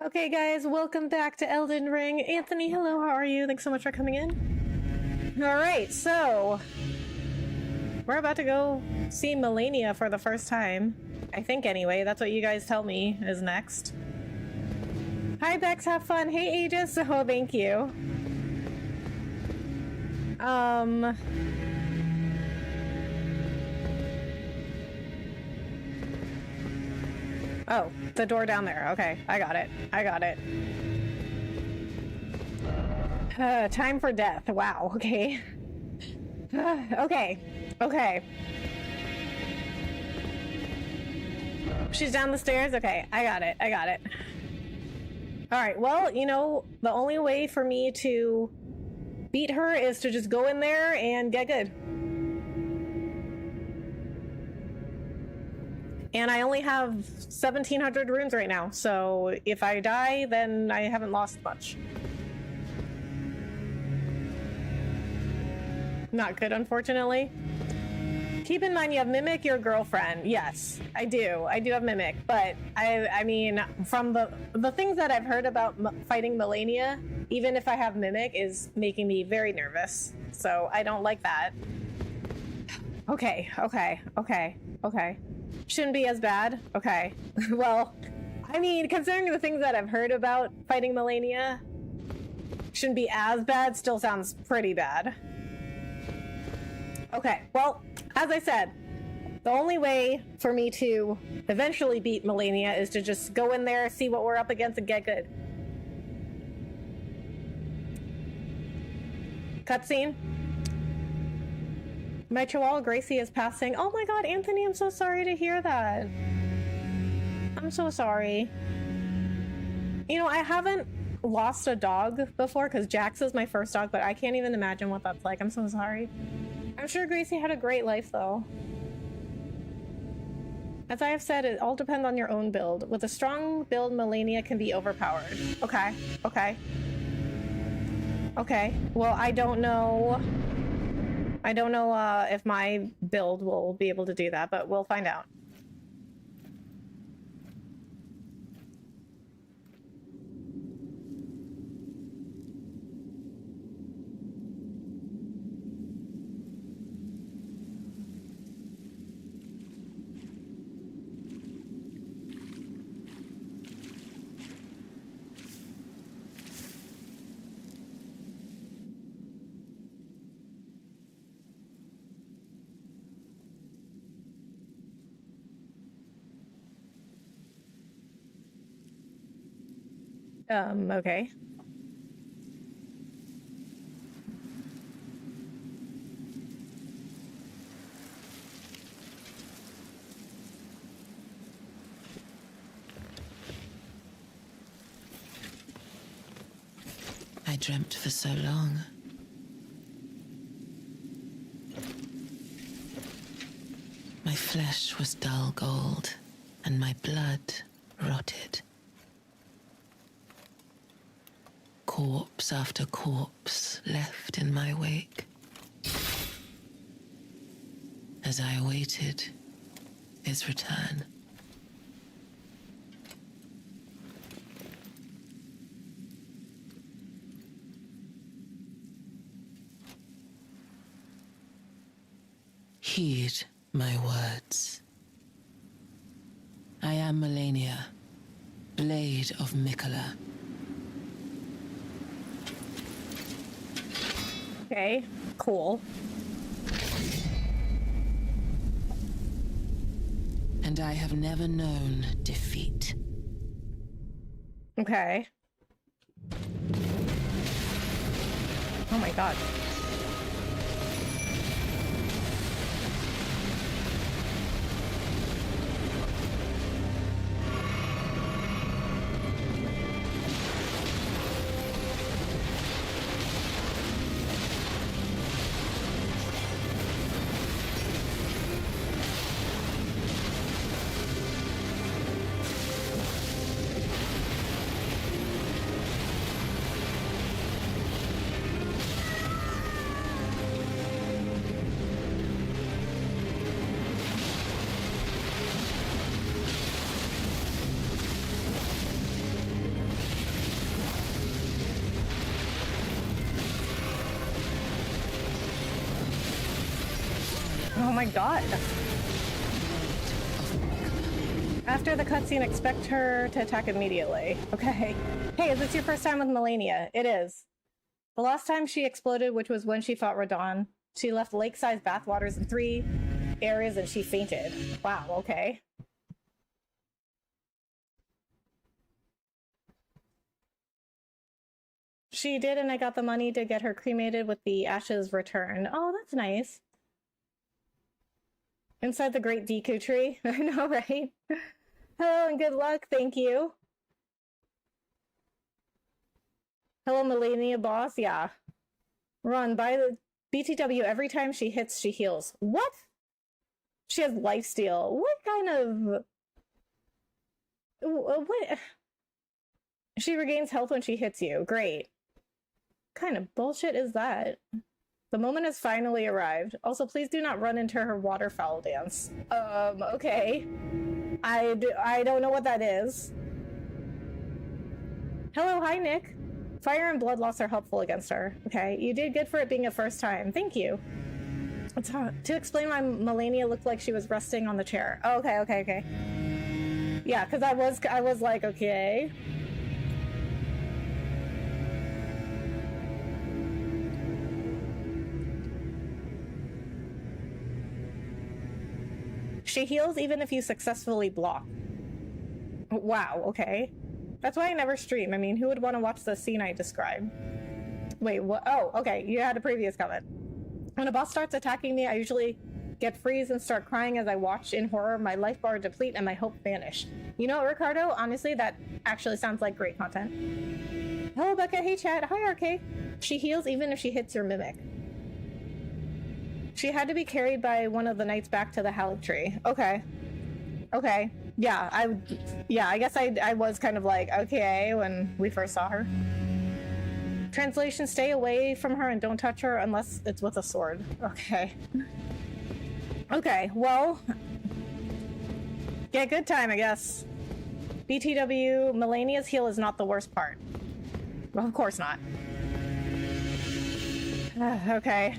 Okay, guys, welcome back to Elden Ring. Anthony, hello, how are you? Thanks so much for coming in. Alright, so we're about to go see Malenia for the first time. I think, anyway. That's what you guys tell me is next. Hi, Bex, have fun. Hey, Aegis. Oh, thank you. Oh, the door down there. Okay, I got it. I got it. Time for death. Wow, okay. Okay. Okay. She's down the stairs? Okay, I got it. I got it. Alright, well, you know, the only way for me to beat her is to just go in there and get good. And I only have 1,700 runes right now, so if I die, then I haven't lost much. Not good, unfortunately. Keep in mind you have Mimic, your girlfriend. Yes, I do. I do have Mimic, but I mean, from the things that I've heard about fighting Malenia, even if I have Mimic, is making me very nervous. So I don't like that. Okay, okay, okay, okay. Shouldn't be as bad. Okay. Well, I mean, considering the things that I've heard about fighting Malenia, shouldn't be as bad. Still sounds pretty bad. Okay, well, as I said, the only way for me to eventually beat Malenia is to just go in there, see what we're up against, and get good. Cutscene. My Chihuahua Gracie is passing. Oh my god, Anthony, I'm so sorry to hear that. I'm so sorry. You know, I haven't lost a dog before because Jax is my first dog, but I can't even imagine what that's like. I'm so sorry. I'm sure Gracie had a great life, though. As I have said, it all depends on your own build. With a strong build, Malenia can be overpowered. Okay, okay. Okay, well, I don't know if my build will be able to do that, but we'll find out. Okay. I dreamt for so long. My flesh was dull gold, and my blood rotted. Corpse after corpse left in my wake. As I awaited his return. Heed my words. I am Malenia, Blade of Mikola. Okay, cool. And I have never known defeat. Okay. Oh my god. my god. After the cutscene, expect her to attack immediately. Okay. Hey, is this your first time with Malenia? It is. The last time she exploded, which was when she fought Radon, she left lake-sized bathwaters in 3 areas and she fainted. Wow, okay. She did, and I got the money to get her cremated with the ashes returned. Oh, that's nice. Inside the Great Deku Tree. I know, right? Hello and good luck. Thank you. Hello, Malenia boss. Yeah. Run by the BTW. Every time she hits, she heals. What? She has lifesteal. What kind of... What? She regains health when she hits you. Great. What kind of bullshit is that? The moment has finally arrived. Also, please do not run into her waterfowl dance. Okay. I don't know what that is. Hello, hi, Nick. Fire and blood loss are helpful against her. Okay, you did good for it being a first time. Thank you. To explain why Malenia looked like she was resting on the chair. Oh, okay. Yeah, because I was like, okay. She heals even if you successfully block. Wow, okay. That's why I never stream. I mean, who would want to watch the scene I described? Wait, what? Oh, okay, you had a previous comment. When a boss starts attacking me, I usually get freeze and start crying as I watch in horror, my life bar deplete and my hope vanish. You know what, Ricardo? Honestly, that actually sounds like great content. Hello, Becca. Hey, chat. Hi, RK. She heals even if she hits your mimic. She had to be carried by one of the knights back to the Halleck tree. Okay. Yeah, I guess I was kind of like, okay, when we first saw her. Translation, stay away from her and don't touch her unless it's with a sword. Okay. Okay, well, get good time, I guess. BTW, Malenia's heal is not the worst part. Well, of course not. Okay.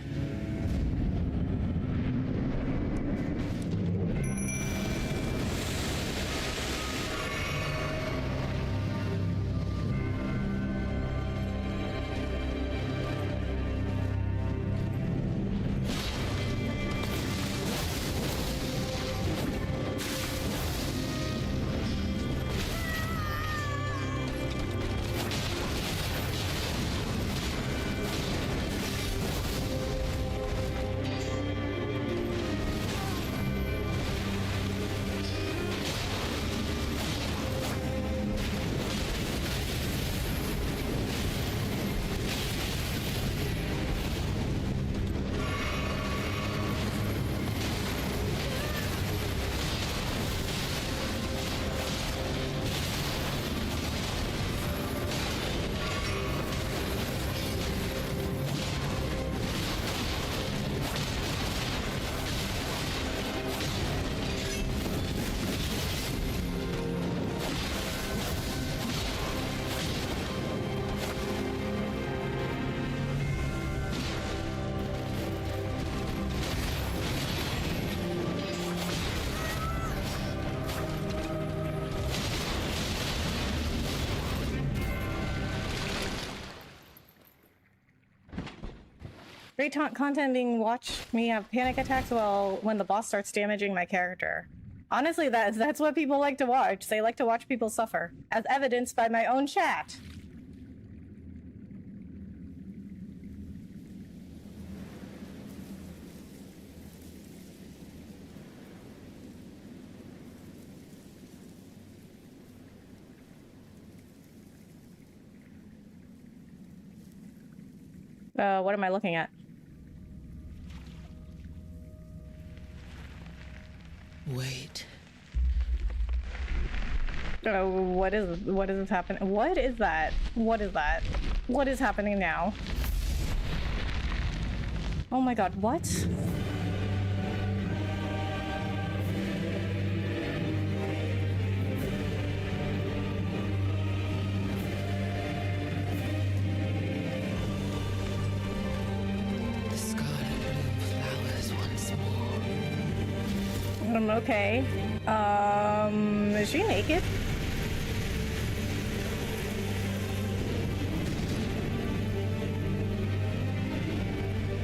Great content being watched me have panic attacks when the boss starts damaging my character. Honestly, that's what people like to watch. They like to watch people suffer, as evidenced by my own chat. What am I looking at? Wait. Oh, what is happening? What is that? What is that? What is happening now? Oh my god, what? The scarlet bloom flowers once more. Okay. Is she naked?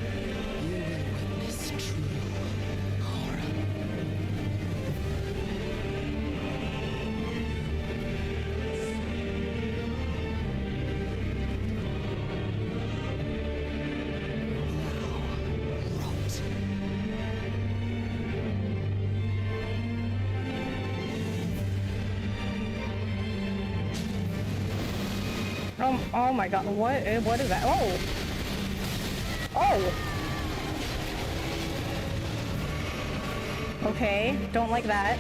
You will witness true horror. Oh my god, what is that? Oh! Oh! Okay, don't like that.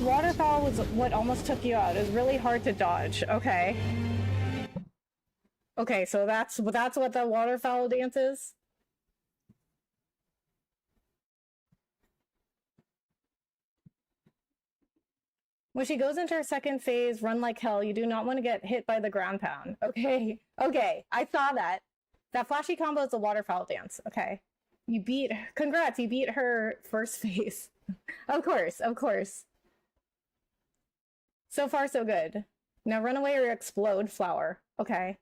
Waterfall was what almost took you out. It was really hard to dodge. Okay. Okay, so that's what the waterfowl dance is? When she goes into her second phase, run like hell, you do not want to get hit by the ground pound. Okay. Okay, I saw that. That flashy combo is the waterfowl dance. Okay. You beat... Congrats, you beat her first phase. Of course, of course. So far, so good. Now run away or explode, flower. Okay.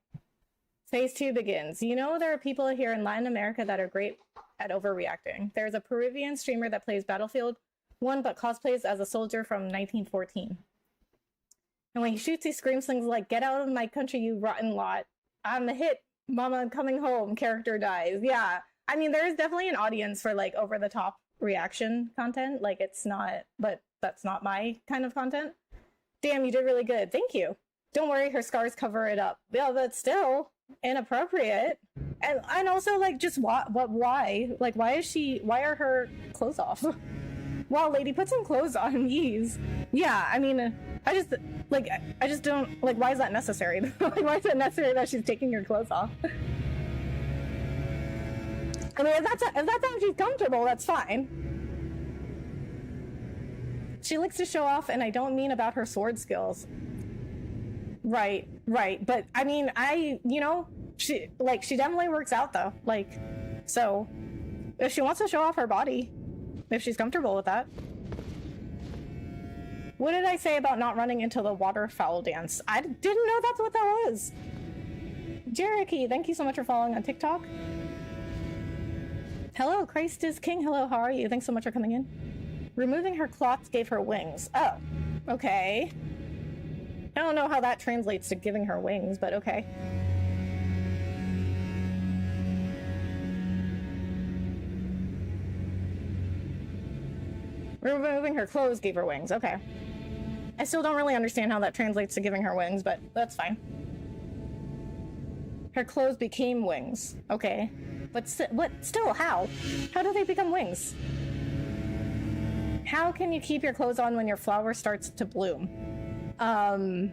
Phase 2 begins. You know there are people here in Latin America that are great at overreacting. There's a Peruvian streamer that plays Battlefield 1 but cosplays as a soldier from 1914. And when he shoots, he screams things like, "Get out of my country, you rotten lot. I'm a hit. Mama, I'm coming home. Character dies." Yeah. I mean, there is definitely an audience for like over-the-top reaction content. Like it's not, but that's not my kind of content. Damn, you did really good. Thank you. Don't worry, her scars cover it up. Yeah, but still inappropriate. And also like just why? Like why are her clothes off? Wow, lady, put some clothes on, yeez. Yeah, I mean, I just don't like, why is that necessary? Like why is it necessary that she's taking her clothes off? I mean, if that's how she's comfortable, that's fine. She likes to show off, and I don't mean about her sword skills. Right. But I mean, she definitely works out though. Like, so if she wants to show off her body, if she's comfortable with that. What did I say about not running into the waterfowl dance? I didn't know that's what that was. Jericho, thank you so much for following on TikTok. Hello, Christ is King. Hello, how are you? Thanks so much for coming in. Removing her cloths gave her wings. Oh, okay. I don't know how that translates to giving her wings, but okay. Removing her clothes gave her wings. Okay. I still don't really understand how that translates to giving her wings, but that's fine. Her clothes became wings. Okay. But still, how? How do they become wings? How can you keep your clothes on when your flower starts to bloom? I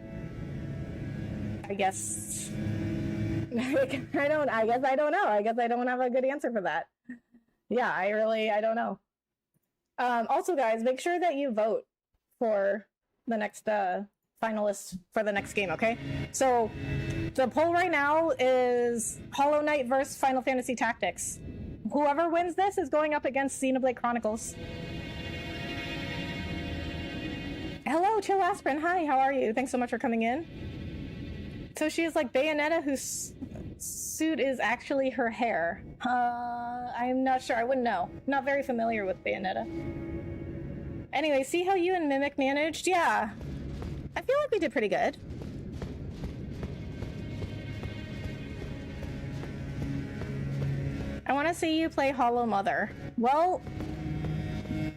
guess... I guess I don't know. I guess I don't have a good answer for that. Yeah, I don't know. Also, guys, make sure that you vote for the next finalists for the next game, okay? So, the poll right now is Hollow Knight versus Final Fantasy Tactics. Whoever wins this is going up against Xenoblade Chronicles. Hello, Chill Aspirin. Hi, how are you? Thanks so much for coming in. So she is like Bayonetta, whose suit is actually her hair. I'm not sure. I wouldn't know. Not very familiar with Bayonetta. Anyway, see how you and Mimic managed? Yeah. I feel like we did pretty good. I want to see you play Hollow Mother. Well,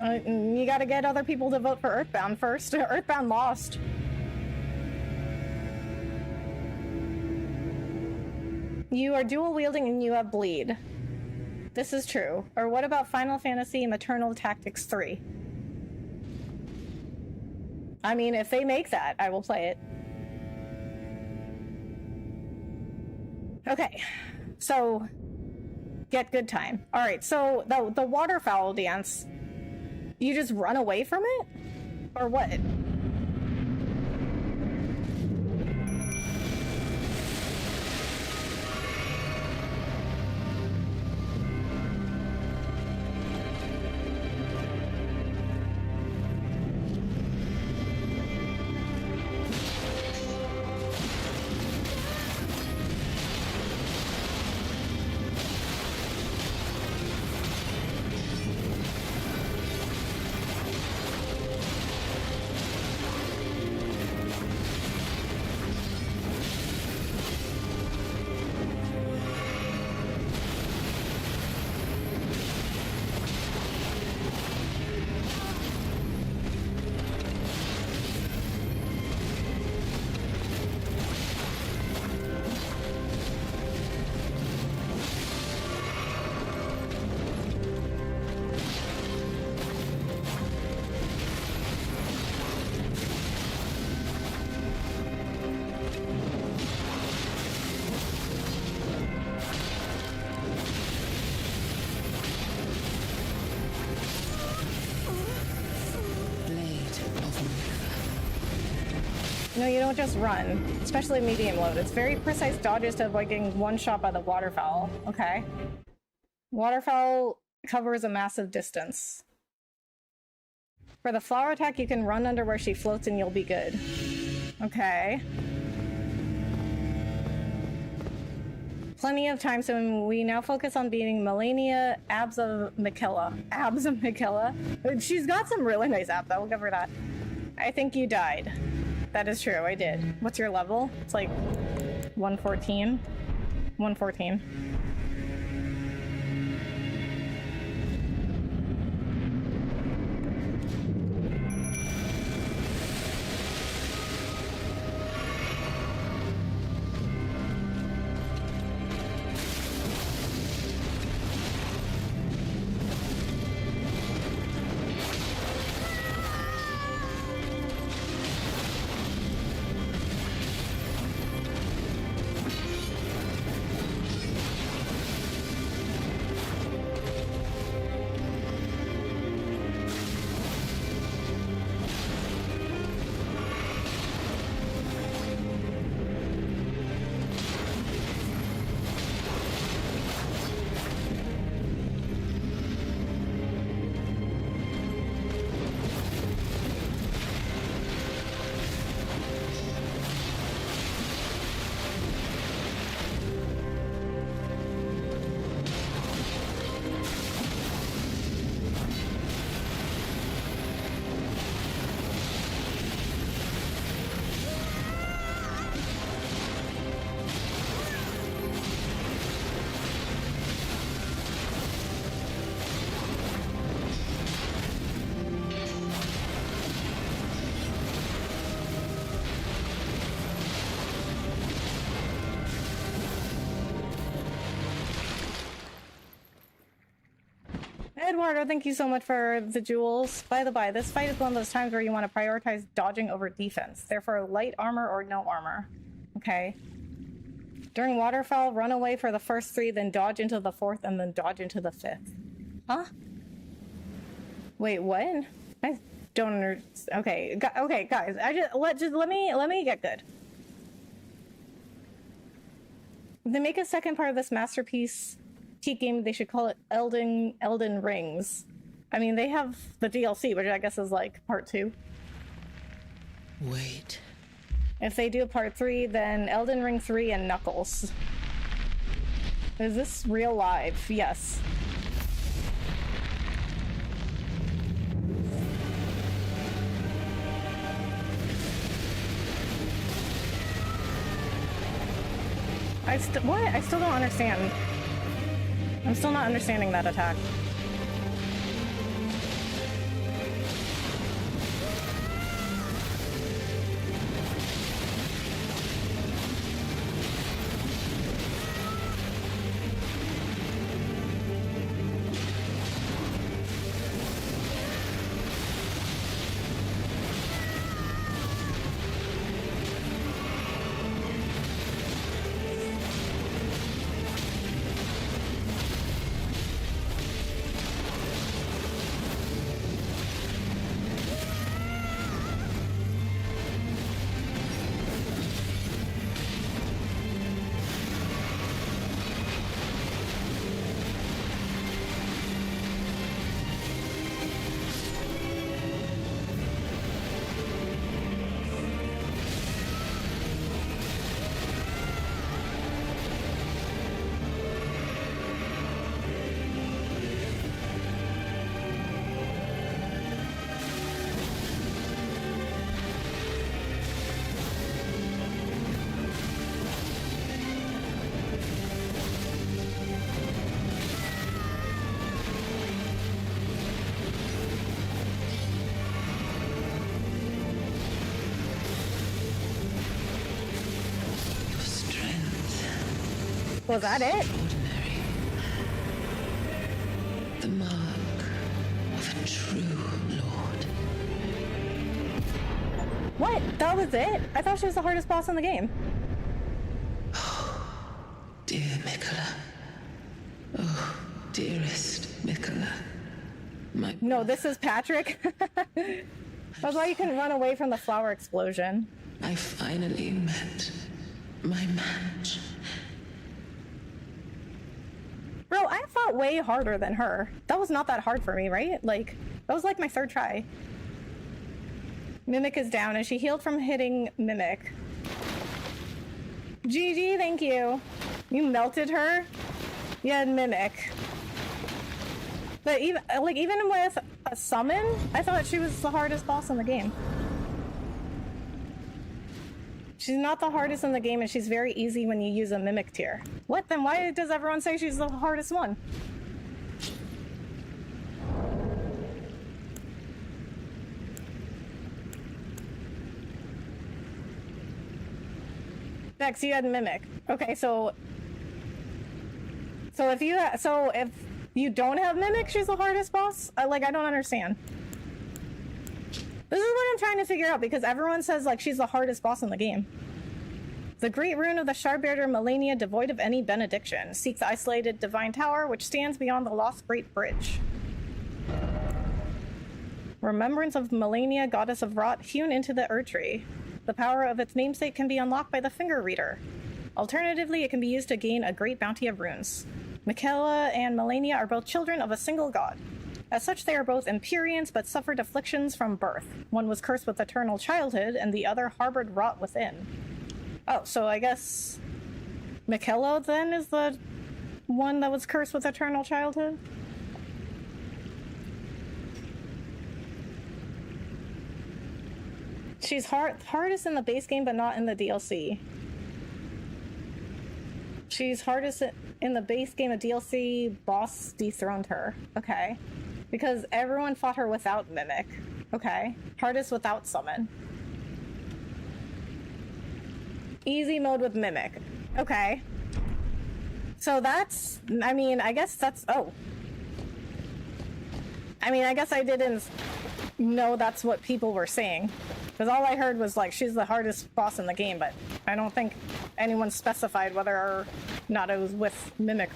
you gotta get other people to vote for Earthbound first. Earthbound lost. You are dual wielding and you have bleed. This is true. Or what about Final Fantasy Maternal Tactics 3? I mean, if they make that, I will play it. Okay, so get good time. All right, so the waterfowl dance, you just run away from it? Or what? No, you don't just run, especially medium load. It's very precise dodges to avoid getting one shot by the waterfowl. Okay. Waterfowl covers a massive distance. For the flower attack, you can run under where she floats and you'll be good. Okay. Plenty of time, so we now focus on beating Malenia, Abs of Mikilla. Abs of Mikilla. She's got some really nice abs, I will give her that. I think you died. That is true, I did. What's your level? It's like 114. 114. Eduardo, thank you so much for the jewels. By the by, this fight is one of those times where you want to prioritize dodging over defense. Therefore, light armor or no armor. Okay. During waterfall, run away for the first 3, then dodge into the 4th, and then dodge into the 5th. Huh? Wait, what? I don't understand. Okay, okay, guys. Let me get good. If they make a second part of this masterpiece game, they should call it Elden Rings. I mean, they have the DLC, which I guess is like part 2. Wait. If they do part 3, then Elden Ring 3 and Knuckles. Is this real live? Yes. What? I still don't understand. I'm still not understanding that attack. Was that it? Ordinary. The mark of a true lord. What? That was it? I thought she was the hardest boss in the game. Dear Mikola. Oh, dearest Mikola. No, this is Patrick. That's why you couldn't run away from the flower explosion. I finally met my match. Bro, I fought way harder than her. That was not that hard for me, right? Like, that was like my third try. Mimic is down, and she healed from hitting Mimic. GG, thank you. You melted her? You had Mimic. But even with a summon, I thought she was the hardest boss in the game. She's not the hardest in the game, and she's very easy when you use a Mimic tier. What? Then why does everyone say she's the hardest one? Next, you had Mimic. Okay, so if you don't have Mimic, she's the hardest boss? I don't understand. This is what I'm trying to figure out, because everyone says, like, she's the hardest boss in the game. The great rune of the Shardbearer Malenia, devoid of any benediction. Seek the isolated divine tower, which stands beyond the lost great bridge. Remembrance of Malenia, goddess of rot, hewn into the Erdtree. The power of its namesake can be unlocked by the finger reader. Alternatively, it can be used to gain a great bounty of runes. Mikola and Malenia are both children of a single god. As such, they are both Empyreans, but suffered afflictions from birth. One was cursed with eternal childhood, and the other harbored rot within. Oh, so I guess Mikola then is the one that was cursed with eternal childhood? She's hardest in the base game, but not in the DLC. She's hardest in the base game. A DLC boss dethroned her. Okay. Because everyone fought her without Mimic. Okay. Hardest without Summon. Easy mode with Mimic. Okay. So that's... I guess that's... Oh. I guess I didn't know that's what people were saying. Because all I heard was, like, she's the hardest boss in the game, but I don't think anyone specified whether or not it was with Mimic.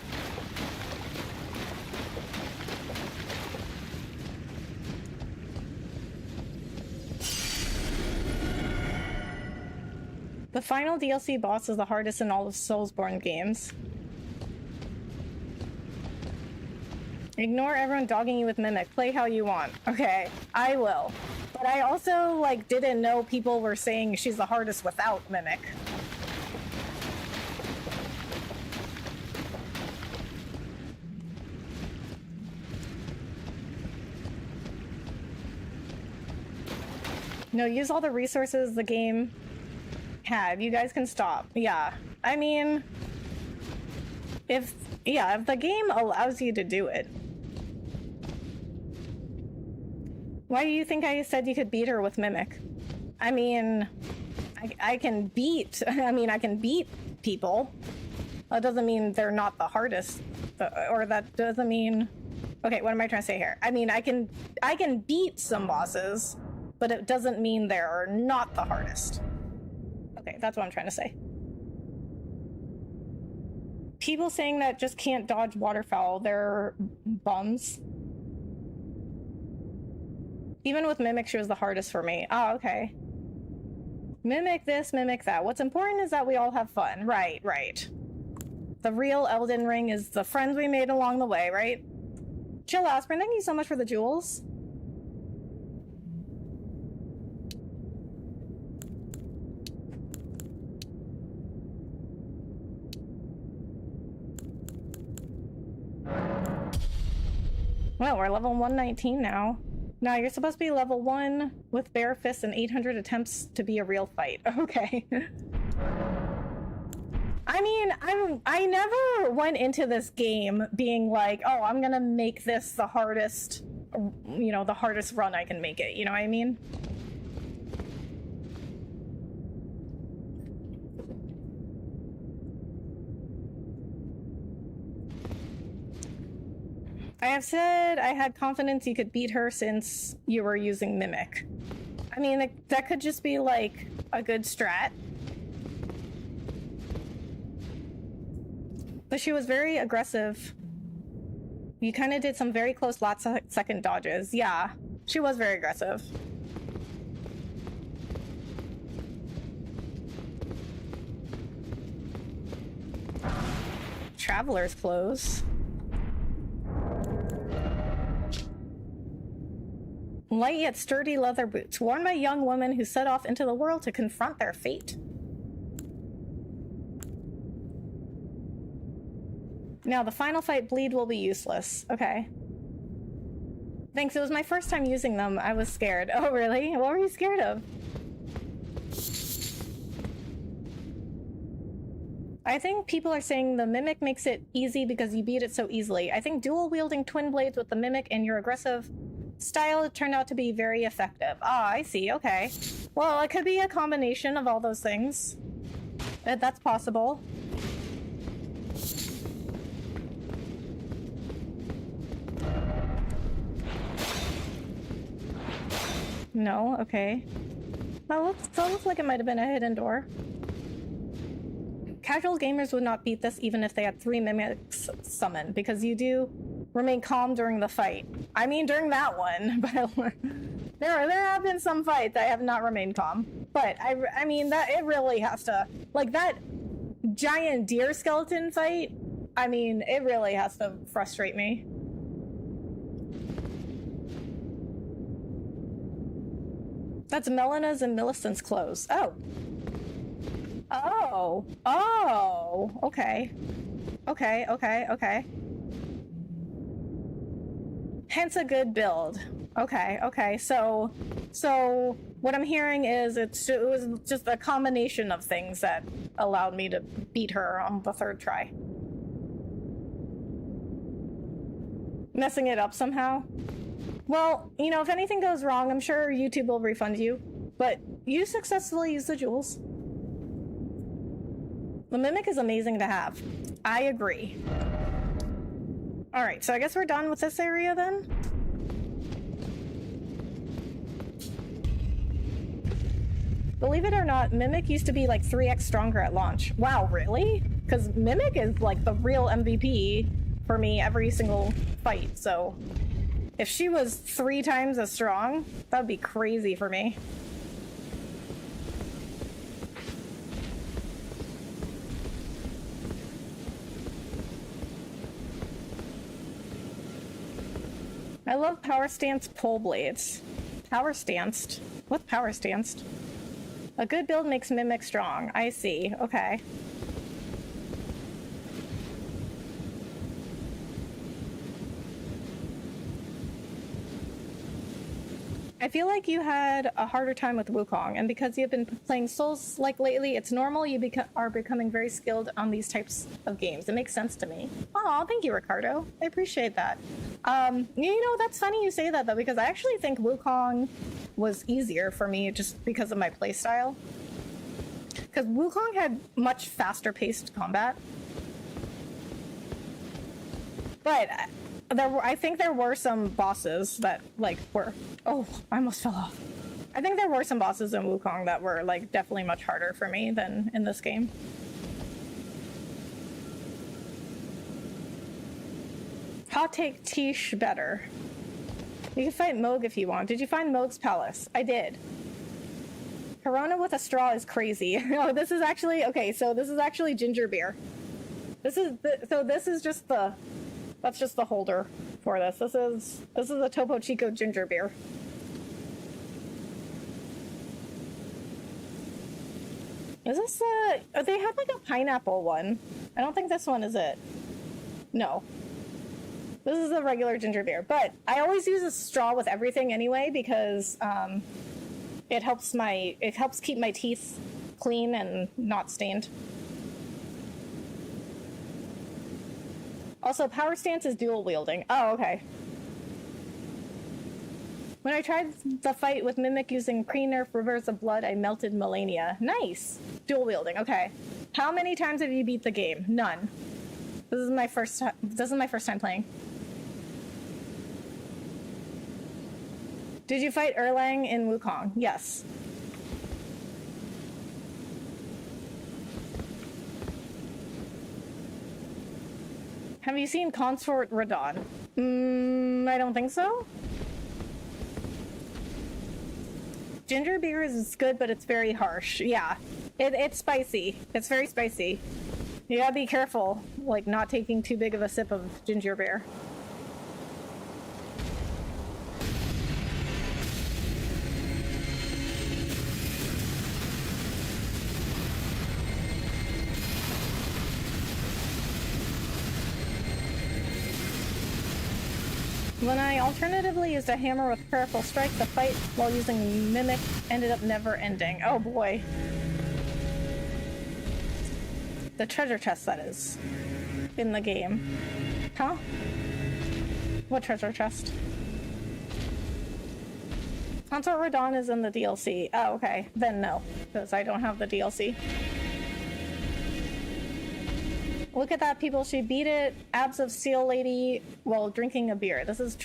The final DLC boss is the hardest in all of Soulsborne games. Ignore everyone dogging you with Mimic. Play how you want. Okay, I will. But I also, didn't know people were saying she's the hardest without Mimic. No, use all the resources the game had. You guys can stop. Yeah. if the game allows you to do it. Why do you think I said you could beat her with Mimic? I mean, I can beat people. That doesn't mean they're not the hardest, or that doesn't mean... Okay, what am I trying to say here? I mean, I can beat some bosses, but it doesn't mean they're not the hardest. Okay, that's what I'm trying to say. People saying that just can't dodge waterfowl, they're bums. Even with Mimic, she was the hardest for me. Oh, okay. Mimic this, mimic that. What's important is that we all have fun. Right, right. The real Elden Ring is the friends we made along the way, right? Chill Aspirin, thank you so much for the jewels. Well, we're level 119 now. No, you're supposed to be level 1 with bare fists and 800 attempts to be a real fight. Okay. I mean, I never went into this game being like, oh, I'm gonna make this the hardest, you know, the hardest run I can make it. You know what I mean? I have said I had confidence you could beat her since you were using Mimic. I mean, that could just be like a good strat. But she was very aggressive. You kind of did some very close last second dodges. Yeah, she was very aggressive. Traveler's clothes. Light yet sturdy leather boots, worn by young women who set off into the world to confront their fate. Now, the final fight, bleed, will be useless. Okay. Thanks, it was my first time using them. I was scared. Oh, really? What were you scared of? I think people are saying the Mimic makes it easy because you beat it so easily. I think dual-wielding twin blades with the Mimic and your aggressive style turned out to be very effective. Ah, I see. Okay. Well, it could be a combination of all those things. That's possible. No, okay. That looks like it might have been a hidden door. Casual gamers would not beat this even if they had 3 mimics summoned, because you do remain calm during the fight. I mean, during that one, but there have been some fights I have not remained calm. But I mean, that it really has to, like that giant deer skeleton fight, I mean, it really has to frustrate me. That's Melena's and Millicent's clothes. Oh. Oh. Oh. Okay. Okay, okay, okay. Hence a good build. Okay, okay. So what I'm hearing is it was just a combination of things that allowed me to beat her on the 3rd try. Messing it up somehow? Well, you know, if anything goes wrong, I'm sure YouTube will refund you. But you successfully used the jewels. The Mimic is amazing to have. I agree. Alright, so I guess we're done with this area then? Believe it or not, Mimic used to be like 3x stronger at launch. Wow, really? Because Mimic is like the real MVP for me every single fight, so... If she was 3 times as strong, that would be crazy for me. I love power stance pole blades. Power stanced? What's power stanced? A good build makes Mimic strong. I see. Okay. I feel like you had a harder time with Wukong, and because you've been playing Souls like lately, it's normal you are becoming very skilled on these types of games. It makes sense to me. Oh, thank you, Ricardo. I appreciate that. You know, that's funny you say that, though, because I actually think Wukong was easier for me just because of my playstyle. Because Wukong had much faster paced combat. But I think there were some bosses that, like, were... Oh, I almost fell off. I think there were some bosses in Wukong that were, like, definitely much harder for me than in this game. Hot take Tish better. You can fight Mohg if you want. Did you find Mohg's palace? I did. Corona with a straw is crazy. Oh, this is actually... Okay, so this is actually ginger beer. This is just the... That's just the holder for this. This is a Topo Chico ginger beer. Is this they have like a pineapple one. I don't think this one is it. No. This is a regular ginger beer, but I always use a straw with everything anyway because it helps keep my teeth clean and not stained. Also, power stance is dual wielding. Oh, okay. When I tried the fight with Mimic using pre-nerf Rivers of Blood, I melted Malenia. Nice. Dual wielding. Okay. How many times have you beat the game? None. This is my first time playing. Did you fight Erlang in Wukong? Yes. Have you seen Consort Radon? I don't think so. Ginger beer is good, but it's very harsh. Yeah, it's spicy. It's very spicy. You gotta be careful, like not taking too big of a sip of ginger beer. When I alternatively used a hammer with Prayerful Strike, the fight while using Mimic ended up never ending. Oh boy. The treasure chest, that is. In the game. Huh? What treasure chest? Consort Radon is in the DLC. Oh, okay. Then no, because I don't have the DLC. Look at that, people. She beat it. Abs of Seal Lady while drinking a beer. This is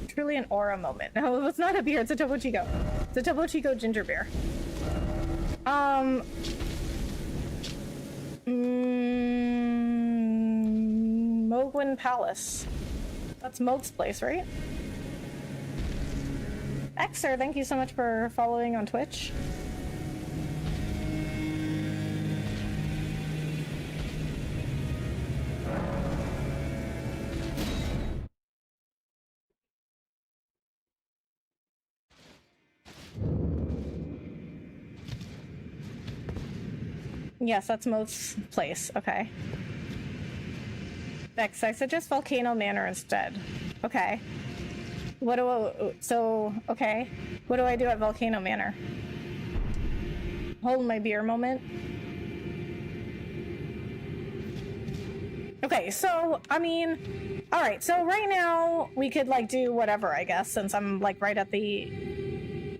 truly an aura moment. No, it's not a beer. It's a Topo Chico. It's a Topo Chico ginger beer. Mohgwyn Palace. That's Mohg's place, right? Xer, thank you so much for following on Twitch. Yes, that's Mohg's place. Okay. Vex, I suggest Volcano Manor instead. Okay. Okay. What do I do at Volcano Manor? Hold my beer moment. Okay, so, I mean, alright, so right now we could, like, do whatever, I guess, since I'm, like, right at the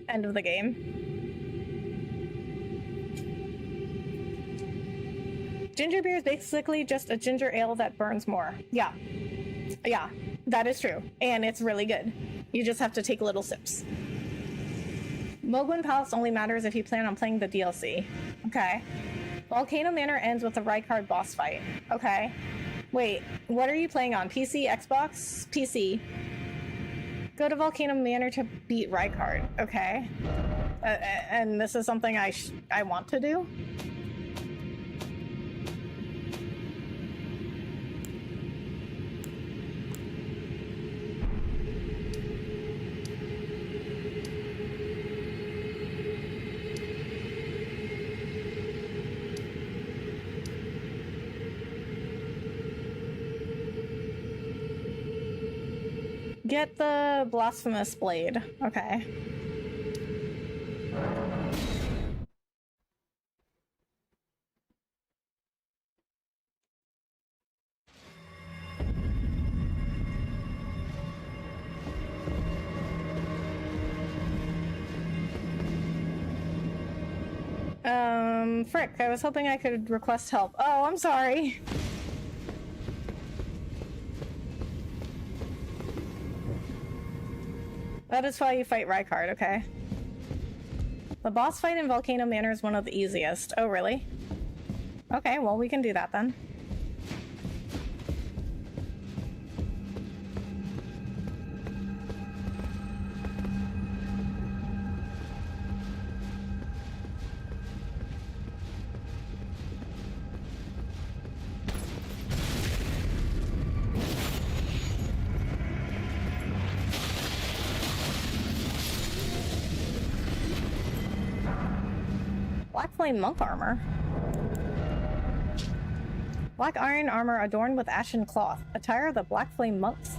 end of the game. Ginger beer is basically just a ginger ale that burns more. Yeah. Yeah, that is true. And it's really good. You just have to take little sips. Mohgwyn Palace only matters if you plan on playing the DLC. Okay. Volcano Manor ends with a Rykard boss fight. Okay. Wait, what are you playing on? PC, Xbox? PC. Go to Volcano Manor to beat Rykard. Okay. And this is something I want to do? Get the Blasphemous Blade. Okay. Frick, I was hoping I could request help. Oh, I'm sorry. That is why you fight Rykard, okay? The boss fight in Volcano Manor is one of the easiest. Oh, really? Okay, well, we can do that then. Black Flame Monk armor. Black iron armor adorned with ashen cloth. Attire of the Black Flame Monks.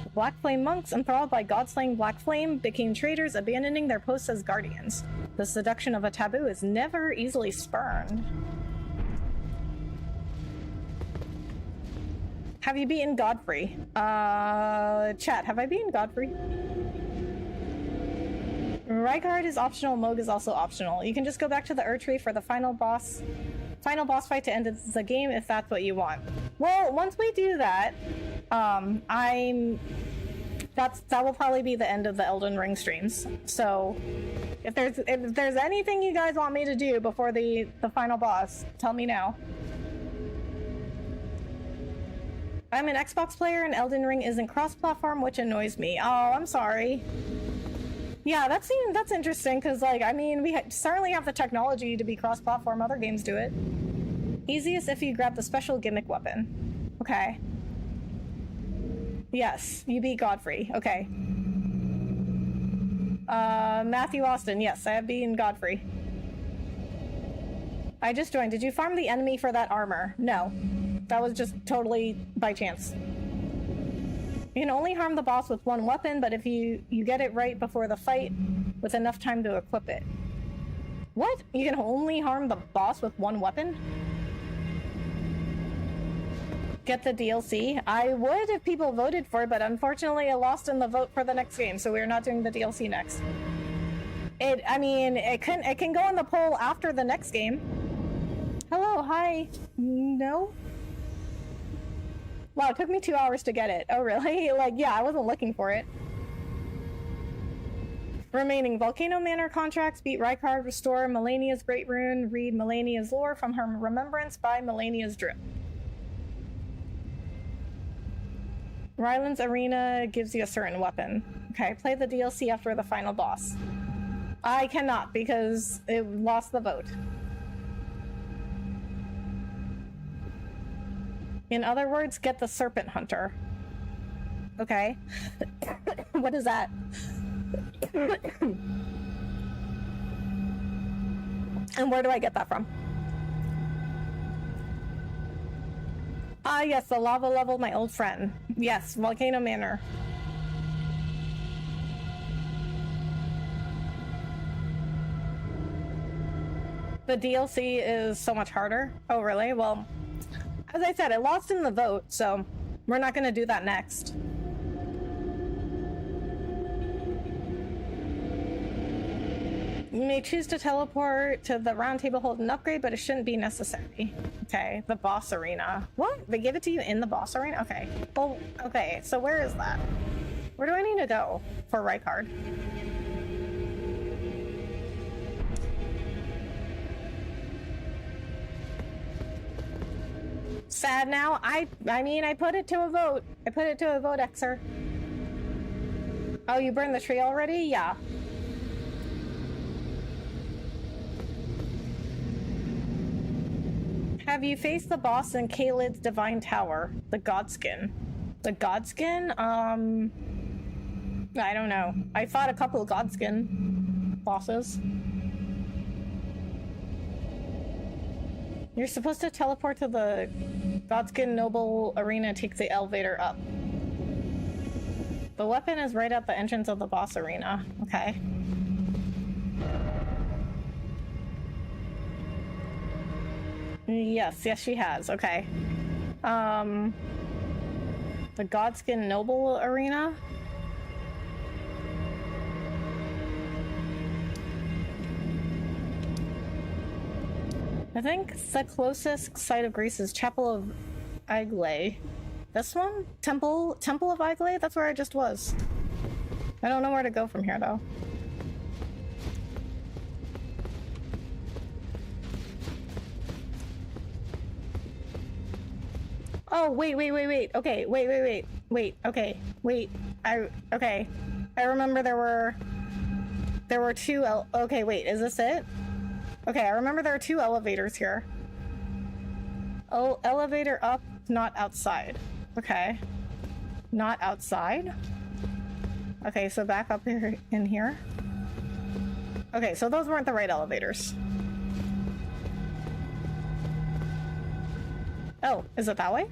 The Black Flame Monks, enthralled by god-slaying Black Flame, became traitors, abandoning their posts as guardians. The seduction of a taboo is never easily spurned. Have you beaten Godfrey? Chat, have I beaten Godfrey? Rykard is optional, Mohg is also optional. You can just go back to the Erdtree for the final boss fight to end the game if that's what you want. Well, once we do that, that will probably be the end of the Elden Ring streams. So if there's anything you guys want me to do before the final boss, tell me now. I'm an Xbox player and Elden Ring isn't cross-platform, which annoys me. Oh, I'm sorry. Yeah, that's interesting, because, like, I mean, we certainly have the technology to be cross-platform. Other games do it. Easiest if you grab the special gimmick weapon. Okay. Yes, you beat Godfrey. Okay. Matthew Austin. Yes, I have beaten Godfrey. I just joined. Did you farm the enemy for that armor? No. That was just totally by chance. You can only harm the boss with one weapon, but if you get it right before the fight, with enough time to equip it. What? You can only harm the boss with one weapon? Get the DLC? I would if people voted for it, but unfortunately I lost in the vote for the next game, so we're not doing the DLC next. It can go in the poll after the next game. Hello, hi. No? Wow, it took me 2 hours to get it. Oh, really? Like, yeah, I wasn't looking for it. Remaining Volcano Manor contracts: beat Rykard, restore Malenia's Great Rune, read Malenia's lore from her remembrance, buy Malenia's Drip. Ryland's Arena gives you a certain weapon. Okay, play the DLC after the final boss. I cannot because it lost the vote. In other words, get the Serpent Hunter. Okay. What is that? And where do I get that from? Ah, yes, the lava level, my old friend. Yes, Volcano Manor. The DLC is so much harder. Oh, really? Well, as I said, I lost in the vote, so we're not going to do that next. You may choose to teleport to the round table, hold an upgrade, but it shouldn't be necessary. Okay, the boss arena. What? They give it to you in the boss arena? Okay. Well, okay, so where is that? Where do I need to go for Rykard? Sad now. I mean, I put it to a vote. I put it to a vote, Xer. Oh, you burned the tree already? Yeah. Have you faced the boss in Kalid's Divine Tower? The Godskin. The Godskin? I don't know. I fought a couple of Godskin bosses. You're supposed to teleport to the Godskin Noble Arena and take the elevator up. The weapon is right at the entrance of the boss arena. Okay. Yes, she has. Okay. The Godskin Noble Arena? I think the closest site of Greece is Chapel of Igle. This one? Temple of Igle? That's where I just was. I don't know where to go from here, though. Oh, wait. Okay, wait. Okay, wait. Okay. I remember there were two okay, wait, is this it? Okay, I remember there are two elevators here. Oh, elevator up, not outside. Okay. Not outside? Okay, so back up here in here. Okay, so those weren't the right elevators. Oh, is it that way?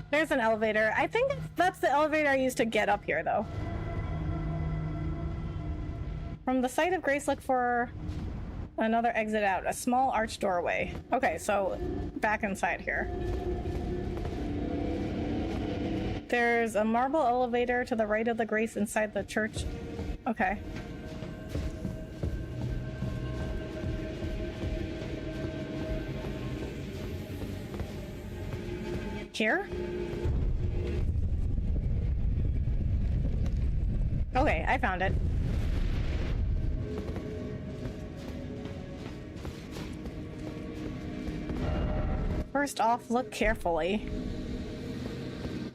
There's an elevator. I think that's the elevator I used to get up here, though. From the site of Grace, look for another exit out. A small arched doorway. Okay, so back inside here. There's a marble elevator to the right of the Grace inside the church. Okay. Here? Okay, I found it. First off, look carefully.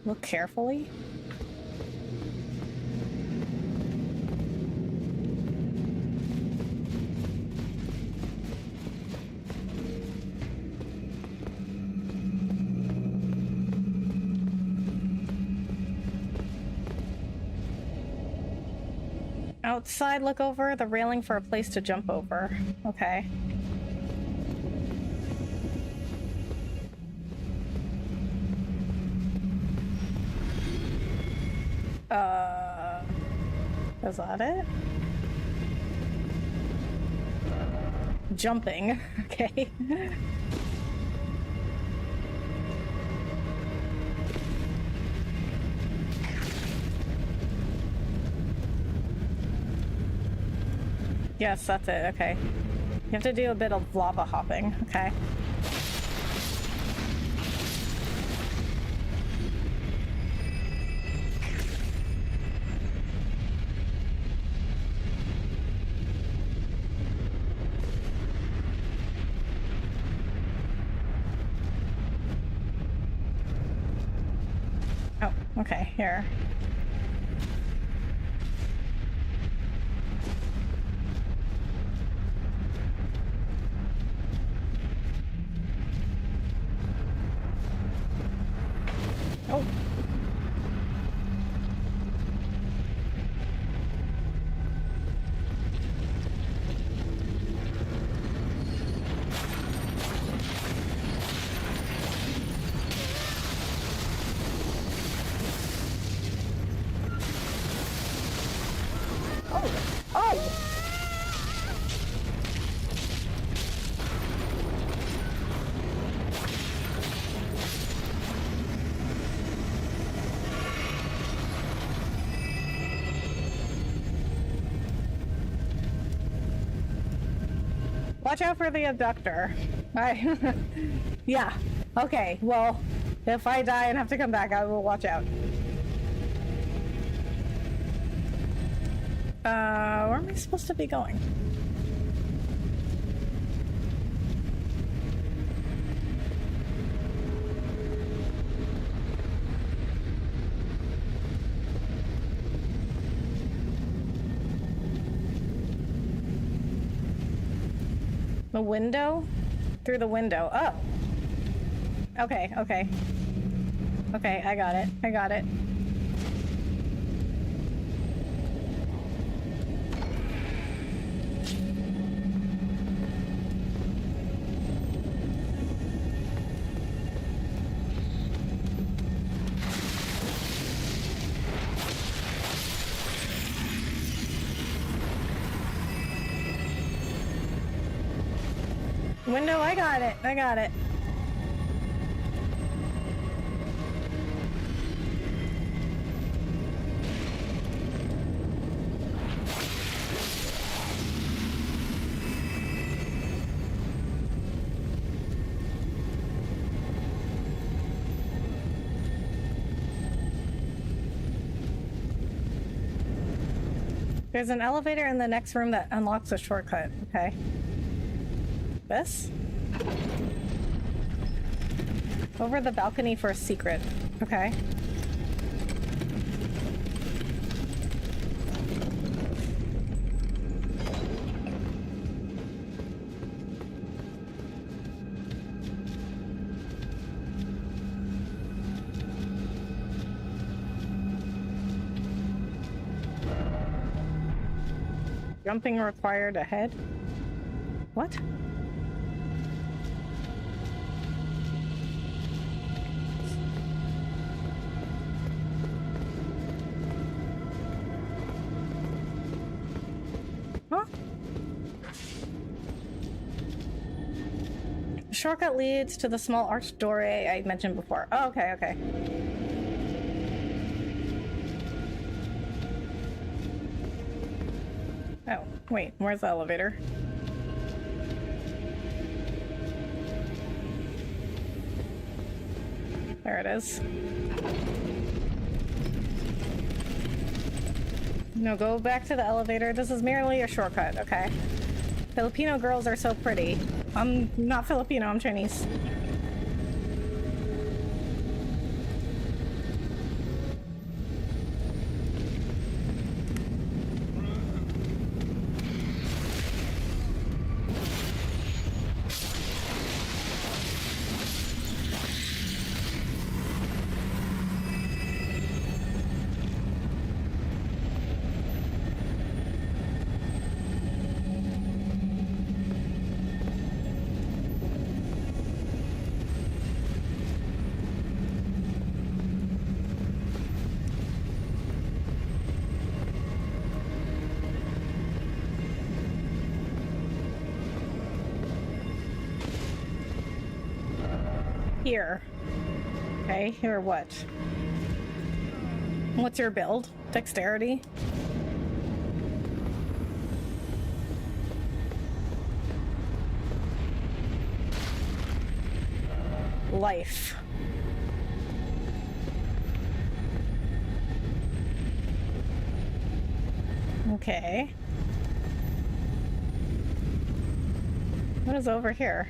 Look carefully? Outside, look over the railing for a place to jump over. Okay. Is that it? Jumping. Okay. Yes, that's it. Okay. You have to do a bit of lava hopping. Okay. Oh, okay. Here. Oh. Watch out for the abductor. Yeah. Okay, well, if I die and have to come back, I will watch out. Where am I supposed to be going? The window? Through the window. Oh. Okay, okay. Okay, I got it. I got it. Window, I got it. I got it. There's an elevator in the next room that unlocks a shortcut. Okay. This? Over the balcony for a secret. Okay. Jumping required ahead? What? Huh? The shortcut leads to the small arched doorway I mentioned before. Oh, okay, okay. Oh, wait, where's the elevator? There it is. No, go back to the elevator. This is merely a shortcut, okay? Filipino girls are so pretty. I'm not Filipino, I'm Chinese. Here. Okay, here what? What's your build? Dexterity? Life. Okay. What is over here?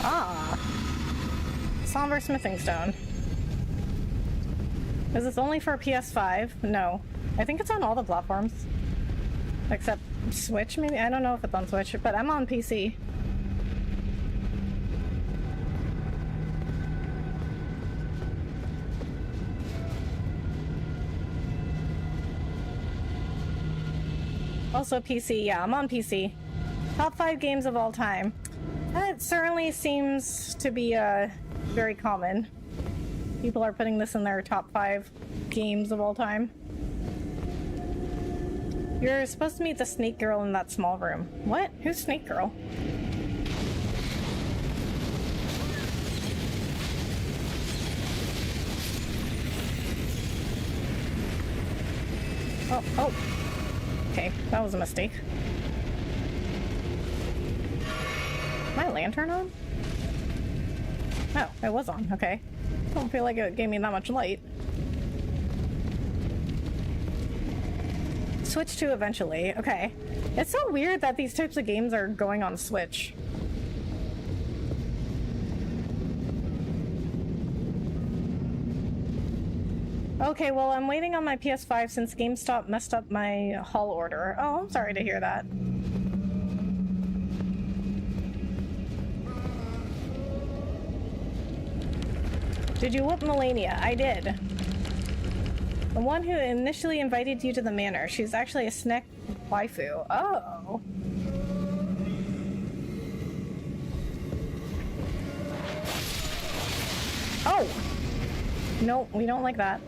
Ah. Somber smithing stone. Is this only for PS5? No. I think it's on all the platforms. Except Switch, maybe? I don't know if it's on Switch, but I'm on PC. Also PC, yeah, I'm on PC. Top 5 games of all time. That certainly seems to be very common. People are putting this in their top 5 games of all time. You're supposed to meet the snake girl in that small room. What? Who's snake girl? Oh, oh. Okay, that was a mistake. My lantern on? Oh, it was on. Okay. Don't feel like it gave me that much light. Switch to eventually. Okay. It's so weird that these types of games are going on Switch. Okay, well, I'm waiting on my PS5 since GameStop messed up my haul order. Oh, I'm sorry to hear that. Did you whoop Malenia? I did. The one who initially invited you to the manor. She's actually a snack waifu. Oh. Oh! No, we don't like that.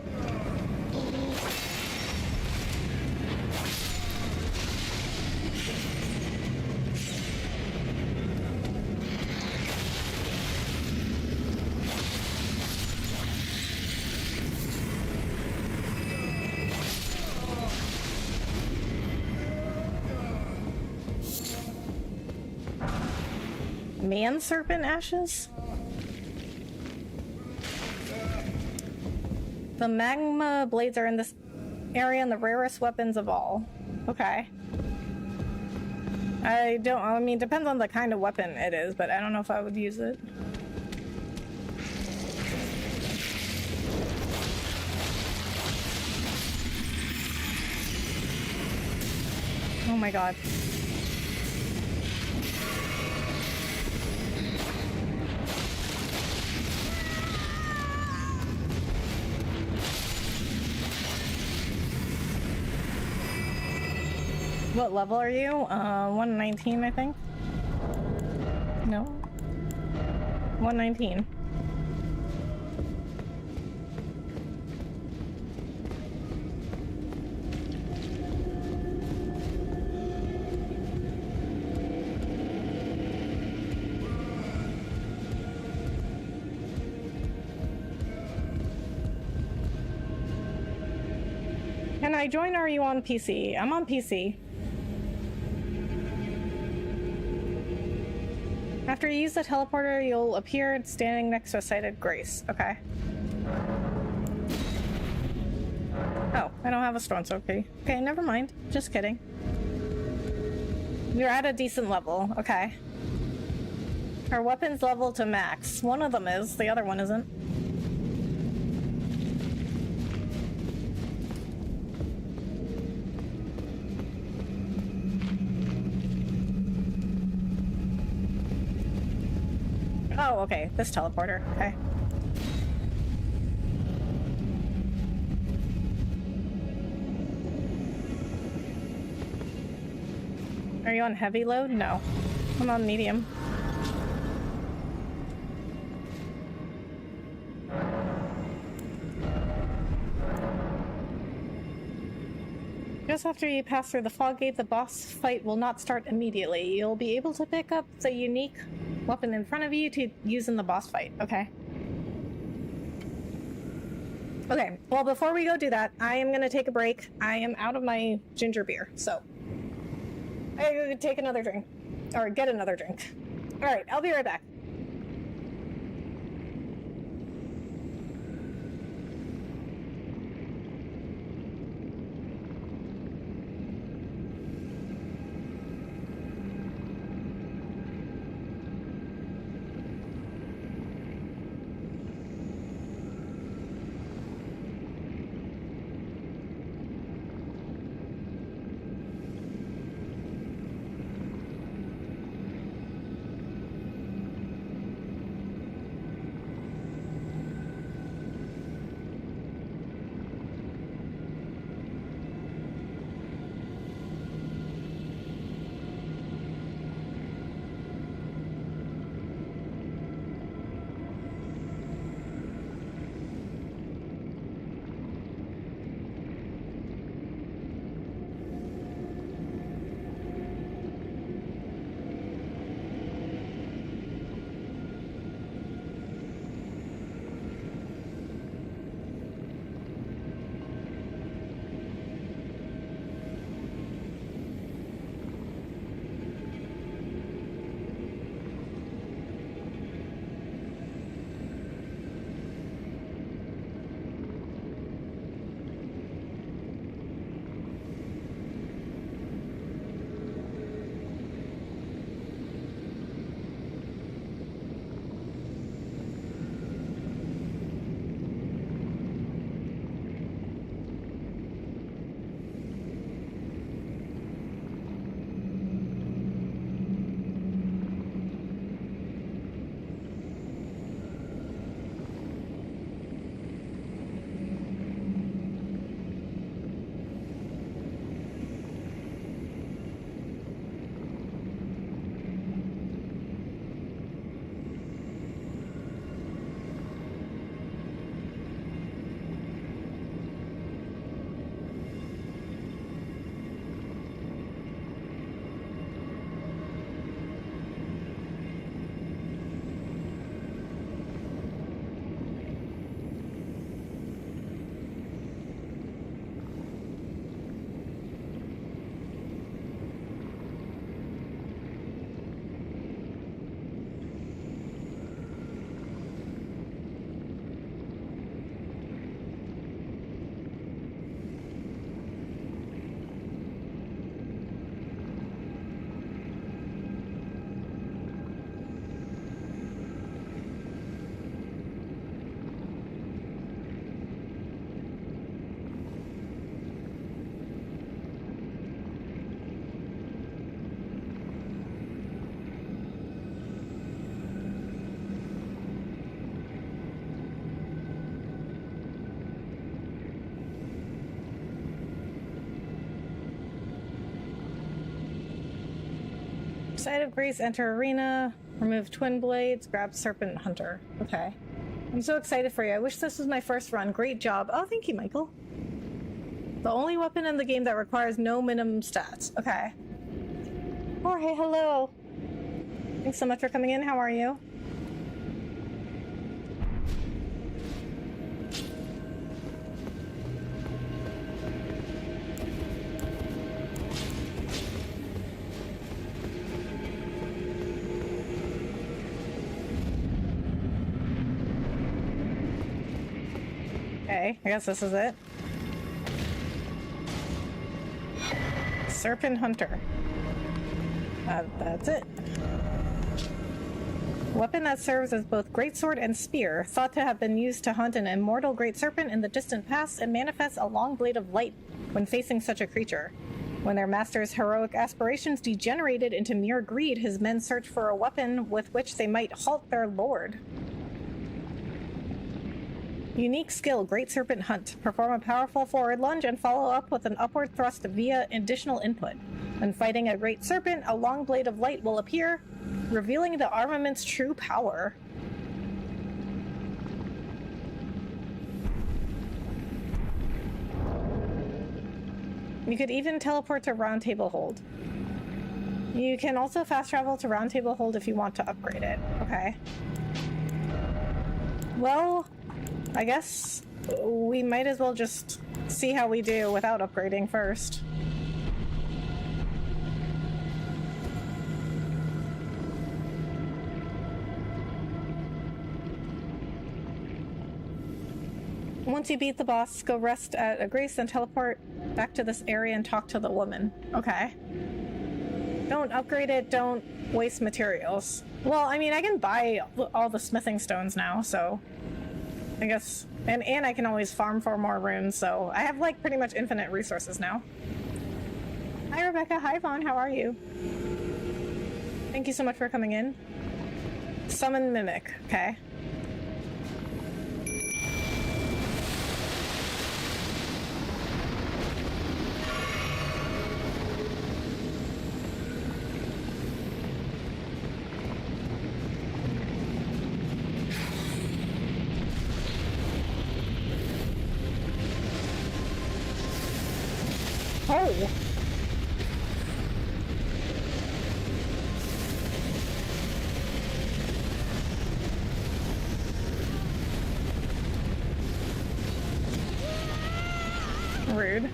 Man serpent ashes? The magma blades are in this area and the rarest weapons of all. Okay. I mean, depends on the kind of weapon it is, but I don't know if I would use it. Oh my god. What level are you? 119, I think. No? 119. Can I join or are you on PC? I'm on PC. After you use the teleporter, you'll appear standing next to a sighted grace. Okay. Oh, I don't have a stone soaker. Okay, never mind. Just kidding. You're at a decent level. Okay. Our weapon's level to max. One of them is, the other one isn't. Oh, okay. This teleporter. Okay. Are you on heavy load? No. I'm on medium. Just after you pass through the fog gate, the boss fight will not start immediately. You'll be able to pick up the unique weapon in front of you to use in the boss fight. Okay. Okay, well, before we go do that, I am gonna take a break. I am out of my ginger beer, so I gotta take another drink. Or get another drink. Alright, I'll be right back. Side of Grace, enter arena, remove twin blades, grab Serpent Hunter. Okay. I'm so excited for you. I wish this was my first run. Great job. Oh, thank you, Michael. The only weapon in the game that requires no minimum stats. Okay. Jorge, hello. Thanks so much for coming in. How are you? Okay, I guess this is it. Serpent Hunter. That's it. Weapon that serves as both greatsword and spear, thought to have been used to hunt an immortal great serpent in the distant past, and manifests a long blade of light when facing such a creature. When their master's heroic aspirations degenerated into mere greed, his men searched for a weapon with which they might halt their lord. Unique skill, Great Serpent Hunt. Perform a powerful forward lunge and follow up with an upward thrust via additional input. When fighting a Great Serpent, a long blade of light will appear, revealing the armament's true power. You could even teleport to Round Table Hold. You can also fast travel to Round Table Hold if you want to upgrade it. Okay. Well, I guess we might as well just see how we do without upgrading first. Once you beat the boss, go rest at a Grace and teleport back to this area and talk to the woman. Okay. Don't upgrade it, don't waste materials. Well, I mean, I can buy all the smithing stones now, so I guess, and I can always farm for more runes, so I have like pretty much infinite resources now. Hi Rebecca, hi Vaughn, how are you? Thank you so much for coming in. Summon Mimic, okay. Oh! Rude.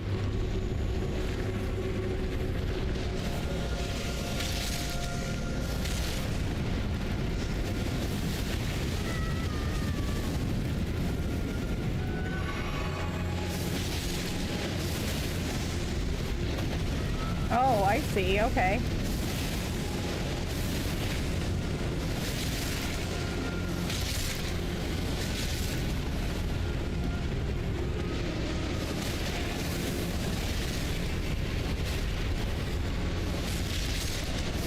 Oh, I see. Okay.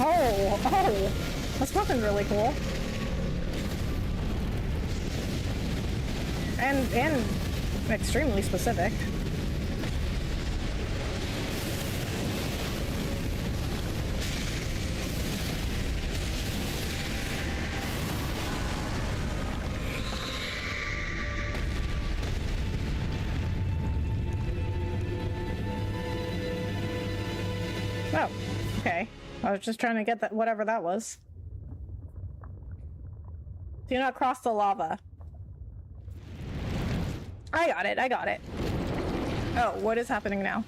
Oh, this weapon's really cool. And extremely specific. Oh, okay. I was just trying to get that, whatever that was. Do not cross the lava. I got it, I got it. Oh, what is happening now?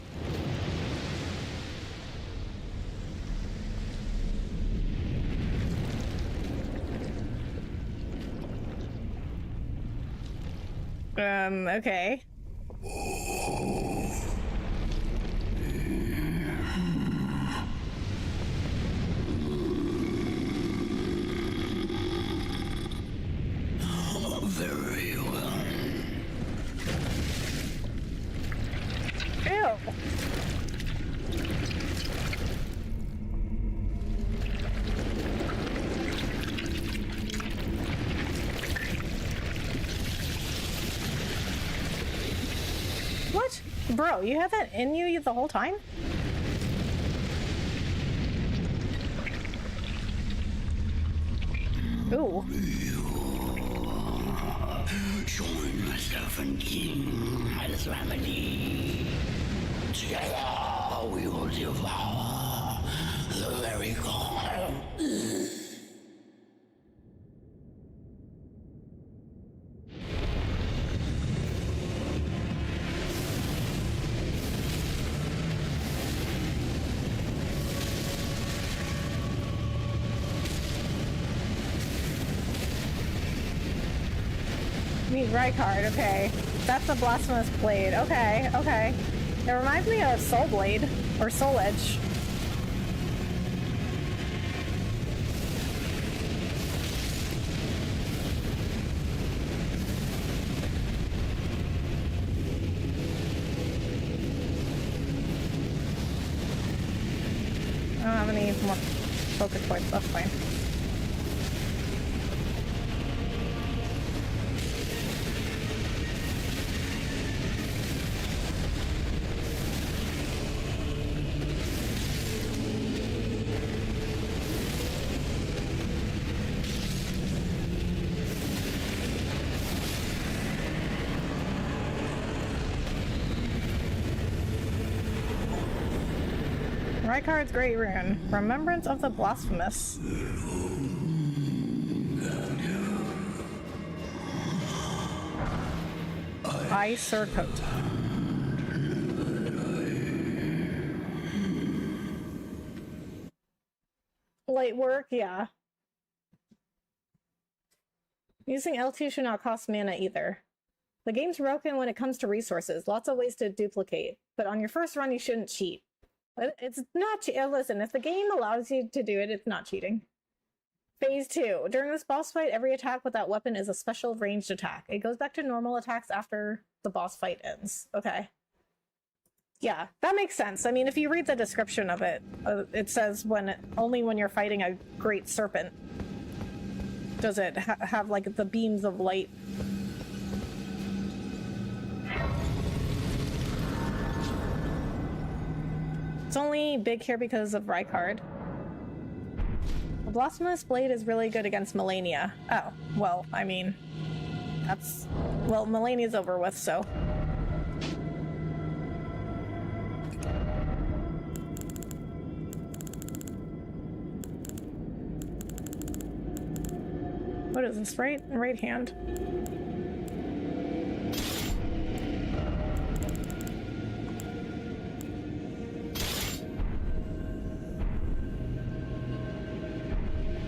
Okay. Very well. Ew. What? Bro, you had that in you the whole time? Ooh. Join myself and King as remedy. Together we will devour the very core. Meet Rykard, okay. That's the Blasphemous Blade. Okay, okay. It reminds me of Soul Blade, or Soul Edge. I don't have any more focus points, that's fine. Rykard's Great Rune. Remembrance of the Blasphemous. I Surcoat. Light work, yeah. Using L2 should not cost mana either. The game's broken when it comes to resources. Lots of ways to duplicate. But on your first run, you shouldn't cheat. It's not listen, if the game allows you to do it, it's not cheating. Phase 2. During this boss fight, every attack with that weapon is a special ranged attack. It goes back to normal attacks after the boss fight ends. Okay. Yeah, that makes sense. I mean, if you read the description of it, it says only when you're fighting a great serpent does it have like the beams of light. It's only big here because of Rykard. The Blasphemous Blade is really good against Malenia. Oh, well, I mean, that's... Well, Malenia's over with, so... What is this, right hand?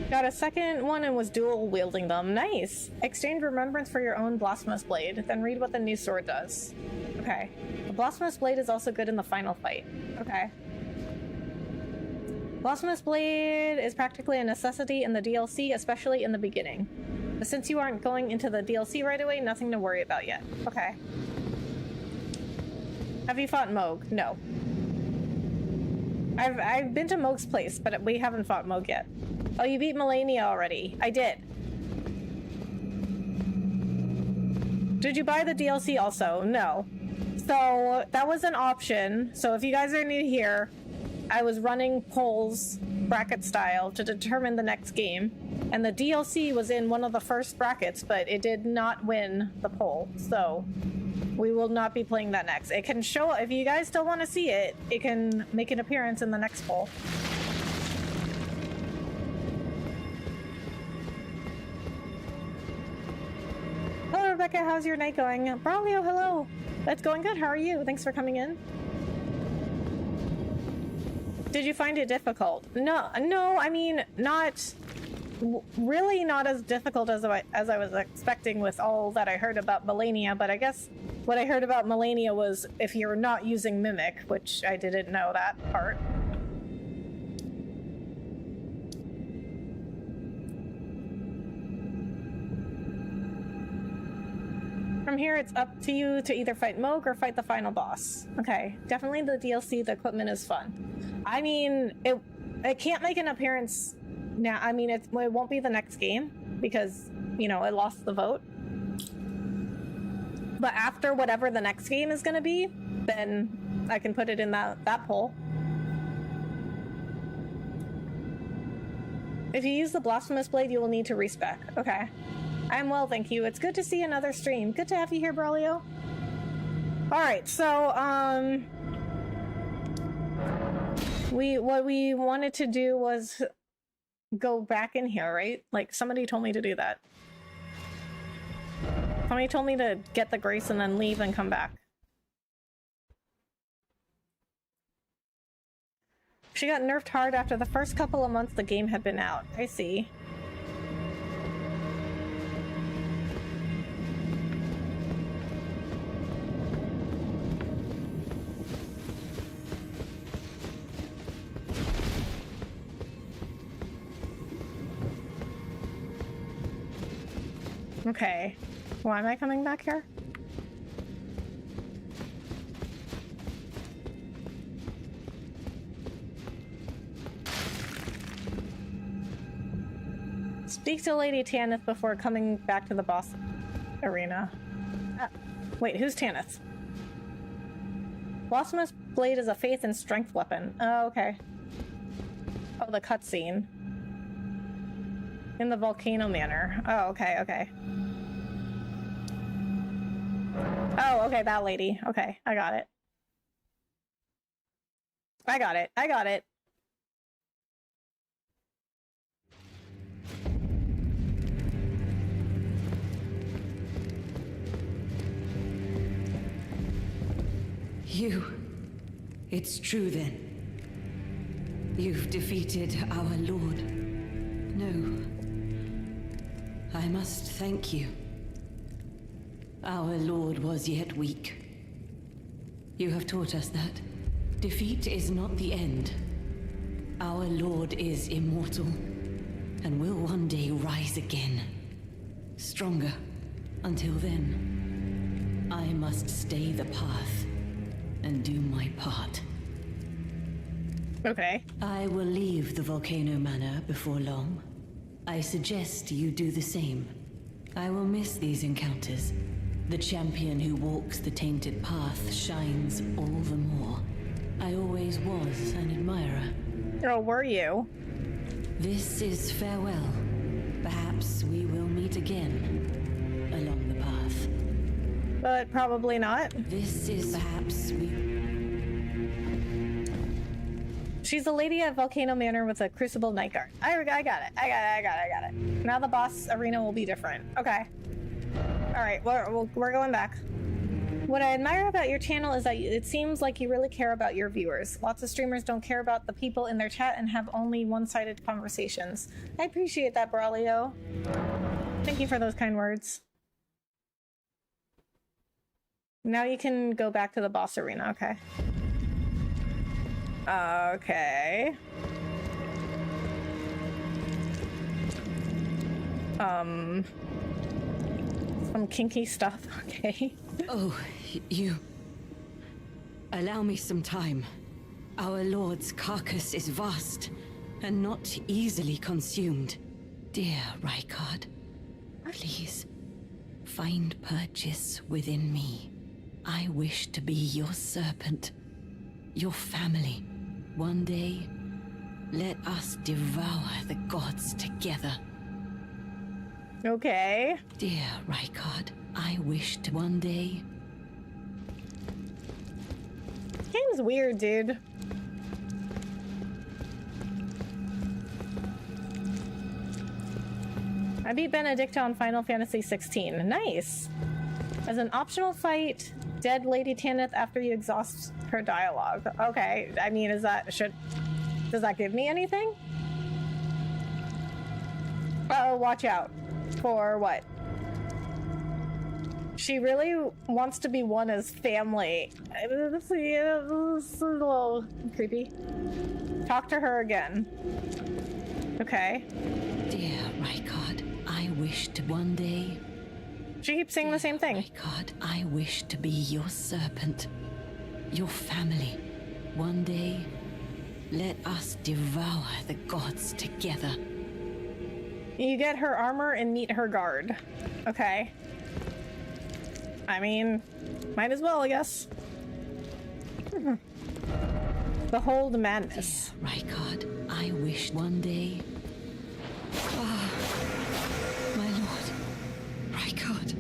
Got a second one and was dual wielding them. Nice! Exchange remembrance for your own Blasphemous Blade, then read what the new sword does. Okay. The Blasphemous Blade is also good in the final fight. Okay. Blasphemous Blade is practically a necessity in the DLC, especially in the beginning. But since you aren't going into the DLC right away, nothing to worry about yet. Okay. Have you fought Mohg? No. I've been to Mohg's place, but we haven't fought Mohg yet. Oh, you beat Malenia already. I did. Did you buy the DLC also? No. So that was an option. So if you guys are new here, I was running polls, bracket style, to determine the next game. And the DLC was in one of the first brackets, but it did not win the poll. So we will not be playing that next. It can show, if you guys still want to see it, it can make an appearance in the next poll. Hello, Rebecca. How's your night going? Braulio, hello. It's going good. How are you? Thanks for coming in. Did you find it difficult? No, I mean, really not as difficult as I was expecting with all that I heard about Malenia, but I guess what I heard about Malenia was if you're not using Mimic, which I didn't know that part. From here, it's up to you to either fight Mohg or fight the final boss. Okay, definitely the DLC, the equipment is fun. I mean, it can't make an appearance now. I mean, it won't be the next game because, you know, it lost the vote. But after whatever the next game is going to be, then I can put it in that poll. If you use the Blasphemous Blade, you will need to respec. Okay. I'm well, thank you. It's good to see another stream. Good to have you here, Braulio. Alright, so, what we wanted to do was go back in here, right? Like, somebody told me to do that. Somebody told me to get the grace and then leave and come back. She got nerfed hard after the first couple of months the game had been out. I see. Okay. Why am I coming back here? Speak to Lady Tanith before coming back to the boss arena. Wait, who's Tanith? Blasphemous Blade is a faith and strength weapon. Oh, okay. Oh, the cutscene. In the Volcano Manor. Oh, okay, okay. Oh, okay, that lady. Okay, I got it. I got it. I got it. You. It's true then. You've defeated our Lord. No. I must thank you. Our Lord was yet weak. You have taught us that defeat is not the end. Our Lord is immortal, and will one day rise again. Stronger. Until then, I must stay the path and do my part. Okay. I will leave the Volcano Manor before long. I suggest you do the same. I will miss these encounters. The champion who walks the tainted path shines all the more. I always was an admirer. Oh, were you? This is farewell. Perhaps we will meet again along the path. But probably not. This is perhaps we... She's a lady at Volcano Manor with a Crucible Night Guard. I got it. I got it. Now the boss arena will be different. Okay. Alright, we're going back. What I admire about your channel is that it seems like you really care about your viewers. Lots of streamers don't care about the people in their chat and have only one-sided conversations. I appreciate that, Braulio. Thank you for those kind words. Now you can go back to the boss arena, okay. Okay. Some kinky stuff, okay. Oh, you... Allow me some time. Our Lord's carcass is vast, and not easily consumed. Dear Rykard, please, find purchase within me. I wish to be your serpent, your family. One day, let us devour the gods together. Okay. Dear Rykard, I wish to one day... Game's weird, dude. I beat Benedicta on Final Fantasy 16. Nice. As an optional fight, dead Lady Tanith after you exhaust her dialogue. Okay, I mean, does that give me anything? Uh-oh, watch out. For what? She really wants to be one as family. This is a little creepy. Talk to her again. Okay. Dear Rykard, I wish to one day... She keeps saying the same thing. Rykard, I wish to be your serpent, your family. One day, let us devour the gods together. You get her armor and meet her guard. Okay. I mean, might as well, I guess. Behold madness. Dear Rykard, I wish one day... Ah, my lord, Rykard.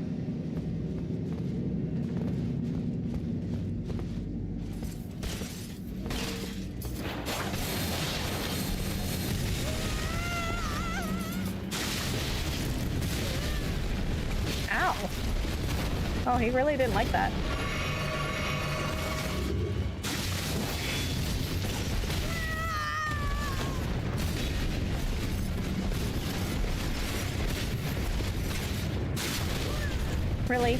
Ow. Oh, he really didn't like that. Really?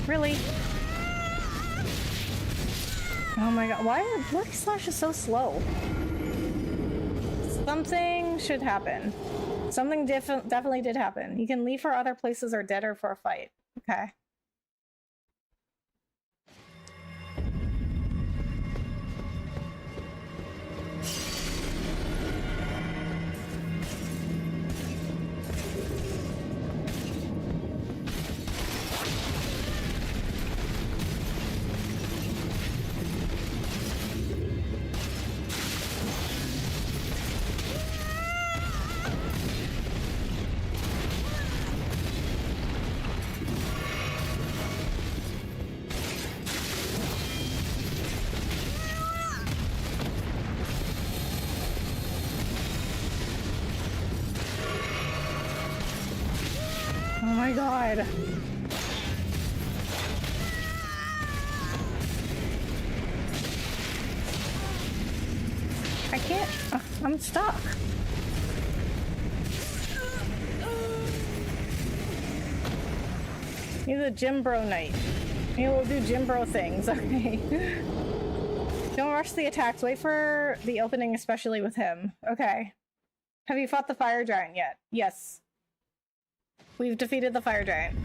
Really? Oh my god, why are Bloody Slash is so slow? Something should happen. Something definitely did happen. You can leave for other places or deader for a fight. Okay. Oh my god. I can't. I'm stuck. He's a gym bro knight. He will do gym bro things, okay? Don't rush the attacks. Wait for the opening, especially with him. Okay. Have you fought the fire giant yet? Yes. We've defeated the fire giant.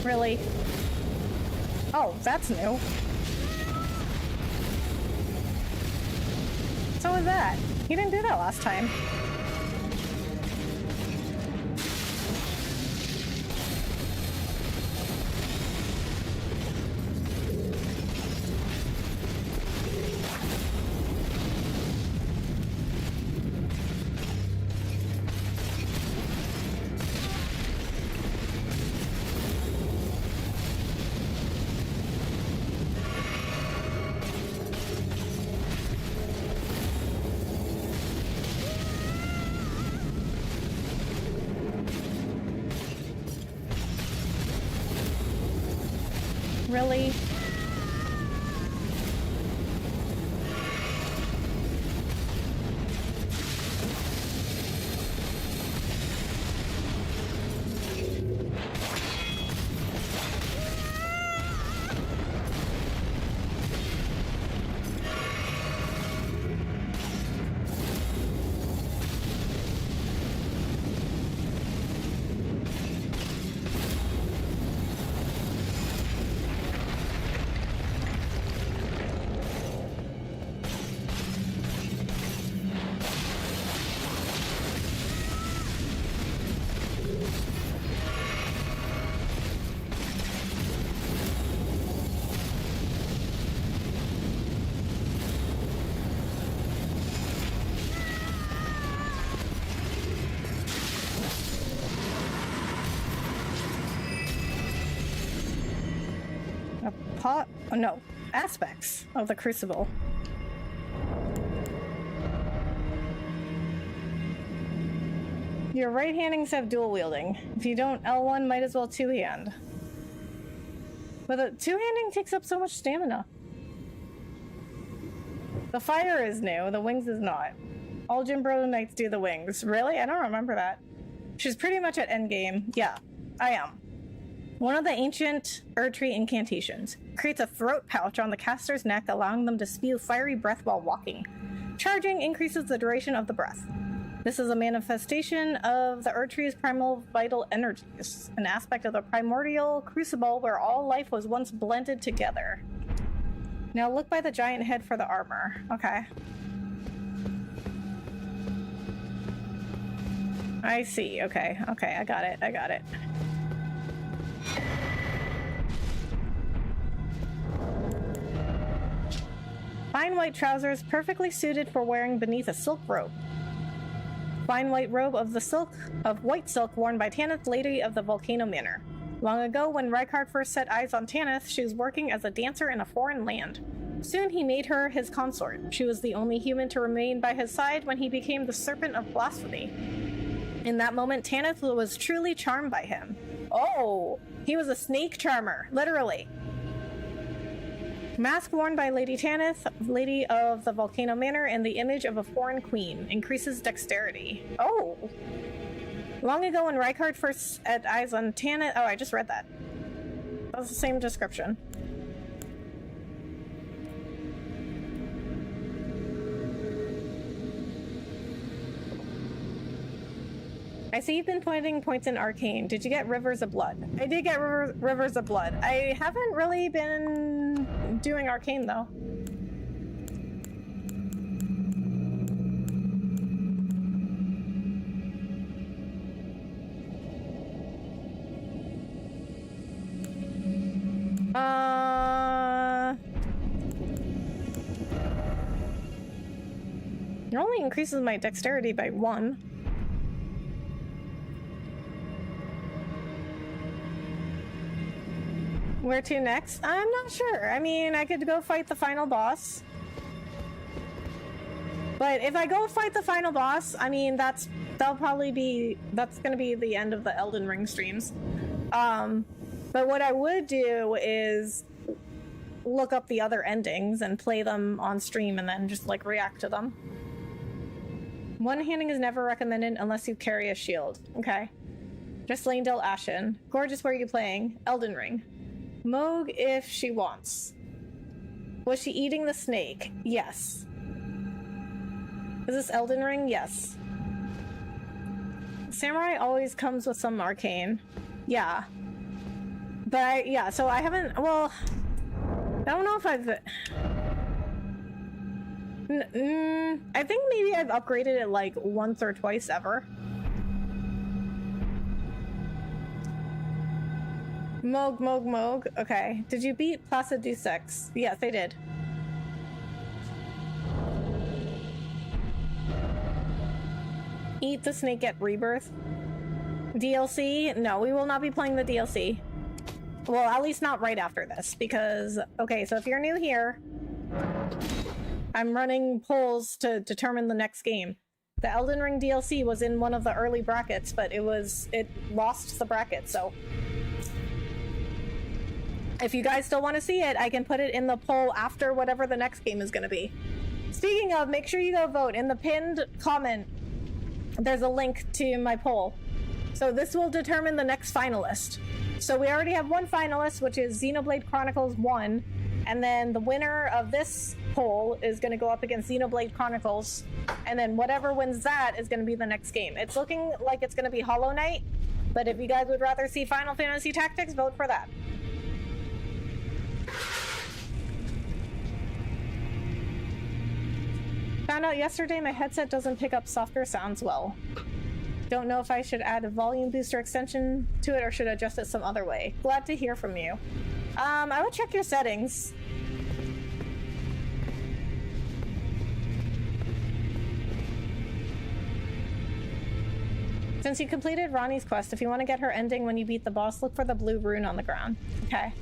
Really? Oh, that's new. So was that. He didn't do that last time. Really? Oh, no, aspects of the crucible. Your right handings have dual wielding. If you don't L1, might as well two-hand. But the two-handing takes up so much stamina. The fire is new, the wings is not. All Jimbro Knights do the wings. Really? I don't remember that. She's pretty much at endgame. Yeah, I am. One of the ancient Erdtree incantations creates a throat pouch on the caster's neck, allowing them to spew fiery breath while walking. Charging increases the duration of the breath. This is a manifestation of the Erdtree's primal vital energies, an aspect of the primordial crucible where all life was once blended together. Now look by the giant head for the armor. Okay. I see. Okay. Okay, I got it. I got it. Fine white trousers perfectly suited for wearing beneath a silk robe. Fine white robe of white silk worn by Tanith, Lady of the Volcano Manor. Long ago, when Rykard first set eyes on Tanith, she was working as a dancer in a foreign land. Soon he made her his consort. She was the only human to remain by his side when he became the Serpent of Blasphemy. In that moment, Tanith was truly charmed by him. Oh, he was a snake charmer, literally. Mask worn by Lady Tanith, Lady of the Volcano Manor, and the image of a foreign queen. Increases dexterity. Oh. Long ago when Rykard first set eyes on Tanith... Oh, I just read that. That's the same description. I see you've been pointing points in Arcane. Did you get Rivers of Blood? I did get Rivers of Blood. I haven't really been doing Arcane, though. It only increases my dexterity by 1. Where to next? I'm not sure. I mean, I could go fight the final boss. But if I go fight the final boss, I mean, that's gonna be the end of the Elden Ring streams. But what I would do is look up the other endings and play them on stream and then just like react to them. One-handing is never recommended unless you carry a shield. Okay. Just Lanedale Ashen. Gorgeous, where are you playing? Elden Ring. Mohg if she wants. Was she eating the snake? Yes. Is this Elden Ring? Yes. Samurai always comes with some arcane. Yeah. But yeah, so I haven't, well, I don't know if I've... I think maybe I've upgraded it like once or twice ever. Mohg. Okay. Did you beat Placid Deus Ex? Yes, I did. Eat the snake at Rebirth. DLC? No, we will not be playing the DLC. Well, at least not right after this, because... Okay, so if you're new here, I'm running polls to determine the next game. The Elden Ring DLC was in one of the early brackets, but it lost the bracket, so... If you guys still want to see it, I can put it in the poll after whatever the next game is going to be. Speaking of, make sure you go vote. In the pinned comment, there's a link to my poll. So this will determine the next finalist. So we already have one finalist, which is Xenoblade Chronicles 1. And then the winner of this poll is going to go up against Xenoblade Chronicles. And then whatever wins that is going to be the next game. It's looking like it's going to be Hollow Knight. But if you guys would rather see Final Fantasy Tactics, vote for that. Found out yesterday my headset doesn't pick up softer sounds well. Don't know if I should add a volume booster extension to it or should adjust it some other way. Glad to hear from you. I would check your settings. Since you completed Ronnie's quest, if you want to get her ending when you beat the boss, look for the blue rune on the ground. Okay.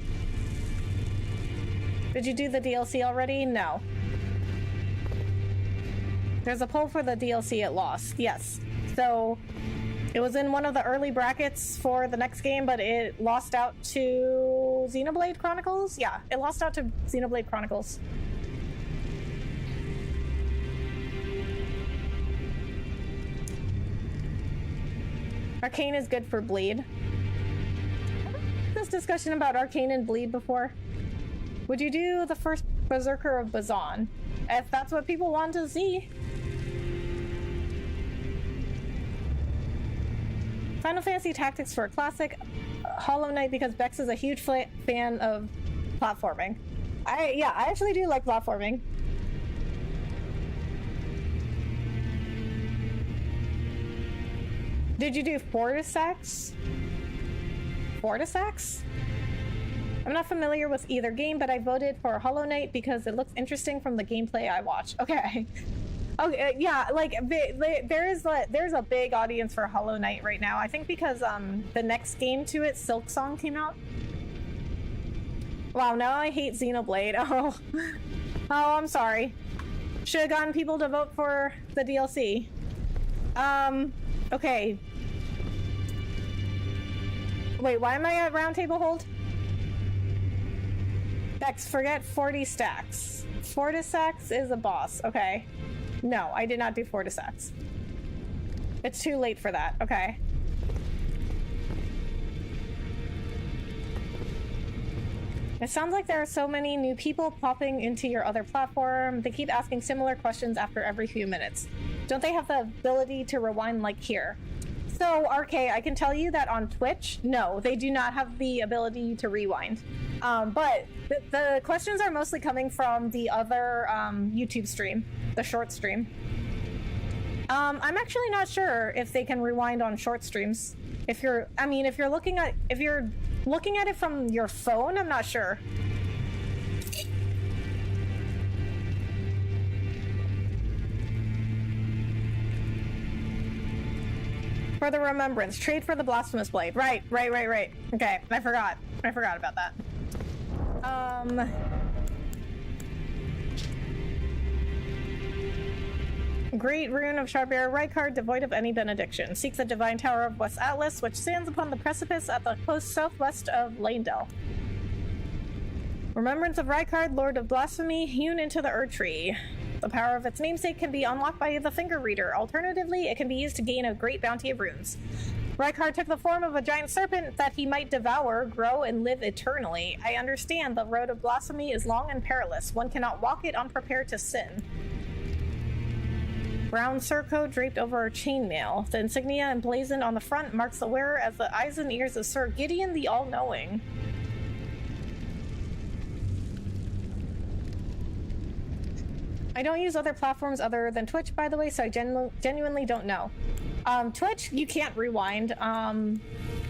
Did you do the DLC already? No. There's a poll for the DLC it lost. Yes. So it was in one of the early brackets for the next game, but it lost out to Xenoblade Chronicles? Yeah, it lost out to Xenoblade Chronicles. Arcane is good for bleed. This discussion about Arcane and bleed before. Would you do the first Berserker of Bazan? If that's what people want to see. Final Fantasy Tactics for a classic. Hollow Knight because Bex is a huge fan of platforming. I actually do like platforming. Did you do Fortisax? Fortisax? I'm not familiar with either game, but I voted for Hollow Knight because it looks interesting from the gameplay I watched. Okay. Okay, yeah, like there's a big audience for Hollow Knight right now. I think because the next game to it, Silk Song, came out. Wow, now I hate Xenoblade. Oh, I'm sorry. Should have gotten people to vote for the DLC. Okay. Wait, why am I at roundtable hold? Bex, forget 40 stacks. Fortisax is a boss. Okay. No, I did not do Fortisax. It's too late for that. Okay. It sounds like there are so many new people popping into your other platform. They keep asking similar questions after every few minutes. Don't they have the ability to rewind like here? So, RK, I can tell you that on Twitch, no, they do not have the ability to rewind. But the questions are mostly coming from the other YouTube stream, the short stream. I'm actually not sure if they can rewind on short streams. If you're looking at it from your phone, I'm not sure. For the remembrance, trade for the blasphemous blade. Right. Okay, I forgot about that. Great rune of Sharbear Rykard, devoid of any benediction. Seek the divine tower of West Atlas, which stands upon the precipice at the coast southwest of Lanedell. Remembrance of Rykard, Lord of Blasphemy, hewn into the Erdtree. The power of its namesake can be unlocked by the finger reader. Alternatively, it can be used to gain a great bounty of runes. Rykard took the form of a giant serpent that he might devour, grow, and live eternally. I understand the road of blasphemy is long and perilous. One cannot walk it unprepared to sin. Brown surcoat draped over chainmail. The insignia emblazoned on the front marks the wearer as the eyes and ears of Sir Gideon the All-Knowing. I don't use other platforms other than Twitch, by the way, so I genuinely don't know. Twitch, you can't rewind.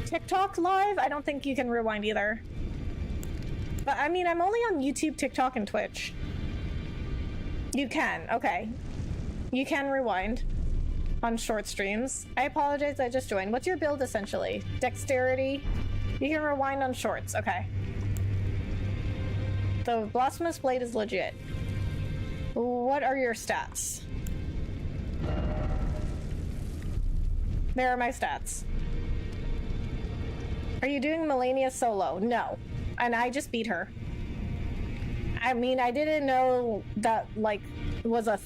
TikTok Live, I don't think you can rewind either. But I mean, I'm only on YouTube, TikTok, and Twitch. You can, okay. You can rewind on short streams. I apologize, I just joined. What's your build, essentially? Dexterity? You can rewind on shorts, okay. The Blasphemous Blade is legit. What are your stats? There are my stats. Are you doing Malenia solo? No. And I just beat her. I mean, I didn't know that, like, was a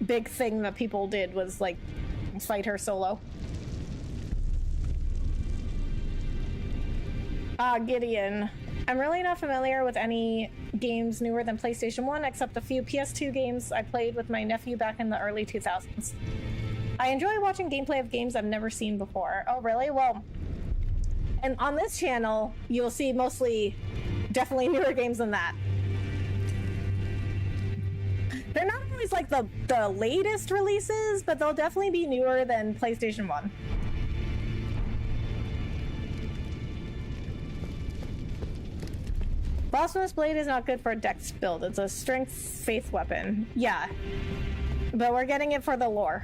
big thing that people did, was, like, fight her solo. Gideon. I'm really not familiar with any games newer than PlayStation 1, except a few PS2 games I played with my nephew back in the early 2000s. I enjoy watching gameplay of games I've never seen before. Oh, really? Well, and on this channel, you'll see mostly, definitely newer games than that. They're not always like the latest releases, but they'll definitely be newer than PlayStation 1. Blasphemous Blade is not good for a dex build. It's a strength faith weapon. Yeah. But we're getting it for the lore.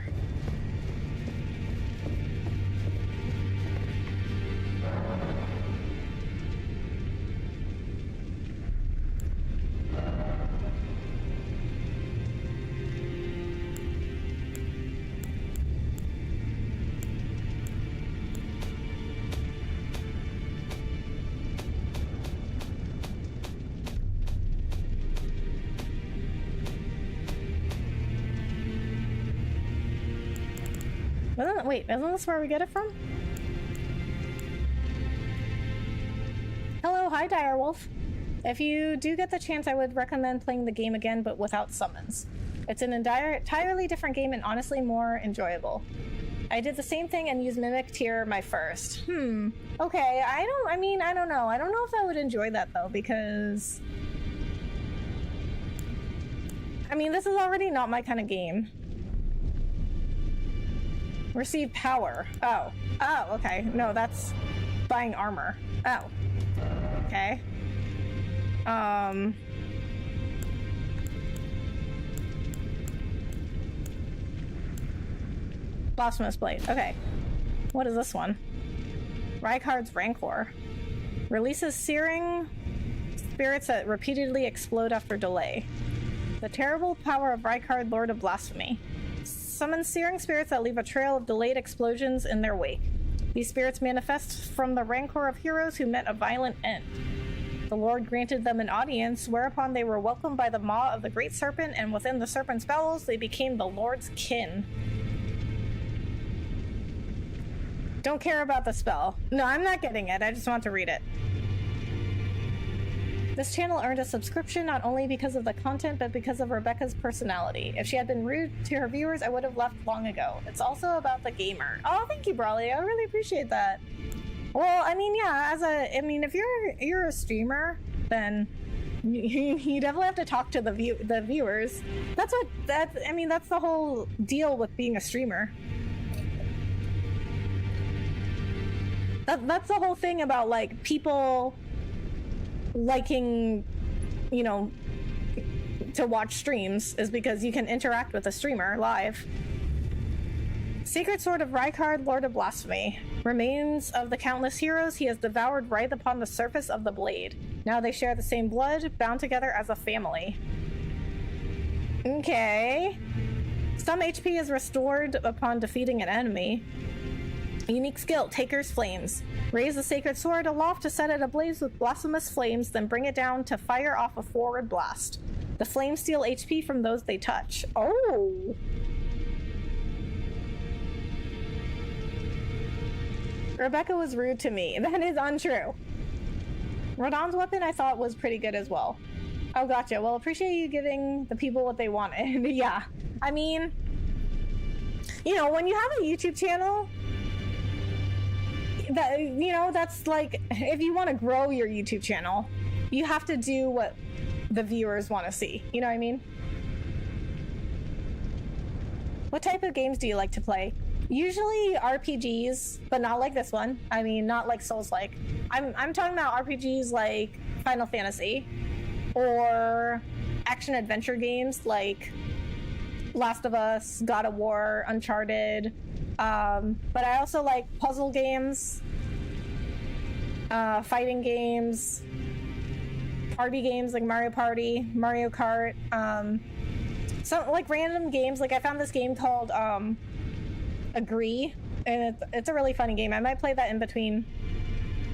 Wait, isn't this where we get it from? Hello, hi Direwolf. If you do get the chance, I would recommend playing the game again, but without summons. It's an entirely different game and honestly more enjoyable. I did the same thing and used Mimic Tier my first. Okay, I don't know. I don't know if I would enjoy that though, because... I mean, this is already not my kind of game. Receive power. Oh, okay. No, that's buying armor. Oh. Okay. Blasphemous Blade. Okay. What is this one? Rykard's Rancor. Releases searing spirits that repeatedly explode after delay. The terrible power of Rykard, Lord of Blasphemy. Summons searing spirits that leave a trail of delayed explosions in their wake. These spirits manifest from the rancor of heroes who met a violent end. The Lord granted them an audience, whereupon they were welcomed by the maw of the Great Serpent, and within the Serpent's bowels they became the Lord's kin. Don't care about the spell. No, I'm not getting it. I just want to read it. This channel earned a subscription not only because of the content, but because of Rebecca's personality. If she had been rude to her viewers, I would have left long ago. It's also about the gamer. Oh, thank you, Brawley. I really appreciate that. Well, I mean, yeah, if you're a streamer, then you definitely have to talk to the viewers. That's the whole deal with being a streamer. That's the whole thing about, like, people liking, you know, to watch streams, is because you can interact with a streamer live. Sacred Sword of Rykard, Lord of Blasphemy. Remains of the countless heroes he has devoured writhe upon the surface of the blade. Now they share the same blood, bound together as a family. Okay. Some HP is restored upon defeating an enemy. Unique skill, Taker's Flames. Raise the sacred sword aloft to set it ablaze with blasphemous flames, then bring it down to fire off a forward blast. The flames steal HP from those they touch. Oh! Rebecca was rude to me. That is untrue. Radon's weapon I thought was pretty good as well. Oh, gotcha. Well, appreciate you giving the people what they wanted. Yeah. I mean, you know, when you have a YouTube channel, that, you know, that's like, if you want to grow your YouTube channel, you have to do what the viewers want to see. You know what I mean? What type of games do you like to play? Usually RPGs, but not like this one. I mean, not like Souls-like. I'm talking about RPGs like Final Fantasy, or action-adventure games like Last of Us, God of War, Uncharted. But I also like puzzle games, fighting games, party games like Mario Party, Mario Kart, some like random games. Like I found this game called Agree, and it's a really funny game. I might play that in between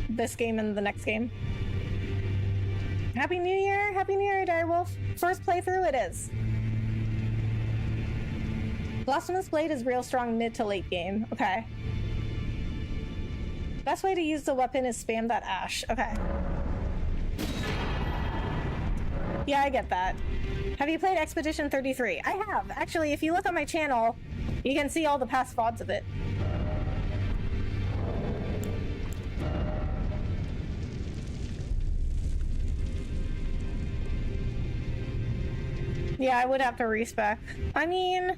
this game and the next game. Happy New Year! Happy New Year, Direwolf! First playthrough it is. Blasphemous Blade is real strong mid to late game. Okay. Best way to use the weapon is spam that ash. Okay. Yeah, I get that. Have you played Expedition 33? I have. Actually, if you look on my channel, you can see all the past VODs of it. Yeah, I would have to respec. I mean,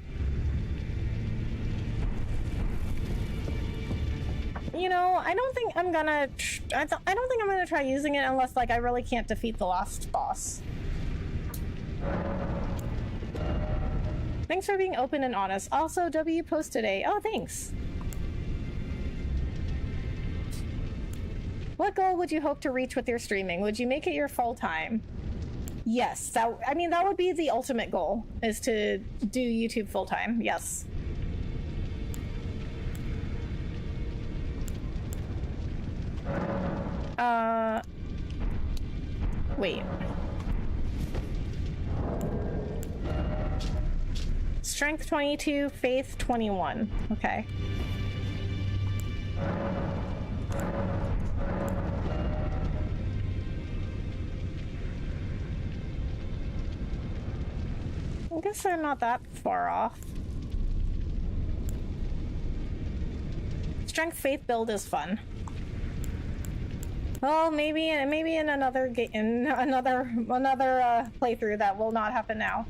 you know, I don't think I'm gonna try using it unless, like, I really can't defeat the last boss. Thanks for being open and honest. Also, W post today. Oh, thanks. What goal would you hope to reach with your streaming? Would you make it your full time? Yes, that would be the ultimate goal, is to do YouTube full time. Yes. Wait. Strength 22, faith 21. Okay. I guess they're not that far off. Strength faith build is fun. Well, maybe in another playthrough that will not happen now.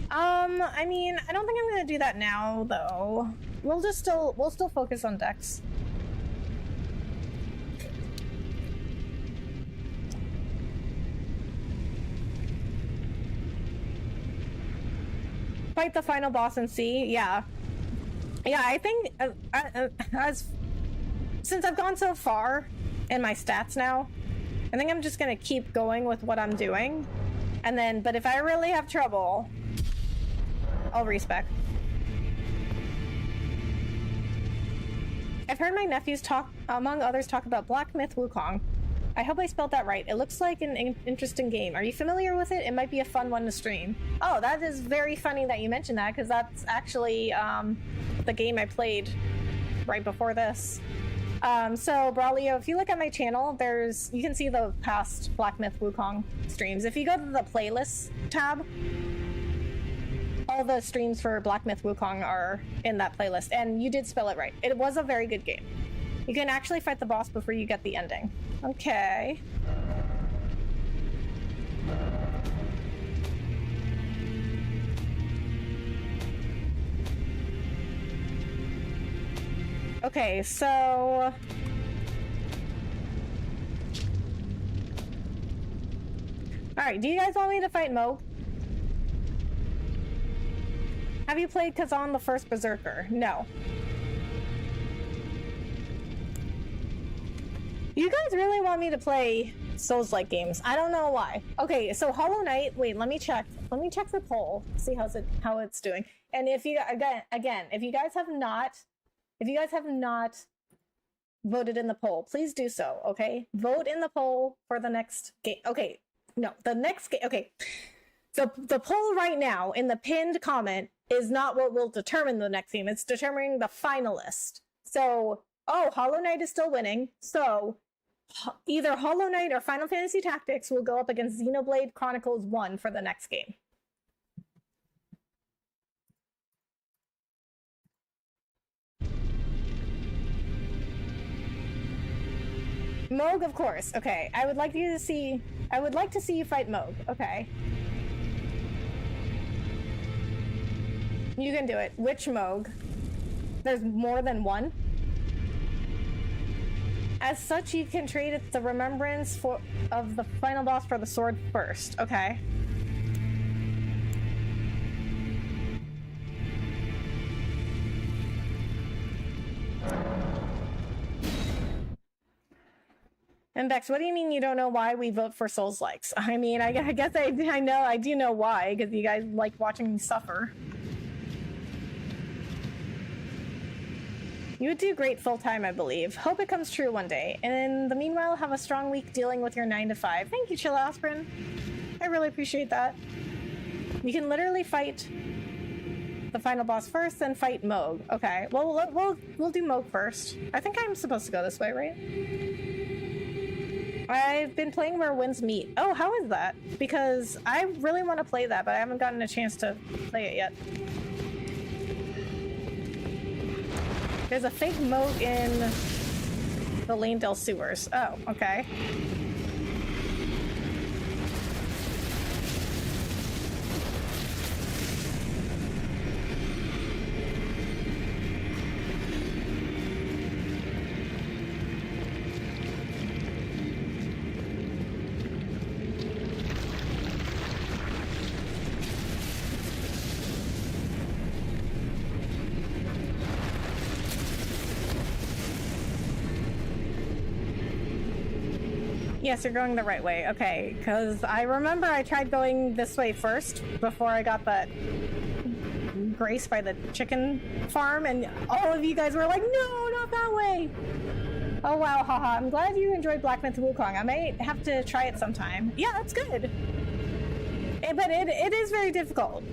I mean, I don't think I'm gonna do that now though. We'll still focus on Dex. Fight the final boss and see. Yeah, I think since I've gone so far in my stats now, I think I'm just gonna keep going with what I'm doing, and then, but if I really have trouble, I'll respec. I've heard my nephews talk, among others, talk about Black Myth Wukong. I hope I spelled that right. It looks like an interesting game. Are you familiar with it? It might be a fun one to stream. Oh, that is very funny that you mentioned that, because that's actually the game I played right before this. So Braulio, if you look at my channel, you can see the past Black Myth Wukong streams. If you go to the playlist tab, all the streams for Black Myth Wukong are in that playlist, and you did spell it right. It was a very good game. You can actually fight the boss before you get the ending. Okay. Okay, so... Alright, do you guys want me to fight Mohg? Have you played Kazan the First Berserker? No. You guys really want me to play Souls-like games. I don't know why. Okay, so Hollow Knight, wait, let me check. Let me check the poll, see how it's doing. And if you, again, if you guys have not voted in the poll, please do so, okay? Vote in the poll for the next game. Okay, no, the next game, okay. So the poll right now in the pinned comment is not what will determine the next game. It's determining the finalist. So, oh, Hollow Knight is still winning. So either Hollow Knight or Final Fantasy Tactics will go up against Xenoblade Chronicles 1 for the next game. Mohg, of course. Okay, I would like to see you fight Mohg. Okay. You can do it. Which Mohg? There's more than one. As such, you can trade it the remembrance of the final boss for the sword first. Okay. And Bex, what do you mean you don't know why we vote for Souls likes? I mean, I guess I know, I do know why, because you guys like watching me suffer. You would do great full-time, I believe. Hope it comes true one day. And in the meanwhile, have a strong week dealing with your 9 to 5. Thank you, Chill Aspirin. I really appreciate that. You can literally fight the final boss first, then fight Mohg. Okay, well, we'll do Mohg first. I think I'm supposed to go this way, right? I've been playing Where Winds Meet. Oh, how is that? Because I really want to play that, but I haven't gotten a chance to play it yet. There's a fake Mohg in the Lanedale sewers. Oh, okay. Yes, you're going the right way. Okay, because I remember I tried going this way first before I got that grace by the chicken farm, and all of you guys were like, no, not that way. Oh, wow, haha. I'm glad you enjoyed Black Myth Wukong. I might have to try it sometime. Yeah, that's good. But it is very difficult.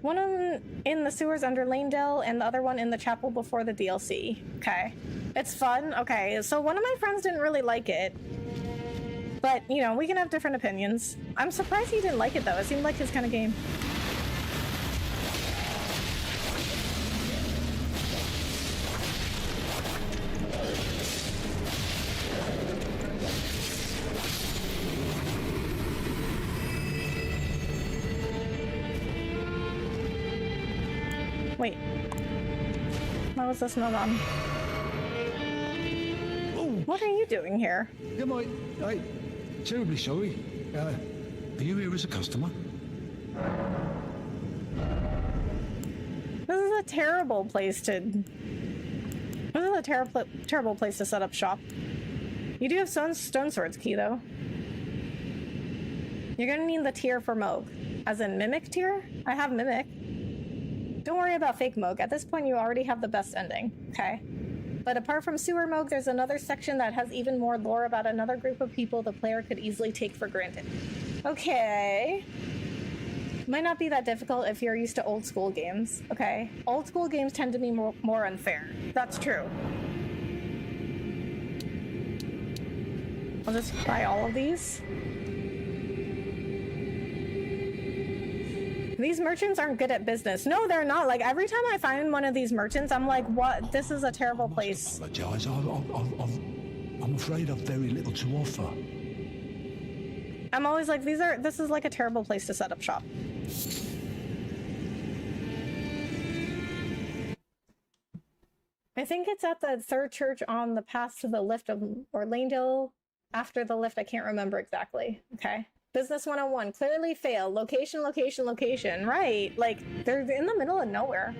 One of them in the sewers under Lanedale, and the other one in the chapel before the DLC. Okay. It's fun? Okay, so one of my friends didn't really like it. But, you know, we can have different opinions. I'm surprised he didn't like it, though. It seemed like his kind of game. Wait. Why was this not on? Oh, What are you doing here? yeah, mate. Hey, terribly sorry. Are you here as a customer? This is a terrible place to... This is a terrible place to set up shop. You do have stone swords key, though. You're gonna need the tier for Mohg. As in Mimic tier? I have Mimic. Don't worry about fake Mohg. At this point, you already have the best ending. Okay. But apart from sewer Mohg, there's another section that has even more lore about another group of people the player could easily take for granted. Okay. Might not be that difficult if you're used to old school games. Okay. Old school games tend to be more unfair. That's true. I'll just buy all of these. These merchants aren't good at business. No, they're not. Like, every time I find one of these merchants, I'm like, what? This is a terrible place. Apologise. I'm afraid I've very little to offer. I'm always like, this is like a terrible place to set up shop. I think it's at the third church on the path to the lift of Orlando. After the lift, I can't remember exactly. Okay. Business 101, clearly fail. Location, location, location. Right. Like, they're in the middle of nowhere.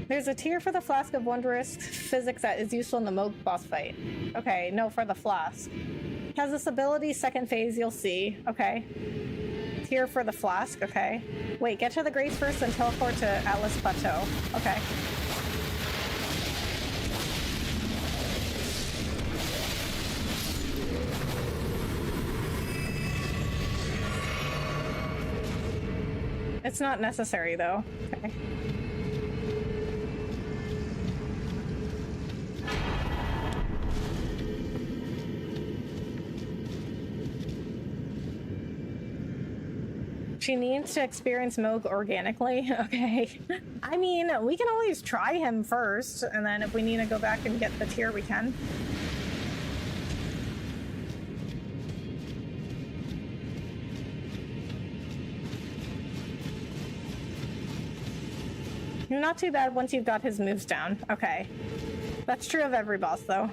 There's a tier for the Flask of Wondrous Physics that is useful in the Mohg boss fight. Okay, no, for the Flask. Has this ability, second phase, you'll see. Okay. Tier for the Flask, okay. Wait, get to the Grace first and teleport to Atlas Plateau. Okay. It's not necessary, though. Okay. She needs to experience Mohg organically. Okay. I mean, we can always try him first, and then if we need to go back and get the tier, we can. Not too bad once you've got his moves down. Okay. That's true of every boss, though.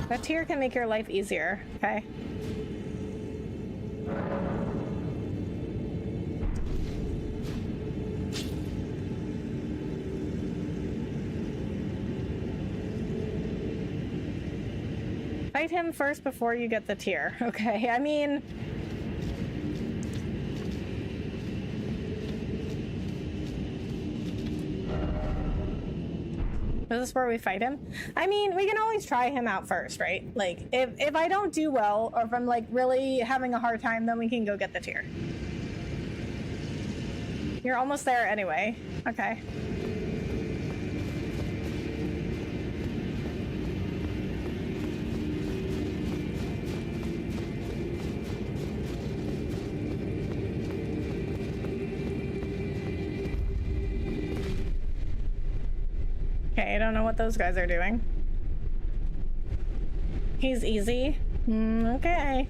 That tier can make your life easier, okay? Fight him first before you get the tier, okay? I mean... Is this where we fight him? I mean, we can always try him out first, right? Like, if I don't do well, or if I'm, like, really having a hard time, then we can go get the tier. You're almost there anyway. Okay. Okay, I don't know what those guys are doing. He's easy. Okay.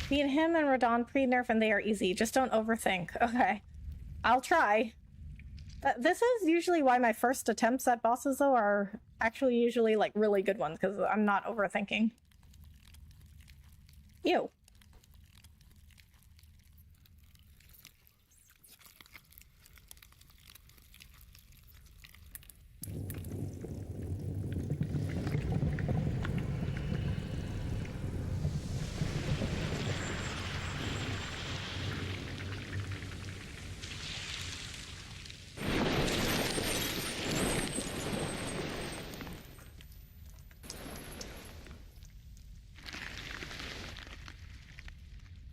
Beat him and Radon pre-nerf and they are easy. Just don't overthink. Okay. I'll try. This is usually why my first attempts at bosses, though, are actually usually like really good ones because I'm not overthinking. Ew.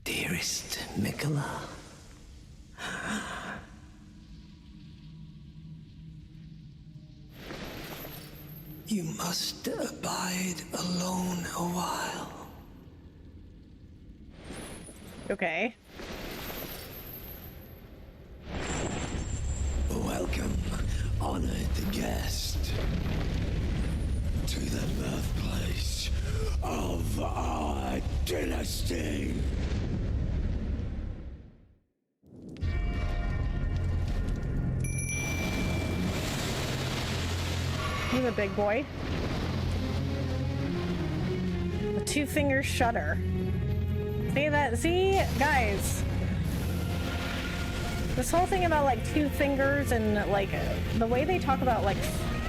Dearest Mikola, you must abide alone a while. Okay. Welcome, honored guest, to the birthplace of our dynasty. He's a big boy. A two-finger shutter. See that? See, guys. This whole thing about like two fingers and like the way they talk about like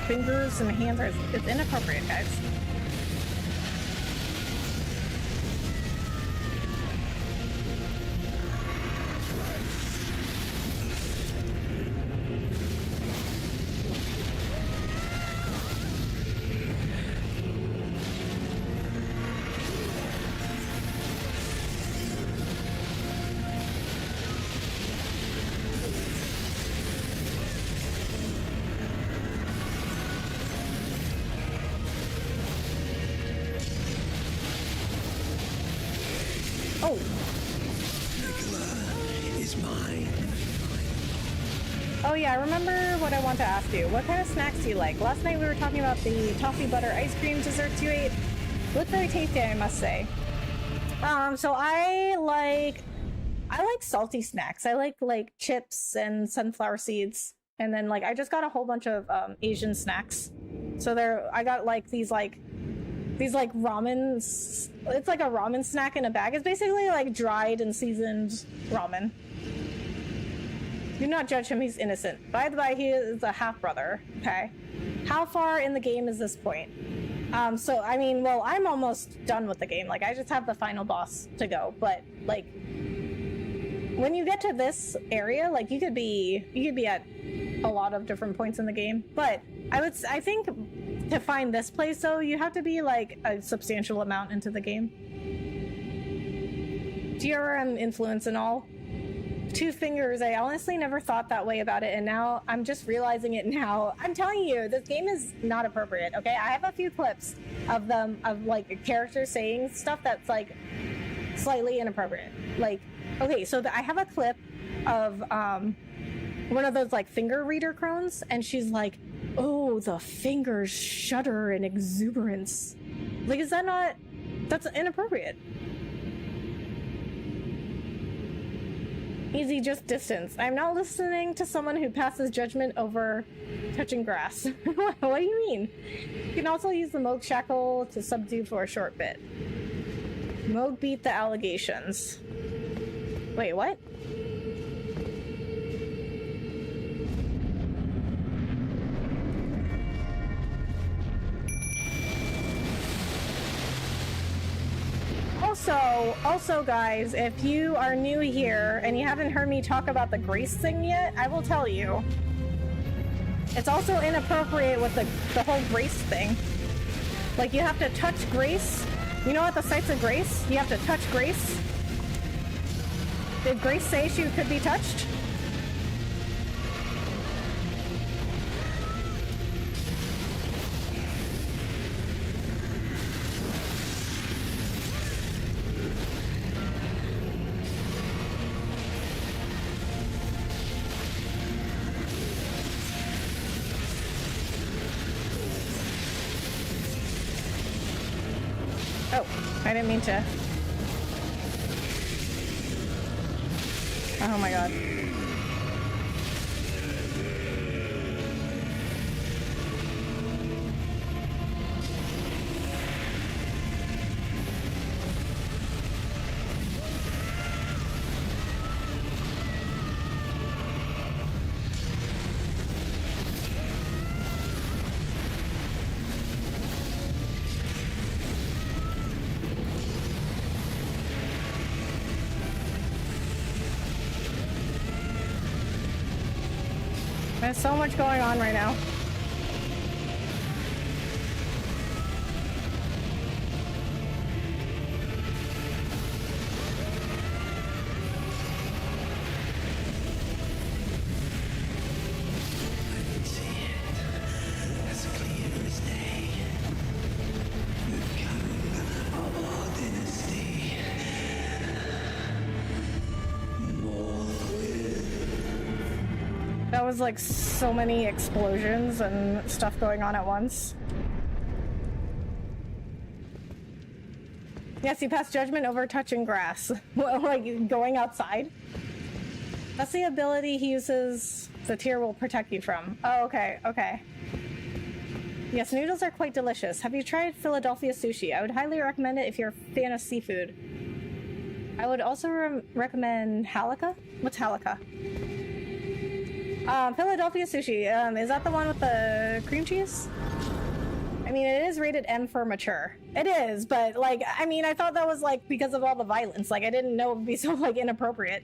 fingers and hands it's inappropriate, guys. Oh yeah, I remember what I want to ask you. What kind of snacks do you like? Last night we were talking about the toffee butter ice cream desserts you ate. Looked very tasty, I must say. So I like salty snacks. I like chips and sunflower seeds. And then like I just got a whole bunch of Asian snacks. So I got like these ramen. It's like a ramen snack in a bag. It's basically like dried and seasoned ramen. Do not judge him, he's innocent. By the way, he is a half-brother, okay? How far in the game is this point? So, I mean, well, I'm almost done with the game. Like, I just have the final boss to go. But, like, when you get to this area, like, you could be at a lot of different points in the game. But I think to find this place, though, you have to be, like, a substantial amount into the game. DRM influence and all. Two fingers. I honestly never thought that way about it, and now I'm just realizing it now. I'm telling you, this game is not appropriate, okay? I have a few clips of them, of like characters saying stuff that's like slightly inappropriate. Like, okay, so I have a clip of one of those like finger reader crones, and she's like, oh, the fingers shudder in exuberance. Like, is that not, that's inappropriate. Easy, just distance. I'm not listening to someone who passes judgment over touching grass. What do you mean? You can also use the Mohg shackle to subdue for a short bit. Mohg beat the allegations. Wait, what? Also, guys, if you are new here and you haven't heard me talk about the grace thing yet, I will tell you. It's also inappropriate with the whole grace thing. Like, you have to touch grace. You know, at the sites of grace, you have to touch grace. Did Grace say she could be touched? Oh, I didn't mean to. Oh my god. There's so much going on right now. That was like so many explosions and stuff going on at once. Yes, you pass judgment over touching grass. Well, like going outside. That's the ability he uses the tier will protect you from. Oh, okay, okay. Yes, noodles are quite delicious. Have you tried Philadelphia sushi? I would highly recommend it if you're a fan of seafood. I would also recommend halakha. What's halakha? Philadelphia sushi. Is that the one with the cream cheese? I mean, it is rated M for mature. It is, but like, I mean, I thought that was like because of all the violence. Like, I didn't know it would be so like inappropriate.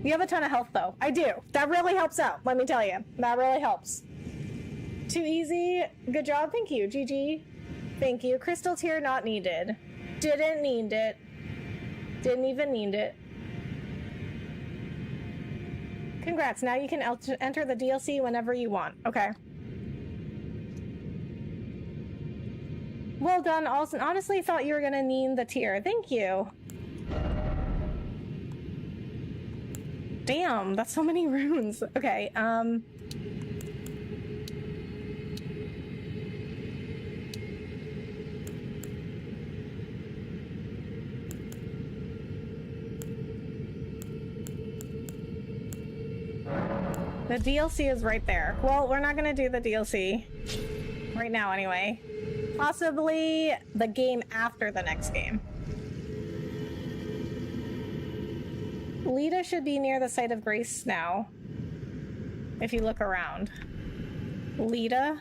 You have a ton of health though. I do. That really helps out. Let me tell you. That really helps. Too easy. Good job. Thank you. GG. Thank you. Crystal tier not needed. Didn't need it. Didn't even need it. Congrats, now you can enter the DLC whenever you want. Okay. Well done, Alson. Honestly thought you were gonna need the tier. Thank you. Damn, that's so many runes. Okay, the DLC is right there. Well, we're not gonna do the DLC right now anyway. Possibly the game after the next game. Lita should be near the site of grace now. If you look around. Lita?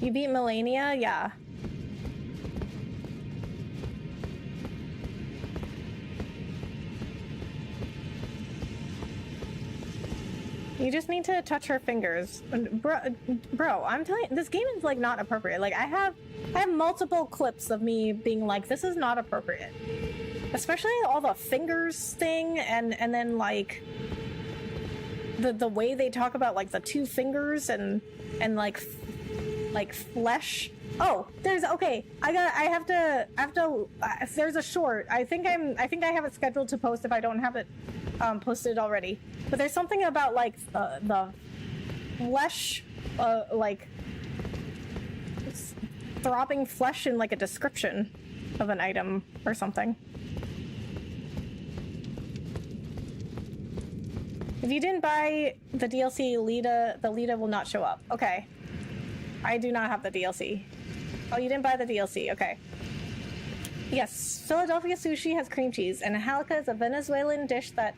You beat Malenia? Yeah. You just need to touch her fingers. Bro, I'm telling you, this game is like not appropriate. Like I have multiple clips of me being like, this is not appropriate. Especially all the fingers thing and then like the way they talk about like the two fingers and like flesh. Oh, there's okay. There's a short. I think I have it scheduled to post if I don't have it posted already. But there's something about like the flesh, like throbbing flesh in like a description of an item or something. If you didn't buy the DLC, the Lita will not show up. Okay. I do not have the DLC. Oh, you didn't buy the DLC. Okay. Yes, Philadelphia sushi has cream cheese, and a halakha is a Venezuelan dish that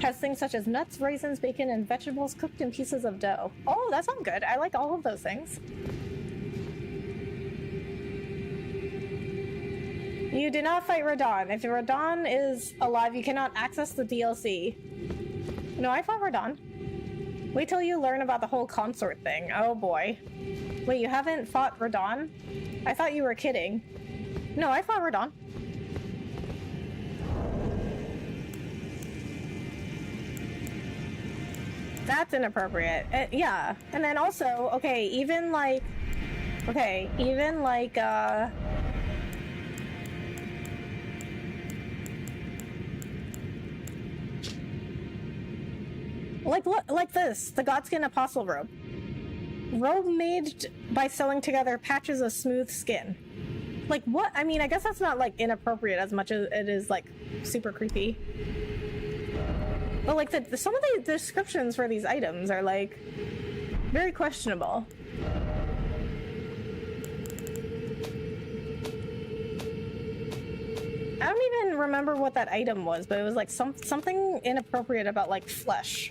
has things such as nuts, raisins, bacon, and vegetables cooked in pieces of dough. Oh, that sounds good. I like all of those things. You did not fight Radon. If Radon is alive, you cannot access the DLC. No, I fought Radon. Wait till you learn about the whole consort thing. Oh boy. Wait, you haven't fought Radon? I thought you were kidding. No, I fought Radon. That's inappropriate. Yeah. And then also, okay, even like like this, the Godskin Apostle robe. Robe made by sewing together patches of smooth skin. Like what? I mean, I guess that's not like inappropriate as much as it is like super creepy. But like some of the descriptions for these items are like very questionable. I don't even remember what that item was, but it was like something inappropriate about like flesh.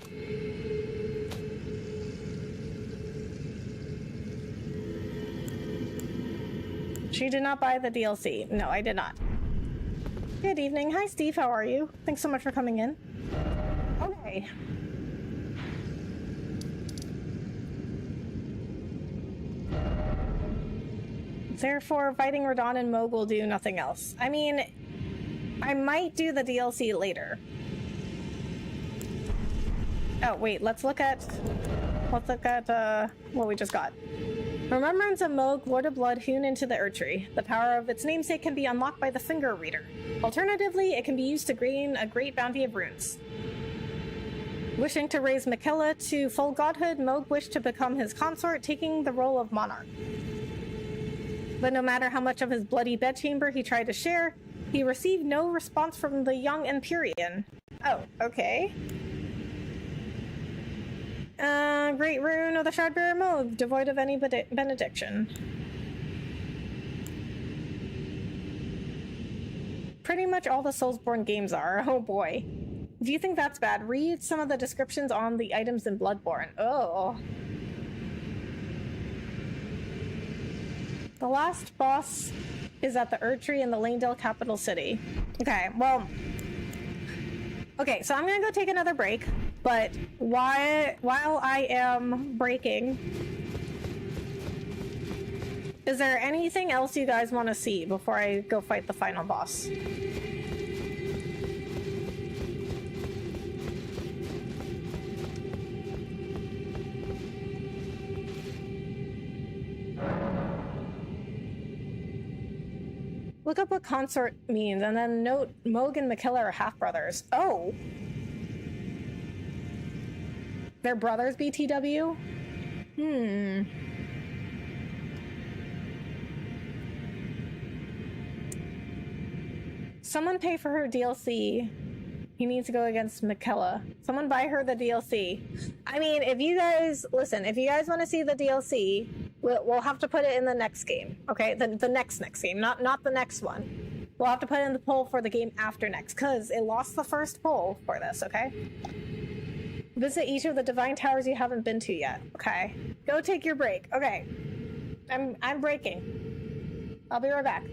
She did not buy the DLC. No, I did not. Good evening. Hi, Steve. How are you? Thanks so much for coming in. Okay. Therefore, fighting Radon and Mohg will do nothing else. I mean, I might do the DLC later. Oh, wait, let's look at what we just got. Remembrance of Mohg, Lord of Blood, hewn into the Erdtree. The power of its namesake can be unlocked by the Finger Reader. Alternatively, it can be used to gain a great bounty of runes. Wishing to raise Miquella to full godhood, Mohg wished to become his consort, taking the role of monarch. But no matter how much of his bloody bedchamber he tried to share, he received no response from the young Empyrean. Oh, okay. Great rune of the Shardbearer Mohg, devoid of any benediction. Pretty much all the Soulsborne games are. Oh boy. If you think that's bad, read some of the descriptions on the items in Bloodborne. Oh. The last boss is at the Erdtree in the Lanedale capital city. Okay, well... Okay, so I'm gonna go take another break, but while I am breaking, is there anything else you guys want to see before I go fight the final boss? Look up what consort means, and then note Mohg and Miquella are half-brothers. Oh! They're brothers, BTW? Someone pay for her DLC. He needs to go against Miquella. Someone buy her the DLC. I mean, if you guys... Listen, if you guys want to see the DLC... We'll have to put it in the next game, okay? The next game, not the next one. We'll have to put in the poll for the game after next, because it lost the first poll for this, okay? Visit each of the divine towers you haven't been to yet, okay? Go take your break. Okay. I'm breaking. I'll be right back.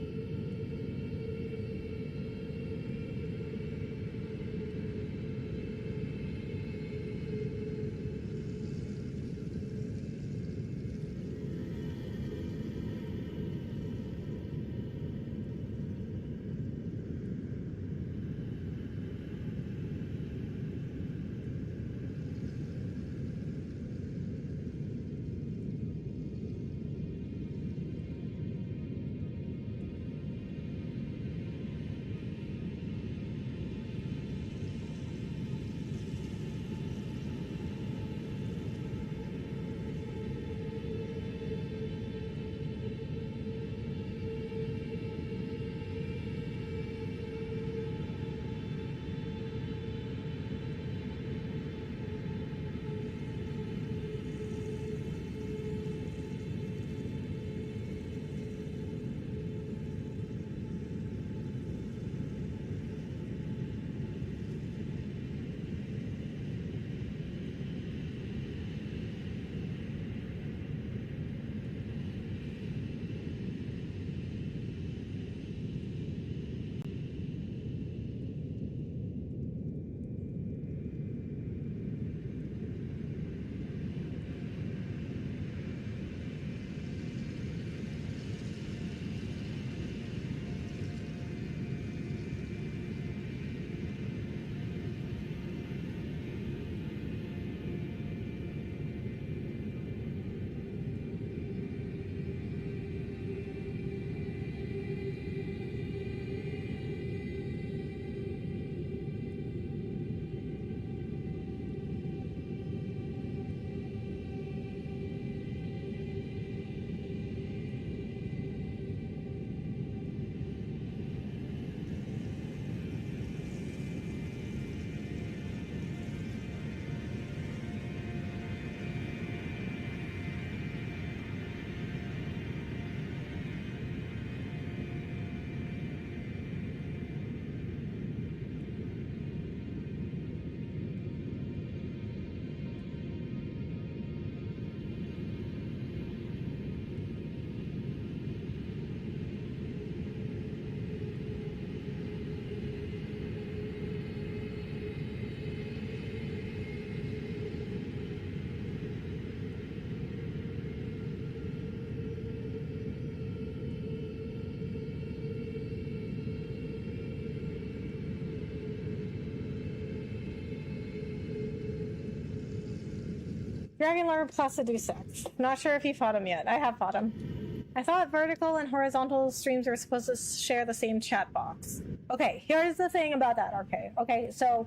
Dragon Lord Placidusek. Not sure if you fought him yet. I have fought him. I thought vertical and horizontal streams were supposed to share the same chat box. Okay, here's the thing about that, RK. Okay, so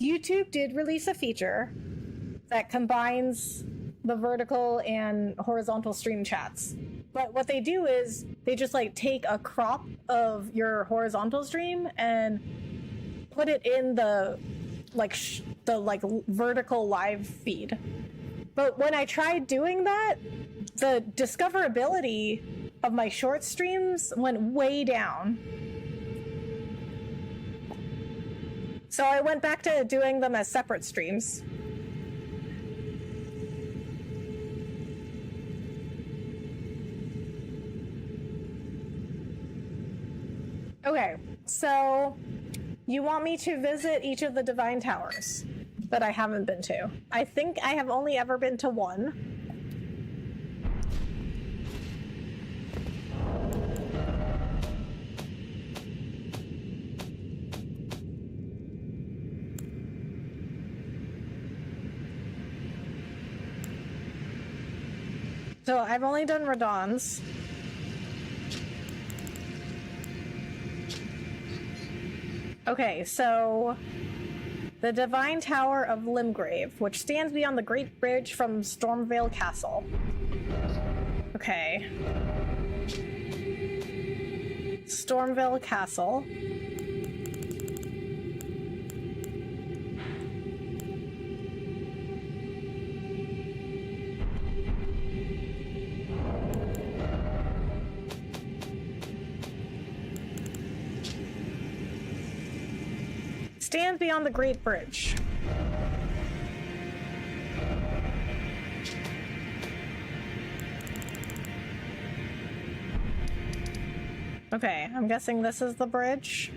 YouTube did release a feature that combines the vertical and horizontal stream chats. But what they do is they just like take a crop of your horizontal stream and put it in the vertical live feed. But when I tried doing that, the discoverability of my short streams went way down. So I went back to doing them as separate streams. Okay, so you want me to visit each of the Divine Towers that I haven't been to. I think I have only ever been to one. So I've only done Radahn's. Okay, so the Divine Tower of Limgrave, which stands beyond the Great Bridge from Stormvale Castle. Okay. Stormvale Castle. Stands beyond the Great Bridge. Okay, I'm guessing this is the bridge.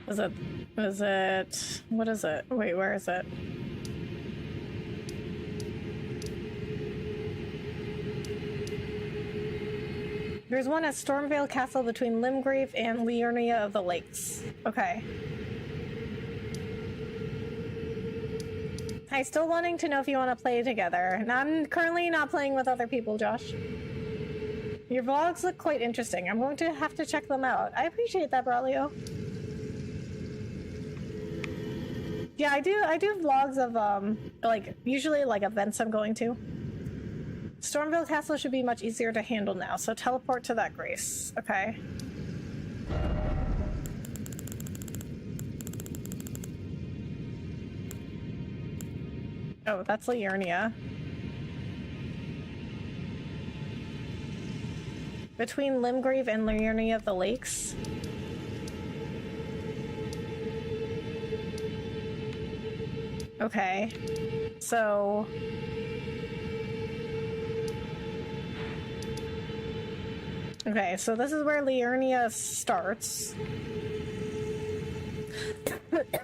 Is it, what is it? Wait, where is it? There's one at Stormvale Castle between Limgrave and Liurnia of the Lakes. Okay. I'm still wanting to know if you want to play together. And I'm currently not playing with other people, Josh. Your vlogs look quite interesting. I'm going to have to check them out. I appreciate that, Braulio. Yeah, I do vlogs of, usually, events I'm going to. Stormvale Castle should be much easier to handle now, so teleport to that Grace. Okay. Oh, that's Liurnia. Between Limgrave and Liurnia of the Lakes. Okay. So... Okay, so this is where Liurnia starts. Okay.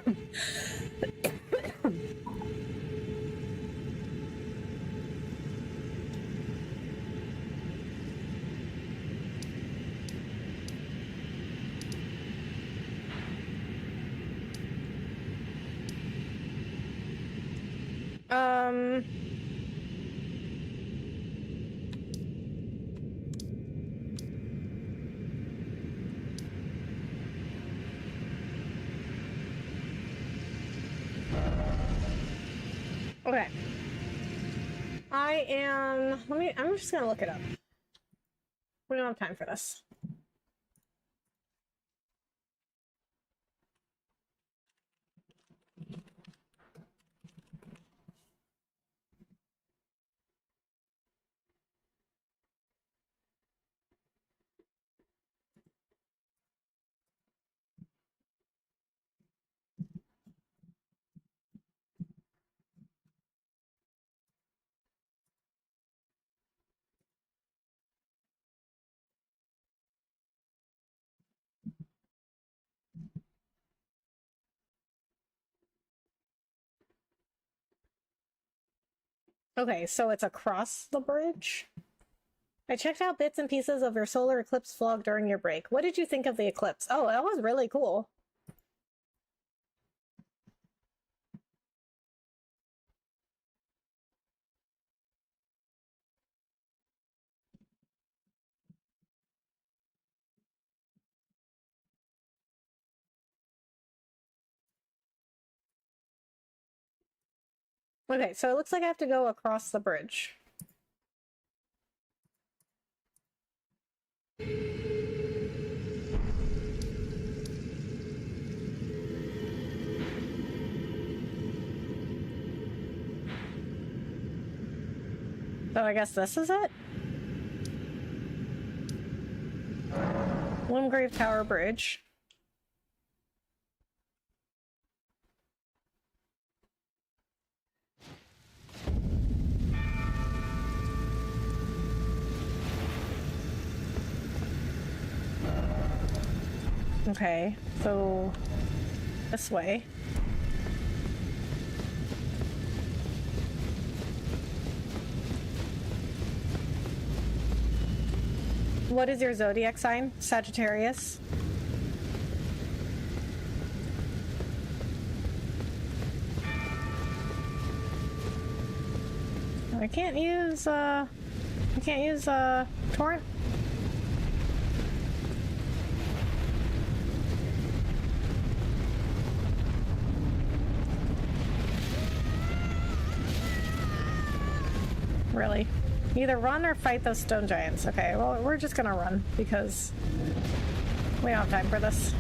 I'm just gonna look it up. We don't have time for this. Okay, so it's across the bridge? I checked out bits and pieces of your solar eclipse vlog during your break. What did you think of the eclipse? Oh, that was really cool. Okay, so it looks like I have to go across the bridge. So I guess this is it? Bloomgrave Tower Bridge. Okay, so this way. What is your zodiac sign? Sagittarius. I can't use torrent. Really? Either run or fight those stone giants. Okay, well, we're just gonna run because we don't have time for this.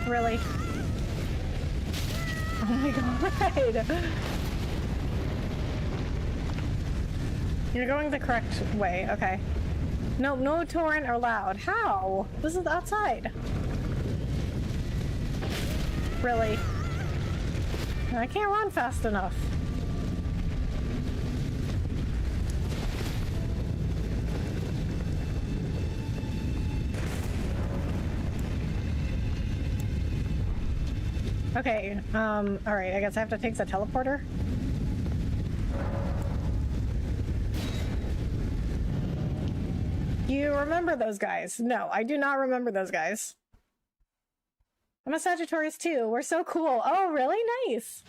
Really? Oh my god. You're going the correct way. Okay. No, no torrent allowed. How? This is outside. Really? I can't run fast enough. Okay, alright, I guess I have to take the teleporter. You remember those guys? No, I do not remember those guys. I'm a Sagittarius too. We're so cool. Oh, really? Nice.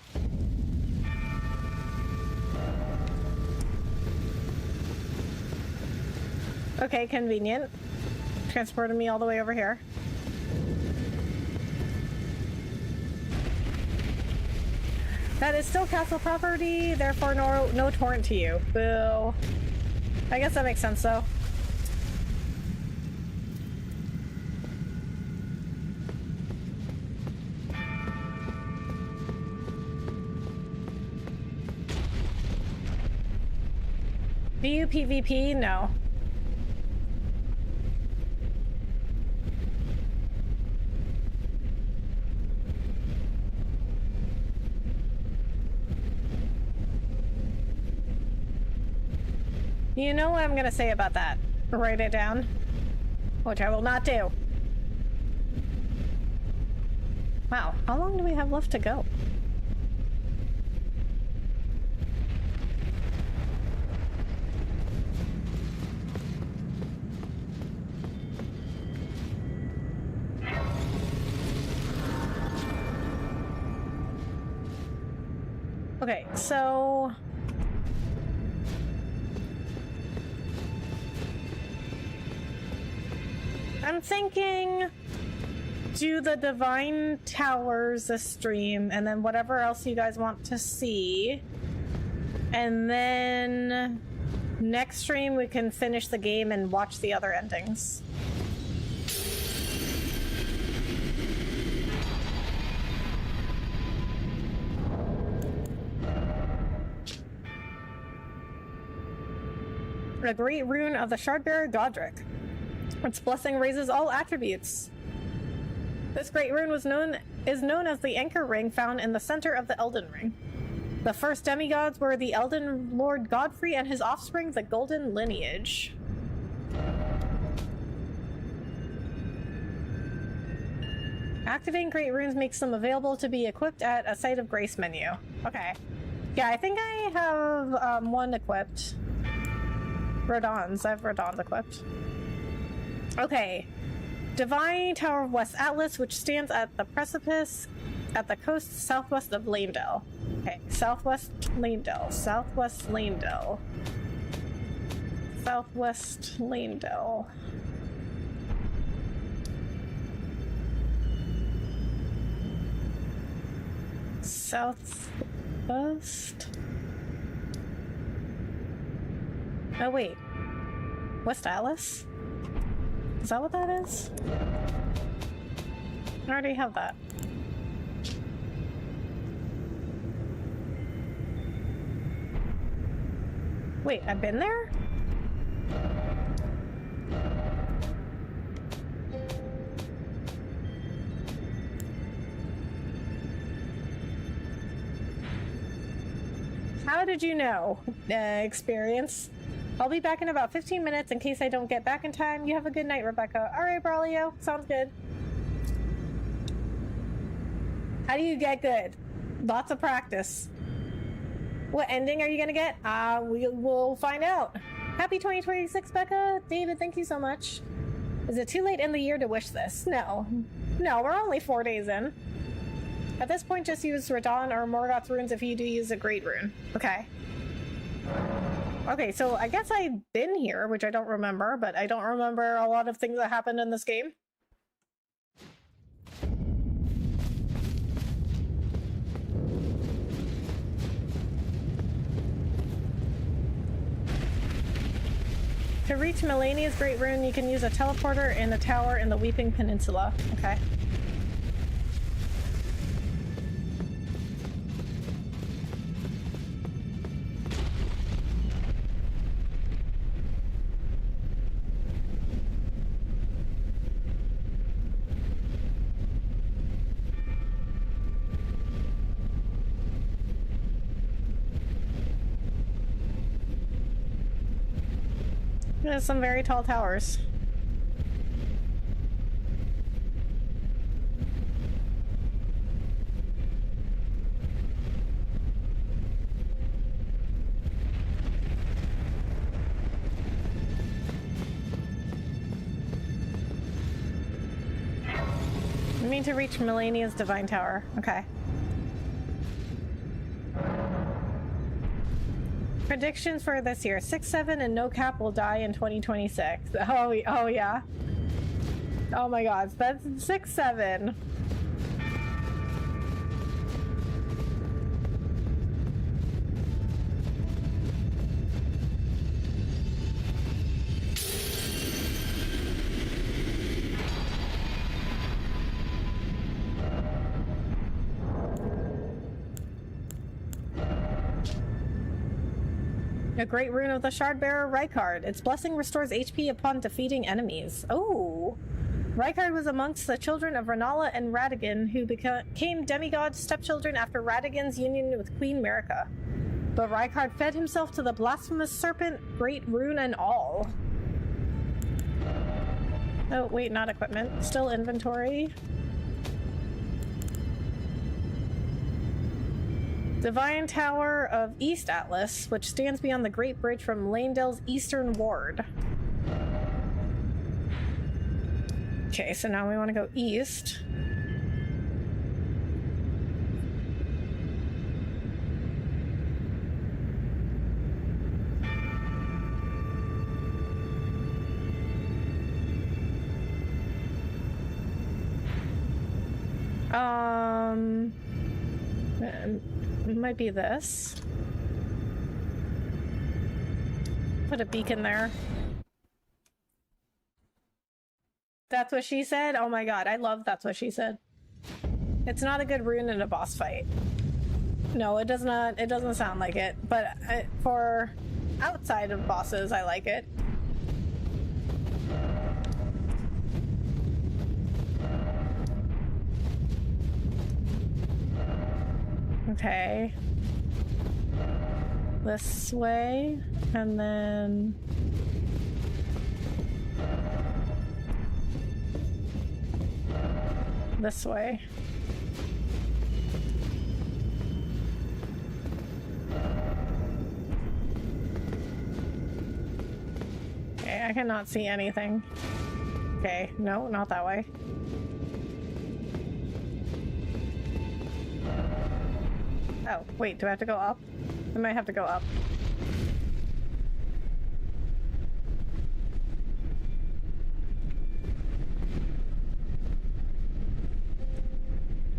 Okay, convenient. Transported me all the way over here. That is still castle property, therefore no torrent to you. Boo. I guess that makes sense though. Do you PvP? No. You know what I'm gonna say about that? Write it down. Which I will not do. Wow, how long do we have left to go? Okay, so... I'm thinking do the Divine Towers this stream, and then whatever else you guys want to see. And then next stream we can finish the game and watch the other endings. The Great Rune of the Shardbearer Godric. Its blessing raises all attributes. This great rune is known as the Anchor Ring found in the center of the Elden Ring. The first demigods were the Elden Lord Godfrey and his offspring, the Golden Lineage. Activating great runes makes them available to be equipped at a Site of Grace menu. Okay. Yeah, I think I have one equipped. Rodons. I have Rodons equipped. Okay. Divine Tower of West Atlas, which stands at the precipice at the coast southwest of Lanedale. Okay, southwest Lanedale. Southwest Lanedale. Southwest Lanedale. Outpost. Oh, wait. West Atlas? Is that what that is? I already have that. Wait, I've been there? How did you know? Experience. I'll be back in about 15 minutes in case I don't get back in time. You have a good night, Rebecca. Alright, Braulio. Sounds good. How do you get good? Lots of practice. What ending are you gonna get? We will find out. Happy 2026, Becca. David, thank you so much. Is it too late in the year to wish this? No. No, we're only 4 days in. At this point, just use Radon or Morgoth's runes if you do use a great rune. Okay. Okay, so I guess I've been here, which I don't remember, but I don't remember a lot of things that happened in this game. To reach Malenia's Great Rune, you can use a teleporter in the tower in the Weeping Peninsula. Okay. There's some very tall towers. I need to reach Malenia's Divine Tower. Okay. Predictions for this year. 6-7 and no cap will die in 2026. Oh yeah. Oh my god, that's 6-7. A great rune of the Shardbearer Rykard. Its blessing restores HP upon defeating enemies. Oh! Rykard was amongst the children of Renala and Radagon, who became demigod stepchildren after Radagon's union with Queen Marika. But Rykard fed himself to the blasphemous serpent, great rune and all. Oh, wait, not equipment. Still inventory. Divine Tower of East Atlas, which stands beyond the Great Bridge from Lanedale's eastern ward. Okay, so now we want to go east. It might be this. Put a beacon there. That's what she said? Oh my god, I love That's What She Said. It's not a good rune in a boss fight. No, it does not. It doesn't sound like it. But for outside of bosses, I like it. Okay. This way, and then... this way. Okay, I cannot see anything. Okay, no, not that way. Oh, wait, do I have to go up? I might have to go up.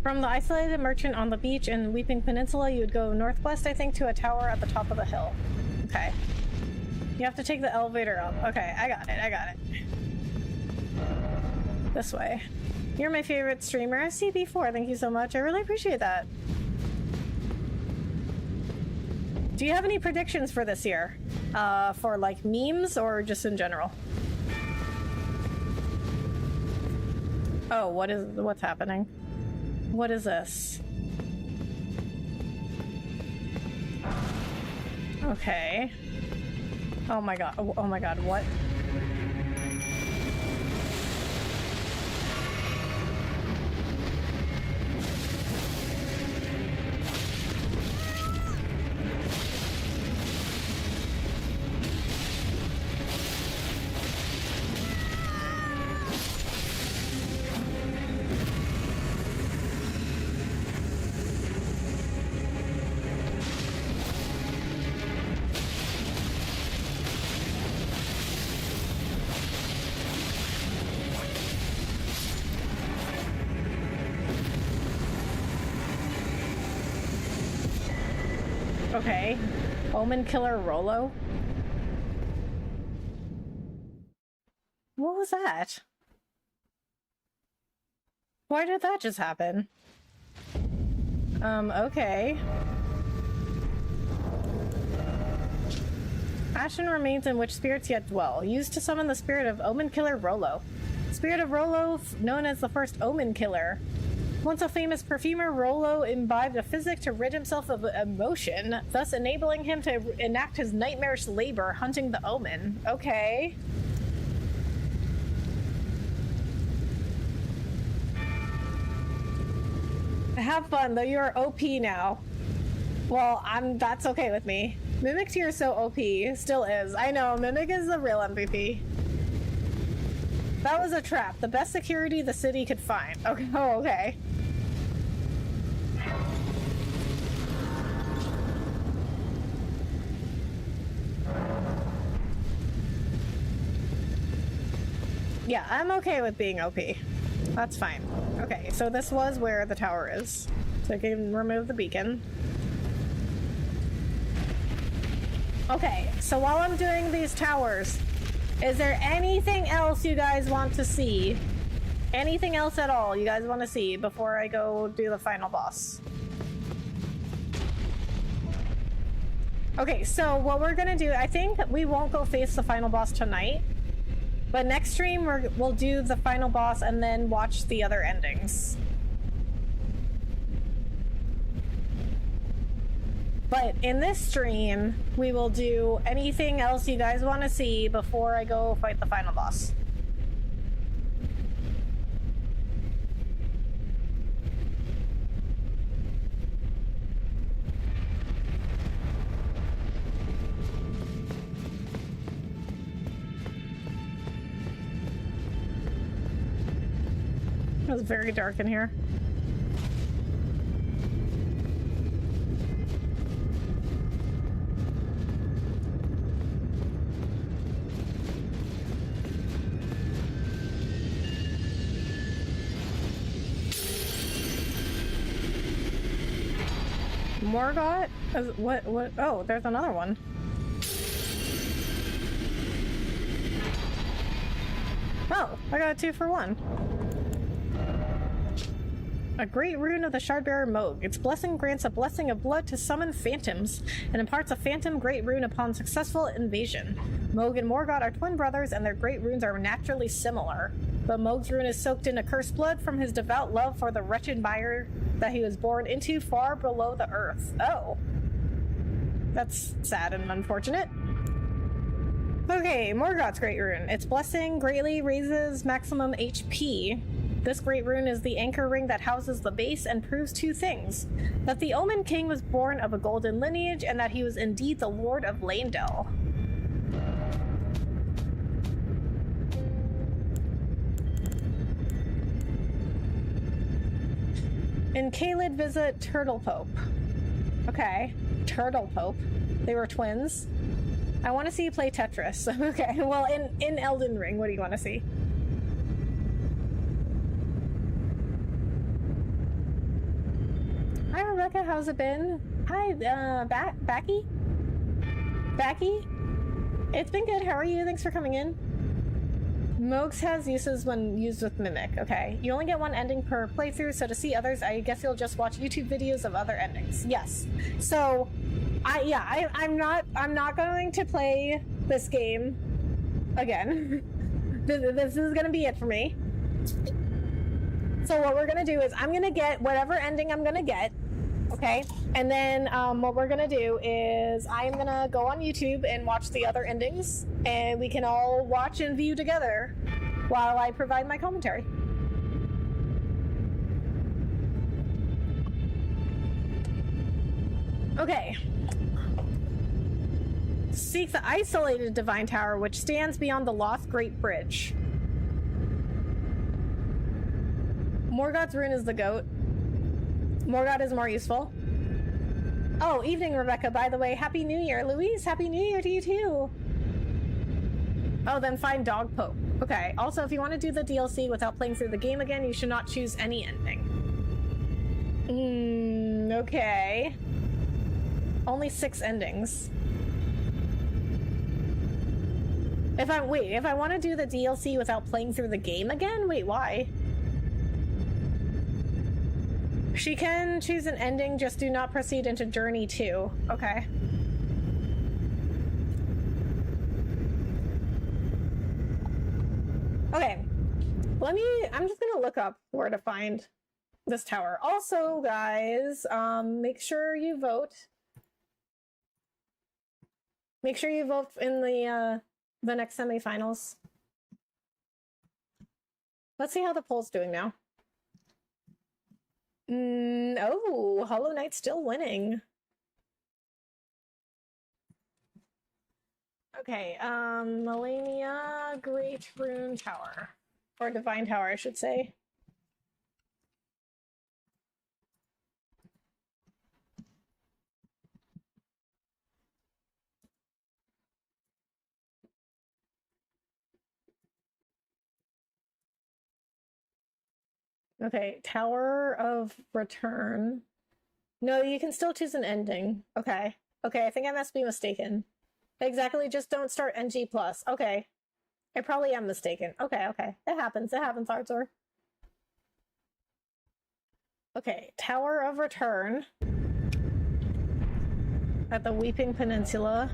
From the isolated merchant on the beach in Weeping Peninsula, you would go northwest, I think, to a tower at the top of the hill. Okay. You have to take the elevator up. Okay, I got it. This way. You're my favorite streamer. CB4, thank you so much. I really appreciate that. Do you have any predictions for this year? For like memes or just in general? Oh, what's happening? What is this? Okay. Oh my god, what? Okay. Omen Killer Rolo? What was that? Why did that just happen? Okay. Ashen remains in which spirits yet dwell. Used to summon the spirit of Omen Killer Rolo. Spirit of Rolo, known as the first Omen Killer. Once a famous perfumer, Rolo imbibed a physic to rid himself of emotion, thus enabling him to enact his nightmarish labor hunting the omen. Okay. Have fun, though you're OP now. Well, that's okay with me. Mimic tier is so OP. Still is. I know, Mimic is the real MVP. That was a trap. The best security the city could find. Okay. Oh, okay. Yeah, I'm okay with being OP. That's fine. Okay, so this was where the tower is. So I can remove the beacon. Okay, so while I'm doing these towers, is there anything else you guys want to see? Anything else at all you guys want to see before I go do the final boss? Okay, so what we're gonna do, I think we won't go face the final boss tonight, but next stream we'll do the final boss and then watch the other endings. But in this stream, we will do anything else you guys want to see before I go fight the final boss. It was very dark in here. Morgott? What? Oh, there's another one. Oh, I got a 2 for 1. A great rune of the Shardbearer Mohg. Its blessing grants a blessing of blood to summon phantoms, and imparts a phantom great rune upon successful invasion. Mohg and Morgott are twin brothers, and their great runes are naturally similar. But Mohg's rune is soaked in accursed blood from his devout love for the wretched mire that he was born into far below the earth. Oh. That's sad and unfortunate. Okay, Morgott's great rune. Its blessing greatly raises maximum HP. This great rune is the anchor ring that houses the base and proves 2 things. That the Omen King was born of a golden lineage, and that he was indeed the Lord of Landel. In Caelid, visit Turtle Pope. Okay, Turtle Pope. They were twins. I want to see you play Tetris. Okay, well, in Elden Ring, what do you want to see? Rebecca, how's it been? Hi, Backy? Backy? It's been good, how are you? Thanks for coming in. Mohg has uses when used with Mimic, okay. You only get one ending per playthrough, so to see others, I guess you'll just watch YouTube videos of other endings. Yes. So, I'm not going to play this game again. This is gonna be it for me. So what we're gonna do is I'm gonna get whatever ending I'm gonna get, okay? And then what we're gonna do is I'm gonna go on YouTube and watch the other endings, and we can all watch and view together while I provide my commentary. Okay. Seek the isolated Divine Tower, which stands beyond the Loth Great Bridge. Morgoth's rune is the goat. Morgoth is more useful. Oh, evening, Rebecca. By the way, Happy New Year. Louise, Happy New Year to you too. Oh, then find Dog Poke. Okay. Also, if you want to do the DLC without playing through the game again, you should not choose any ending. Okay. Only 6 endings. If I want to do the DLC without playing through the game again? Wait, why? She can choose an ending, just do not proceed into Journey 2. Okay. Okay. I'm just gonna look up where to find this tower. Also, guys, make sure you vote. Make sure you vote in the next semifinals. Let's see how the poll's doing now. Oh, Hollow Knight's still winning. Okay, Malenia Great Rune Tower. Or Divine Tower, I should say. Okay, Tower of Return. No, you can still choose an ending. Okay. Okay, I think I must be mistaken. Exactly, just don't start NG+. Okay. I probably am mistaken. Okay, okay. It happens, Arthur. Okay, Tower of Return. At the Weeping Peninsula.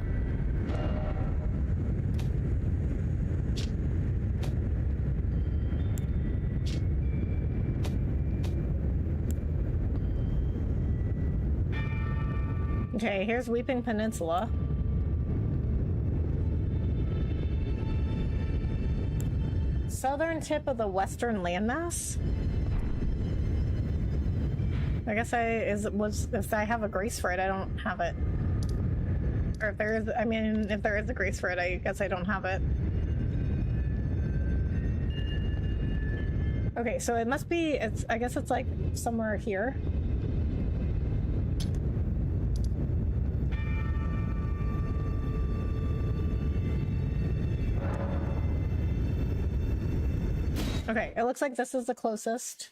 Okay, here's Weeping Peninsula. Southern tip of the western landmass? I guess if I have a grace for it, I don't have it. Or if there is, I mean, if there is a grace for it, I guess I don't have it. Okay, so it must be, I guess it's like somewhere here. Okay, it looks like this is the closest.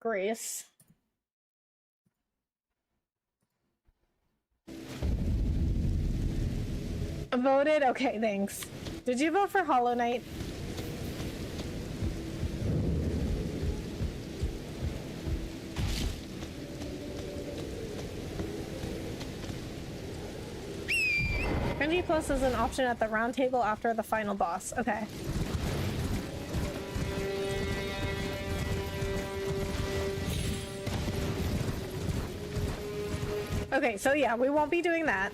Grace. Voted? Okay, thanks. Did you vote for Hollow Knight? NG Plus is an option at the round table after the final boss. Okay. Okay, so yeah, we won't be doing that.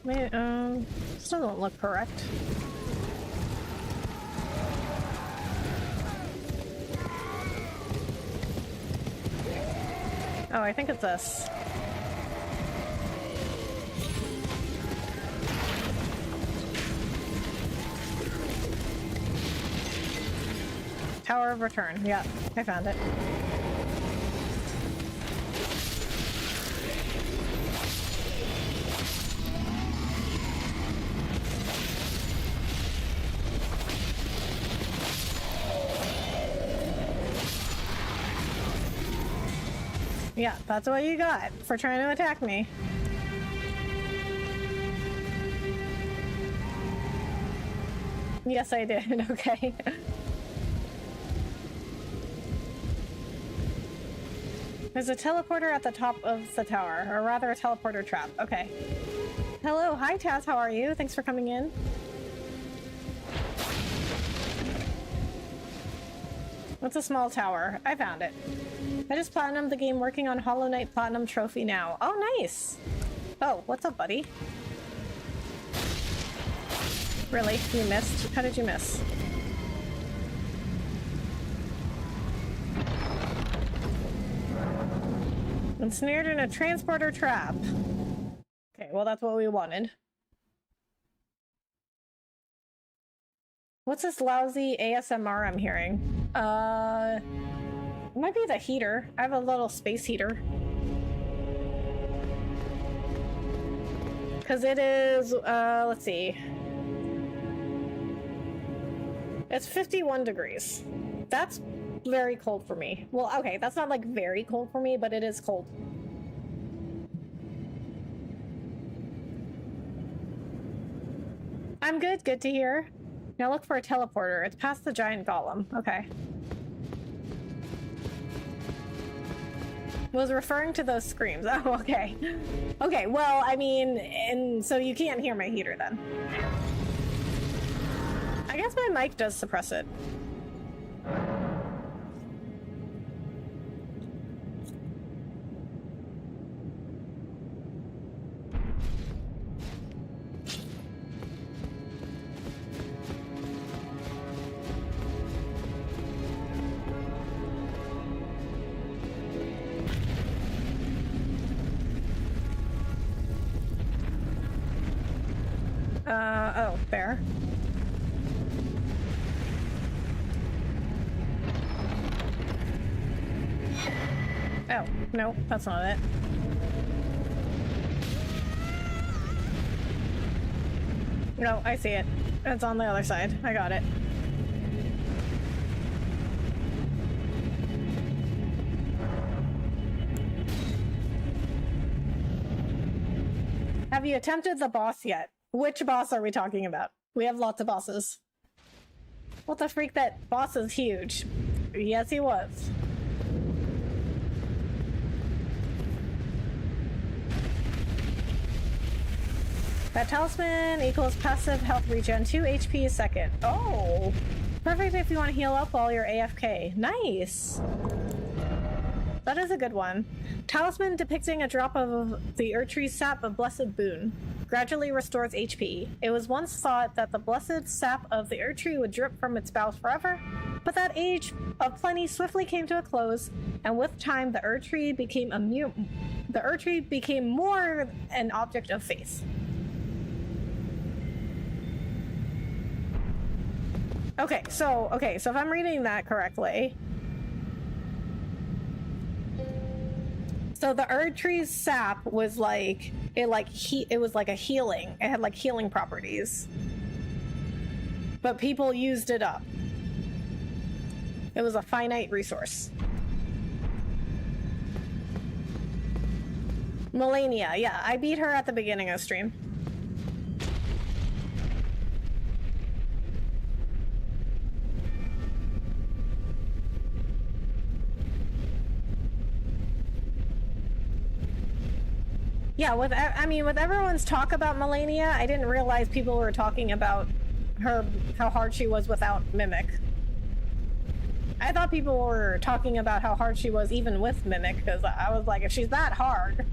Wait, this doesn't look correct. Oh, I think it's this. Tower of Return. Yeah, I found it. Yeah, that's what you got for trying to attack me. Yes, I did. Okay. There's a teleporter at the top of the tower, or rather a teleporter trap. Okay. Hello, hi Taz, how are you? Thanks for coming in. What's a small tower? I found it. I just platinumed the game working on Hollow Knight Platinum Trophy now. Oh, nice! Oh, what's up, buddy? Really? You missed? How did you miss? Ensnared in a transporter trap. Okay, well that's what we wanted. What's this lousy ASMR I'm hearing? It might be the heater. I have a little space heater. Because it is, let's see. It's 51 degrees. That's very cold for me. Well, okay, that's not like very cold for me, but it is cold. I'm good, good to hear. Now look for a teleporter. It's past the giant golem. Okay. Was referring to those screams. Oh, okay. Okay, well, I mean, and so you can't hear my heater then. I guess my mic does suppress it. Oh, fair. Oh, no, that's not it. No, I see it. It's on the other side. I got it. Have you attempted the boss yet? Which boss are we talking about? We have lots of bosses. What the freak, that boss is huge. Yes, he was. That talisman equals passive health regen 2 HP a second. Oh! Perfect if you want to heal up while you're AFK. Nice! That is a good one. Talisman depicting a drop of the Erdtree's sap of Blessed Boon. Gradually restores HP. It was once thought that the blessed sap of the Erdtree would drip from its boughs forever, but that age of plenty swiftly came to a close, and with time the Erdtree became more an object of faith. Okay, so if I'm reading that correctly, so the Erdtree's sap was like it was like a healing. It had like healing properties, but people used it up. It was a finite resource. Malenia, yeah, I beat her at the beginning of stream. Yeah, with everyone's talk about Malenia, I didn't realize people were talking about her, how hard she was without Mimic. I thought people were talking about how hard she was even with Mimic, because I was like, if she's that hard,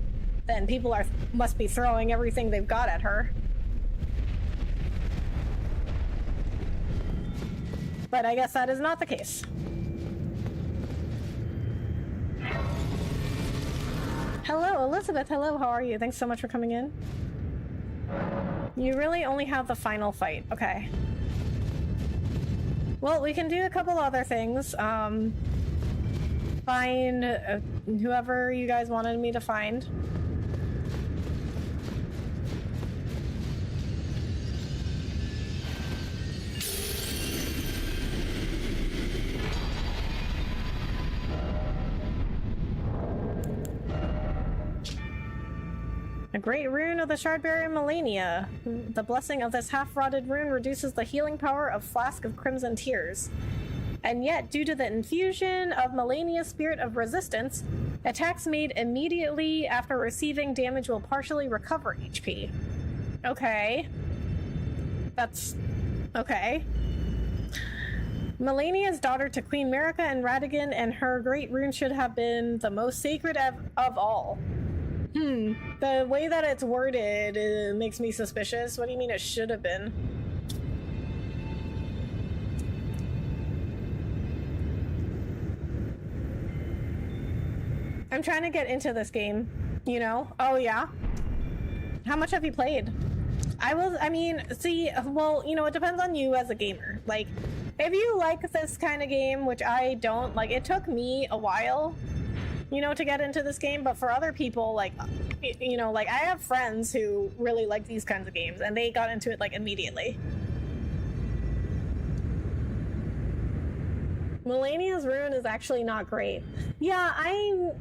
then people must be throwing everything they've got at her. But I guess that is not the case. Hello, Elizabeth. Hello, how are you? Thanks so much for coming in. You really only have the final fight. Okay. Well, we can do a couple other things. Find whoever you guys wanted me to find. A great rune of the Shardbearer Malenia. The blessing of this half-rotted rune reduces the healing power of Flask of Crimson Tears. And yet, due to the infusion of Malenia's Spirit of Resistance, attacks made immediately after receiving damage will partially recover HP. Okay. That's... okay. Malenia's daughter to Queen Marika and Radagon, and her great rune should have been the most sacred of all. The way that it's worded makes me suspicious. What do you mean it should have been? I'm trying to get into this game, you know? Oh, yeah? How much have you played? I mean, see, well, you know, it depends on you as a gamer. Like, if you like this kind of game, which I don't, like, it took me a while, you know, to get into this game, but for other people, like, you know, like, I have friends who really like these kinds of games, and they got into it, like, immediately. Malenia's rune is actually not great. Yeah, I'm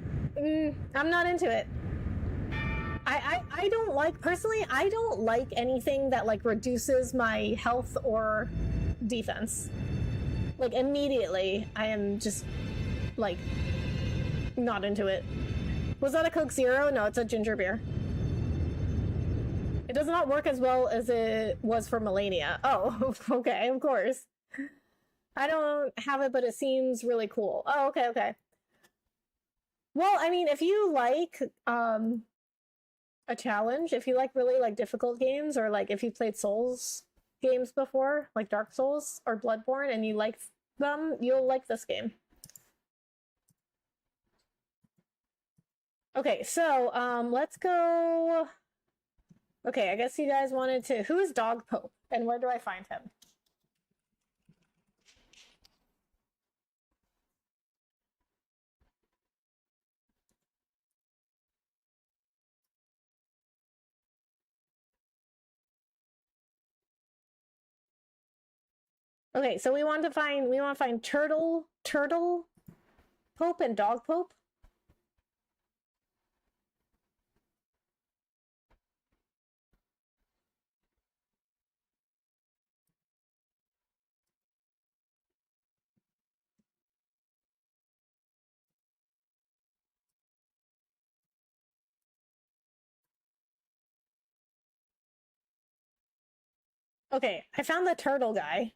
not into it. I don't like, personally, I don't like anything that, like, reduces my health or defense. Like, immediately, I am just, like... not into it. Was that a Coke Zero? No, it's a ginger beer. It does not work as well as it was for Malenia. Oh, okay, of course. I don't have it, but it seems really cool. Oh, okay, okay. Well, I mean, if you like a challenge, if you like really like difficult games, or like if you played Souls games before, like Dark Souls or Bloodborne, and you like them, you'll like this game. Okay, so, let's go... Okay, I guess you guys wanted to... Who is Dog Pope, and where do I find him? Okay, so we want to find Turtle Pope and Dog Pope. Okay, I found the turtle guy.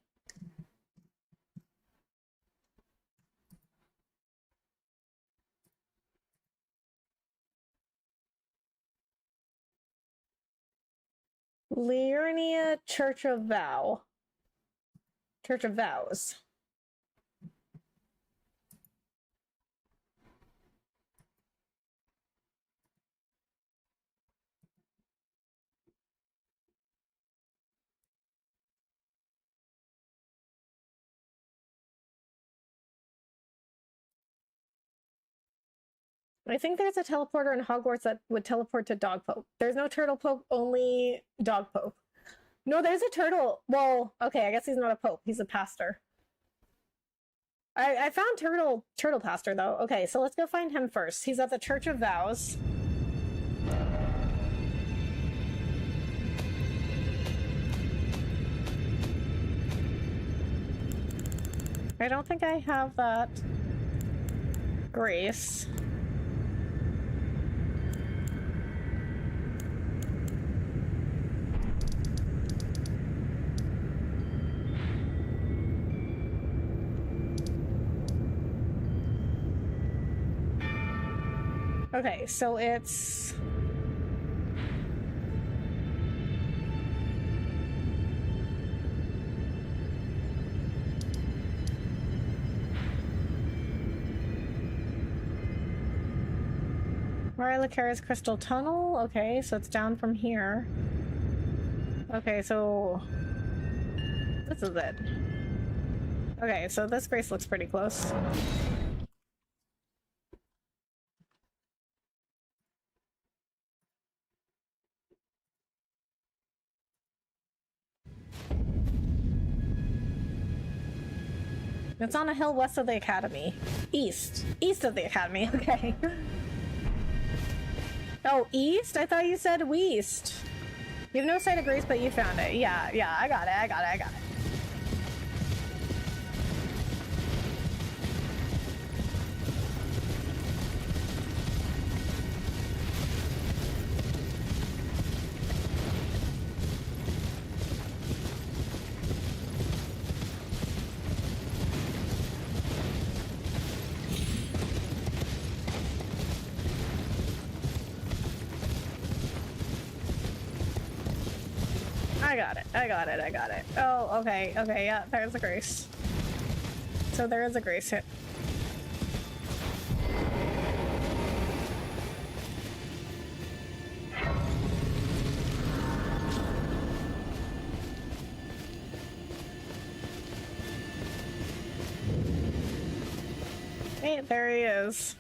Liurnia Church of Vows. I think there's a teleporter in Hogwarts that would teleport to Dog Pope. There's no Turtle Pope, only Dog Pope. No, there's a turtle. Well, okay, I guess he's not a pope. He's a pastor. I found Turtle Pastor, though. Okay, so let's go find him first. He's at the Church of Vows. I don't think I have that grace. Okay, so it's... Rylacara's Crystal Tunnel? Okay, so it's down from here. Okay, so... this is it. Okay, so this Grace looks pretty close. It's on a hill west of the academy. East of the academy. Okay. Oh, east? I thought you said west. You have no sight of Grace, but you found it. Yeah, I got it. I got it. Oh, okay, yeah, there's a Grace. So there is a Grace hit. Hey, there he is.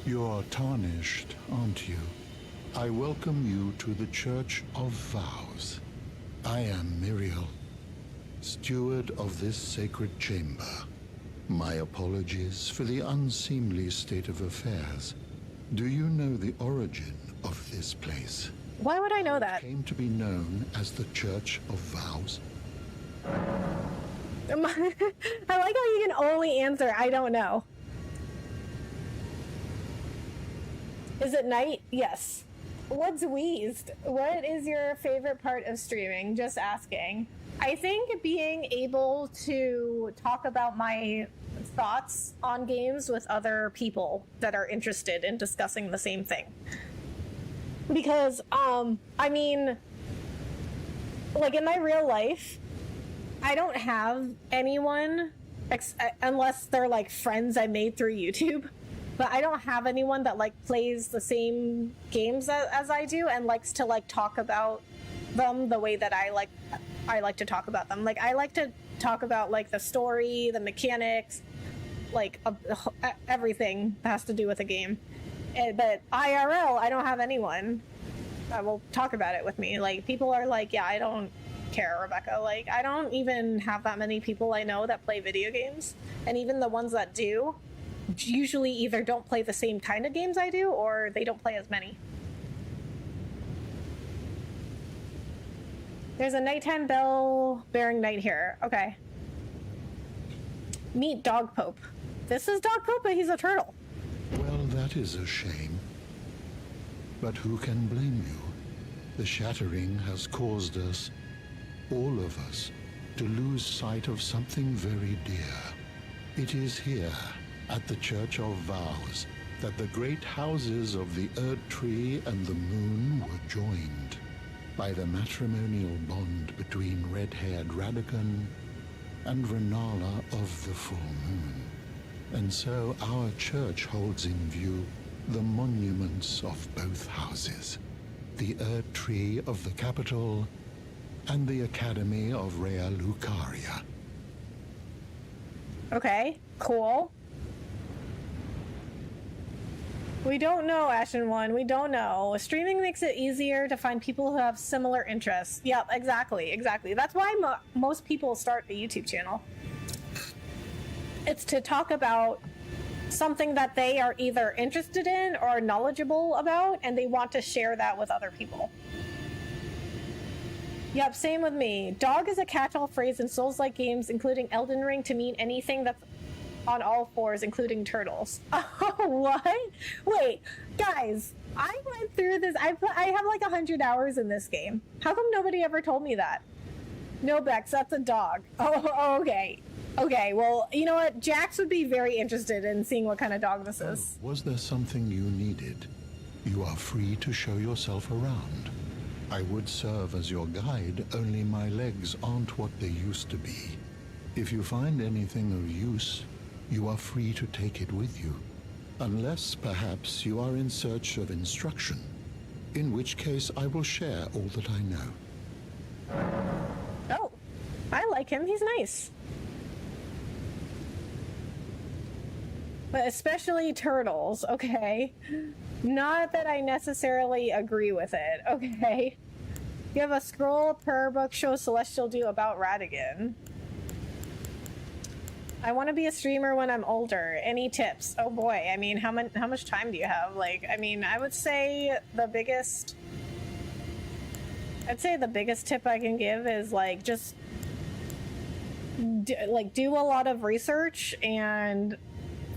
You're tarnished, aren't you? I welcome you to the Church of Vows. I am Miriel, steward of this sacred chamber. My apologies for the unseemly state of affairs. Do you know the origin of this place? Why would I know that? It came to be known as the Church of Vows. I like how you can only answer, I don't know. Is it night? Yes. What's wheezed? What is your favorite part of streaming? Just asking. I think being able to talk about my thoughts on games with other people that are interested in discussing the same thing. Because, I mean, like in my real life, I don't have anyone, unless they're like friends I made through YouTube. But I don't have anyone that like plays the same games as I do and likes to like talk about them the way that I like to talk about them. Like I like to talk about like the story, the mechanics, like everything that has to do with a game. But IRL, I don't have anyone that will talk about it with me. Like people are like, yeah, I don't care, Rebecca. Like I don't even have that many people I know that play video games, and even the ones that do usually either don't play the same kind of games I do, or they don't play as many. There's a nighttime bell bearing night here. Okay. Meet Dog Pope. This is Dog Pope, but he's a turtle. Well, that is a shame. But who can blame you? The shattering has caused us, all of us, to lose sight of something very dear. It is here, at the Church of Vows, that the great houses of the Erd Tree and the Moon were joined by the matrimonial bond between red-haired Radagon and Renala of the Full Moon. And so our church holds in view the monuments of both houses, the Erd Tree of the capital and the Academy of Rea Lucaria. Okay, cool. We don't know, Ashen One. We don't know. Streaming makes it easier to find people who have similar interests. Yep, exactly. That's why most people start a YouTube channel. It's to talk about something that they are either interested in or knowledgeable about, and they want to share that with other people. Yep, same with me. Dog is a catch-all phrase in Souls-like games, including Elden Ring, to mean anything that's on all fours, including turtles. Oh, what? Wait, guys, I went through this. I have like 100 hours in this game. How come nobody ever told me that? No, Bex, that's a dog. Oh, okay. Okay, well, you know what? Jax would be very interested in seeing what kind of dog this is. Was there something you needed? You are free to show yourself around. I would serve as your guide, only my legs aren't what they used to be. If you find anything of use, you are free to take it with you. Unless, perhaps, you are in search of instruction, in which case I will share all that I know. Oh, I like him. He's nice. But especially turtles, okay? Not that I necessarily agree with it, okay? You have a scroll per book show Celestial do about Radigan. I want to be a streamer when I'm older. Any tips? Oh boy, I mean, how much time do you have? Like, I mean, I would say the biggest... I'd say the biggest tip I can give is, like, just... do a lot of research and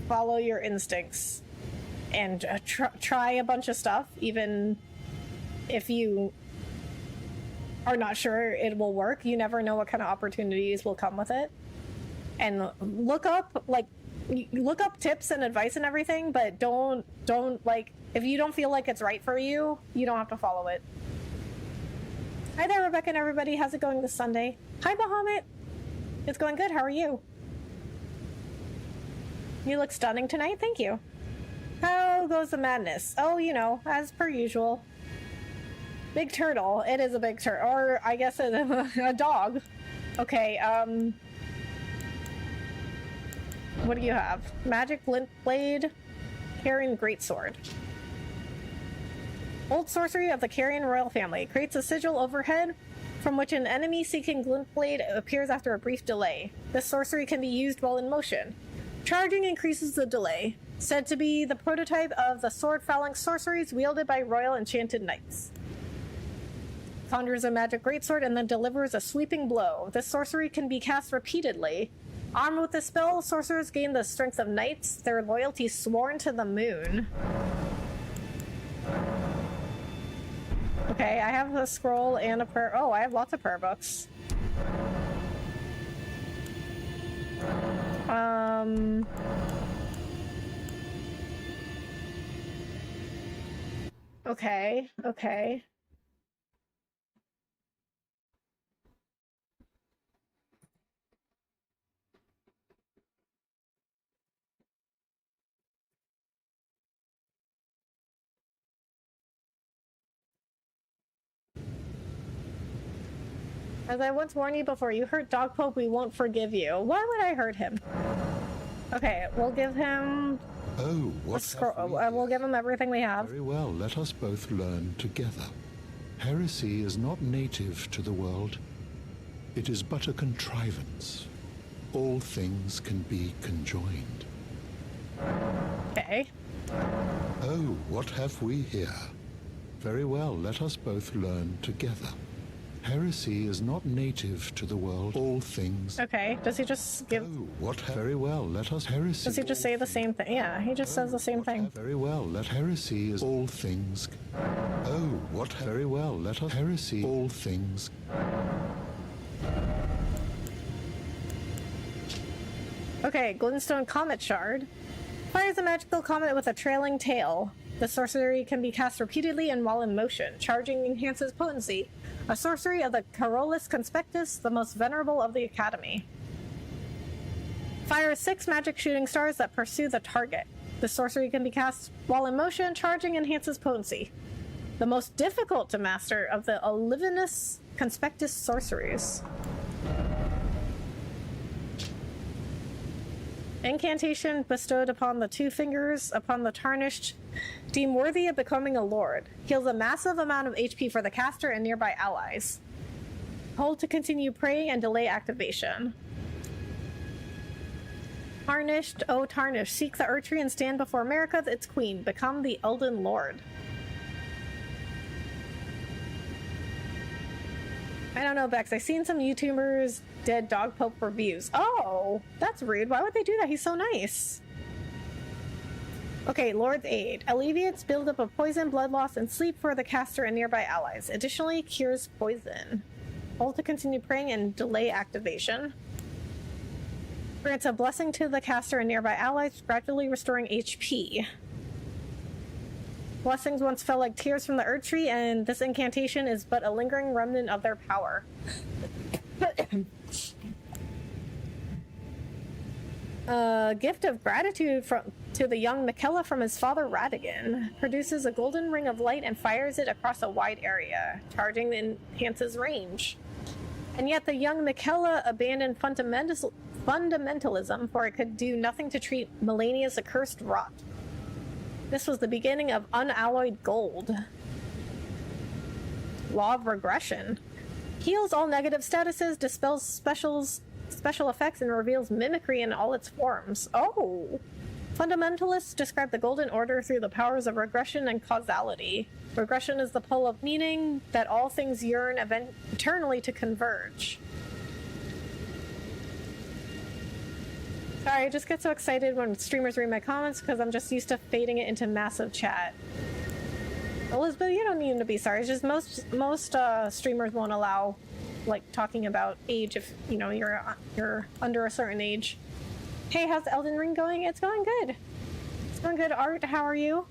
follow your instincts. And try a bunch of stuff, even if you are not sure it will work. You never know what kind of opportunities will come with it. And look up tips and advice and everything, but don't like, if you don't feel like it's right for you, you don't have to follow it. Hi there, Rebecca and everybody. How's it going this Sunday? Hi, Bahamut. It's going good. How are you? You look stunning tonight. Thank you. How goes the madness? Oh, you know, as per usual. Big turtle. It is a big turtle. Or, I guess, a dog. Okay, what do you have? Magic Glint Blade, Carrion Greatsword. Old sorcery of the Carrion royal family. Creates a sigil overhead from which an enemy seeking Glint Blade appears after a brief delay. This sorcery can be used while in motion. Charging increases the delay. Said to be the prototype of the sword phalanx sorceries wielded by royal enchanted knights. Conjures a magic greatsword and then delivers a sweeping blow. This sorcery can be cast repeatedly. Armed with the spell, sorcerers gain the strength of knights, their loyalty sworn to the moon. Okay, I have a scroll and a prayer. Oh, I have lots of prayer books. Okay. As I once warned you before, you hurt Dog Pope, we won't forgive you. Why would I hurt him? Okay, we'll give him... Oh, what we'll give him everything we have. Very well, let us both learn together. Heresy is not native to the world. It is but a contrivance. All things can be conjoined. Okay. Oh, what have we here? Very well, let us both learn together. Heresy is not native to the world. All things... Okay, does he just give... Oh, what very well, let us heresy... Does he just say the same thing? Yeah, he just says the same thing. Very well, let heresy is all things... Oh, what very well, let us heresy all things... Okay, Glintstone Comet Shard. Fires a magical comet with a trailing tail. The sorcery can be cast repeatedly and while in motion. Charging enhances potency. A sorcery of the Carolus Conspectus, the most venerable of the Academy. Fires 6 magic shooting stars that pursue the target. The sorcery can be cast while in motion. Charging enhances potency. The most difficult to master of the Olivinus Conspectus sorceries. Incantation bestowed upon the 2 fingers upon the tarnished, deemed worthy of becoming a lord. Heals a massive amount of HP for the caster and nearby allies. Hold to continue praying and delay activation. Tarnished, oh tarnished, seek the Erdtree and stand before America, its queen. Become the Elden Lord. I don't know, Bex. I've seen some YouTubers dead Dog Pope reviews. Oh, that's rude. Why would they do that? He's so nice. Okay, Lord's Aid. Alleviates buildup of poison, blood loss, and sleep for the caster and nearby allies. Additionally, cures poison. Hold to continue praying and delay activation. Grants a blessing to the caster and nearby allies, gradually restoring HP. Blessings once fell like tears from the Erdtree, and this incantation is but a lingering remnant of their power. Gift of gratitude to the young Miquella from his father Radigan. Produces a golden ring of light and fires it across a wide area. Charging enhances range. And yet the young Miquella abandoned fundamentalism, for it could do nothing to treat Malenia's accursed rot. This was the beginning of unalloyed gold. Law of regression. Heals all negative statuses, dispels special effects, and reveals mimicry in all its forms. Oh! Fundamentalists describe the Golden Order through the powers of regression and causality. Regression is the pull of meaning that all things yearn eternally to converge. Sorry, I just get so excited when streamers read my comments because I'm just used to fading it into massive chat. Elizabeth, you don't need to be sorry. It's just most streamers won't allow like talking about age if you know you're under a certain age. Hey, how's the Elden Ring going? It's going good. It's going good. Art, how are you?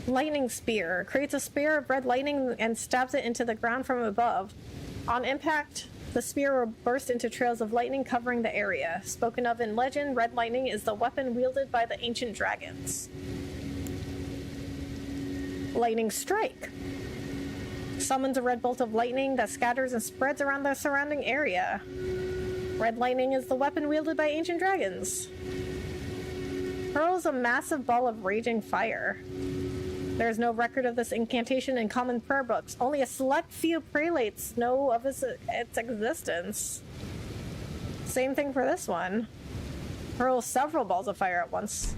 Lightning Spear. Creates a spear of red lightning and stabs it into the ground from above. On impact, the spear will burst into trails of lightning covering the area. Spoken of in legend, red lightning is the weapon wielded by the ancient dragons. Lightning Strike. Summons a red bolt of lightning that scatters and spreads around the surrounding area. Red lightning is the weapon wielded by ancient dragons. Hurls a massive ball of raging fire. There is no record of this incantation in common prayer books. Only a select few prelates know of its existence. Same thing for this one. Hurls several balls of fire at once.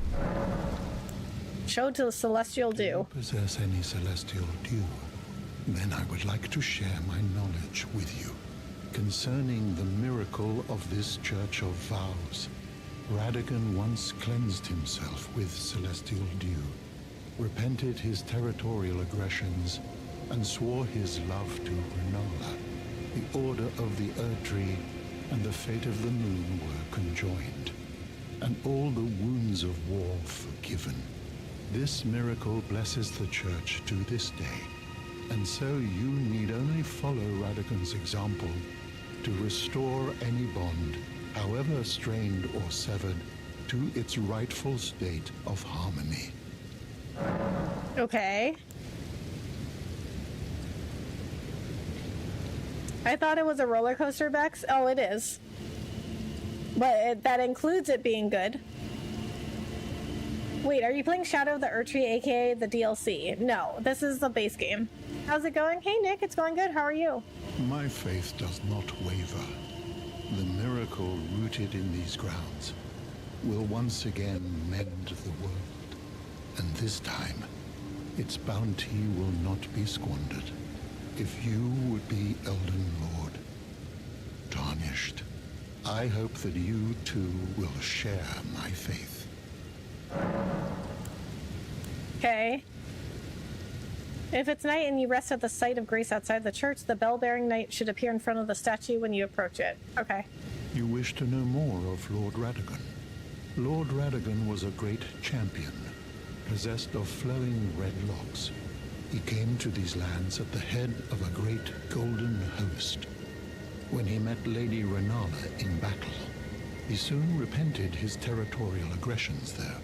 Showed to the celestial dew. Do you possess any celestial dew? Then I would like to share my knowledge with you concerning the miracle of this Church of Vows. Radagon once cleansed himself with celestial dew, repented his territorial aggressions, and swore his love to Rennala. The Order of the Erdtree and the fate of the Moon were conjoined, and all the wounds of war forgiven. This miracle blesses the Church to this day. And so you need only follow Radagon's example to restore any bond, however strained or severed, to its rightful state of harmony. Okay. I thought it was a roller coaster, Bex. Oh, it is. But that includes it being good. Wait, are you playing Shadow of the Erdtree, aka the DLC? No, this is the base game. How's it going? Hey, Nick, it's going good. How are you? My faith does not waver. The miracle rooted in these grounds will once again mend the world. And this time, its bounty will not be squandered. If you would be Elden Lord, tarnished, I hope that you too will share my faith. Okay. If it's night and you rest at the site of grace outside the church, the bell-bearing knight should appear in front of the statue when you approach it. Okay. You wish to know more of Lord Radagon? Lord Radagon was a great champion, possessed of flowing red locks. He came to these lands at the head of a great golden host. When he met Lady Rennala in battle, he soon repented his territorial aggressions there,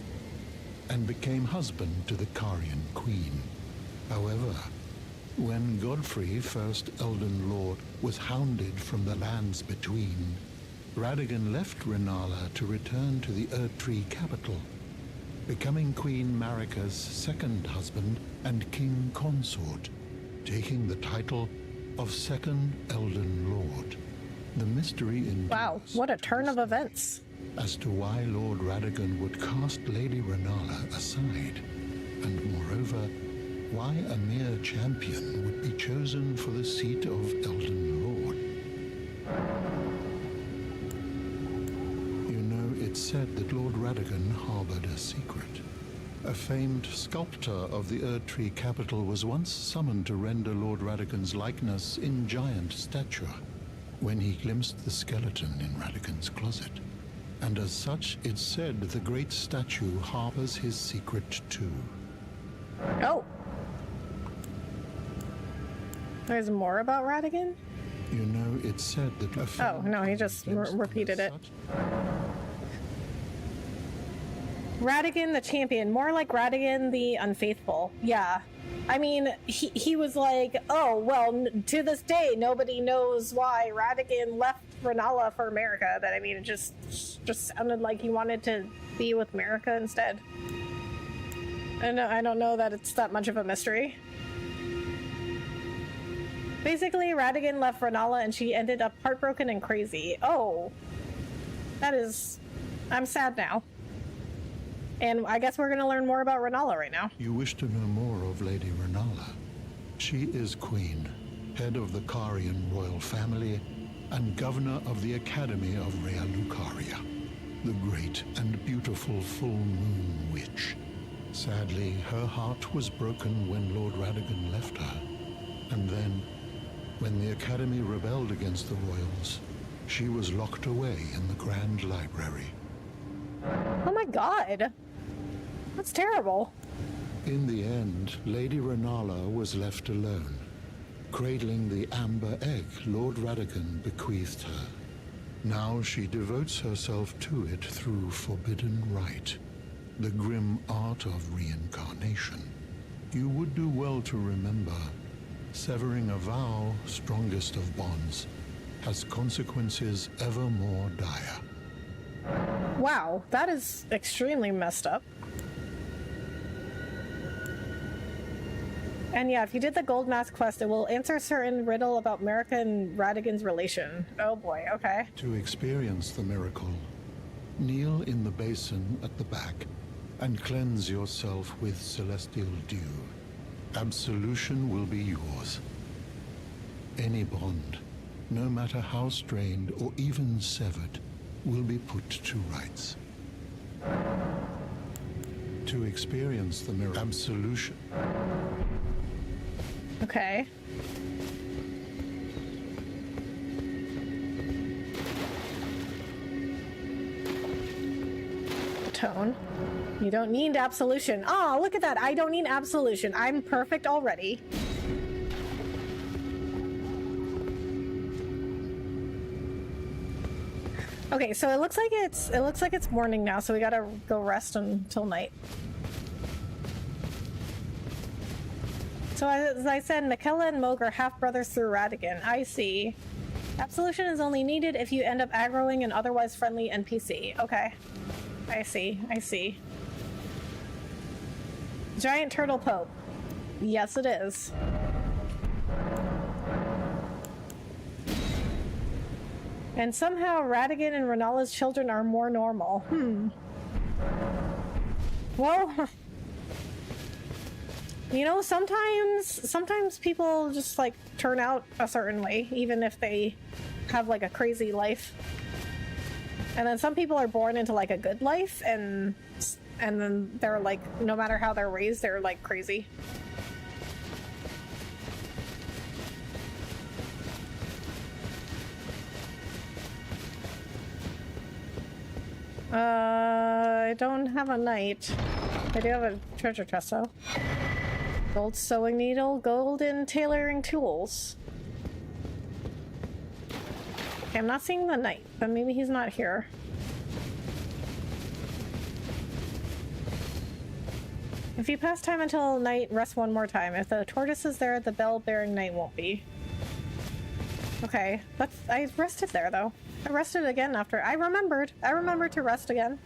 and became husband to the Carian queen. However, when Godfrey, first Elden Lord, was hounded from the lands between, Radagon left Rennala to return to the Erdtree capital, becoming Queen Marika's second husband and king consort, taking the title of Second Elden Lord. The mystery endures. Wow, what a turn of events. As to why Lord Radagon would cast Lady Rennala aside, and moreover, why a mere champion would be chosen for the seat of Elden Lord. You know, it's said that Lord Radagon harbored a secret. A famed sculptor of the Erdtree capital was once summoned to render Lord Radagon's likeness in giant stature, when he glimpsed the skeleton in Radagon's closet. And as such, it's said the great statue harbors his secret too. Oh. There's more about Radagon? You know, it's said that... Oh, no, he just repeated it. Radagon the champion, more like Radagon the unfaithful. Yeah. I mean, he was like, oh, well, to this day, nobody knows why Radagon left Rennala for America. But I mean, it just sounded like he wanted to be with America instead. I don't know that it's that much of a mystery. Basically, Radagon left Rennala and she ended up heartbroken and crazy. Oh, that is... I'm sad now. And I guess we're going to learn more about Rennala right now. You wish to know more of Lady Rennala. She is Queen, head of the Carian royal family, and governor of the Academy of Rea Lucaria, the great and beautiful full moon witch. Sadly, her heart was broken when Lord Radagon left her. And then, when the Academy rebelled against the royals, she was locked away in the Grand Library. Oh my god. That's terrible. In the end, Lady Rennala was left alone, cradling the amber egg Lord Radagon bequeathed her. Now she devotes herself to it through forbidden rite, the grim art of reincarnation. You would do well to remember, severing a vow, strongest of bonds, has consequences ever more dire. Wow, that is extremely messed up. And yeah, if you did the Gold Mask quest, it will answer a certain riddle about America and Radagon's relation. Oh boy, okay. To experience the miracle, kneel in the basin at the back and cleanse yourself with celestial dew. Absolution will be yours. Any bond, no matter how strained or even severed, will be put to rights. To experience the miracle, absolution. Okay. Tone. You don't need absolution. Oh, look at that. I don't need absolution. I'm perfect already. Okay, so it looks like it's morning now, so we gotta go rest until night. So as I said, Miquella and Mohg are half-brothers through Radagon. I see. Absolution is only needed if you end up aggroing an otherwise friendly NPC. Okay. I see. Giant Turtle Pope. Yes, it is. And somehow Radagon and Rennala's children are more normal. Well... You know, sometimes people just, like, turn out a certain way, even if they have, like, a crazy life. And then some people are born into, like, a good life, and then they're, like, no matter how they're raised, they're, like, crazy. I don't have a knight. I do have a treasure chest, though. Gold sewing needle, golden tailoring tools. Okay, I'm not seeing the knight, but maybe he's not here. If you pass time until night, rest one more time. If the tortoise is there, the bell-bearing knight won't be. Okay, I rested there though. I rested again after I remembered to rest again.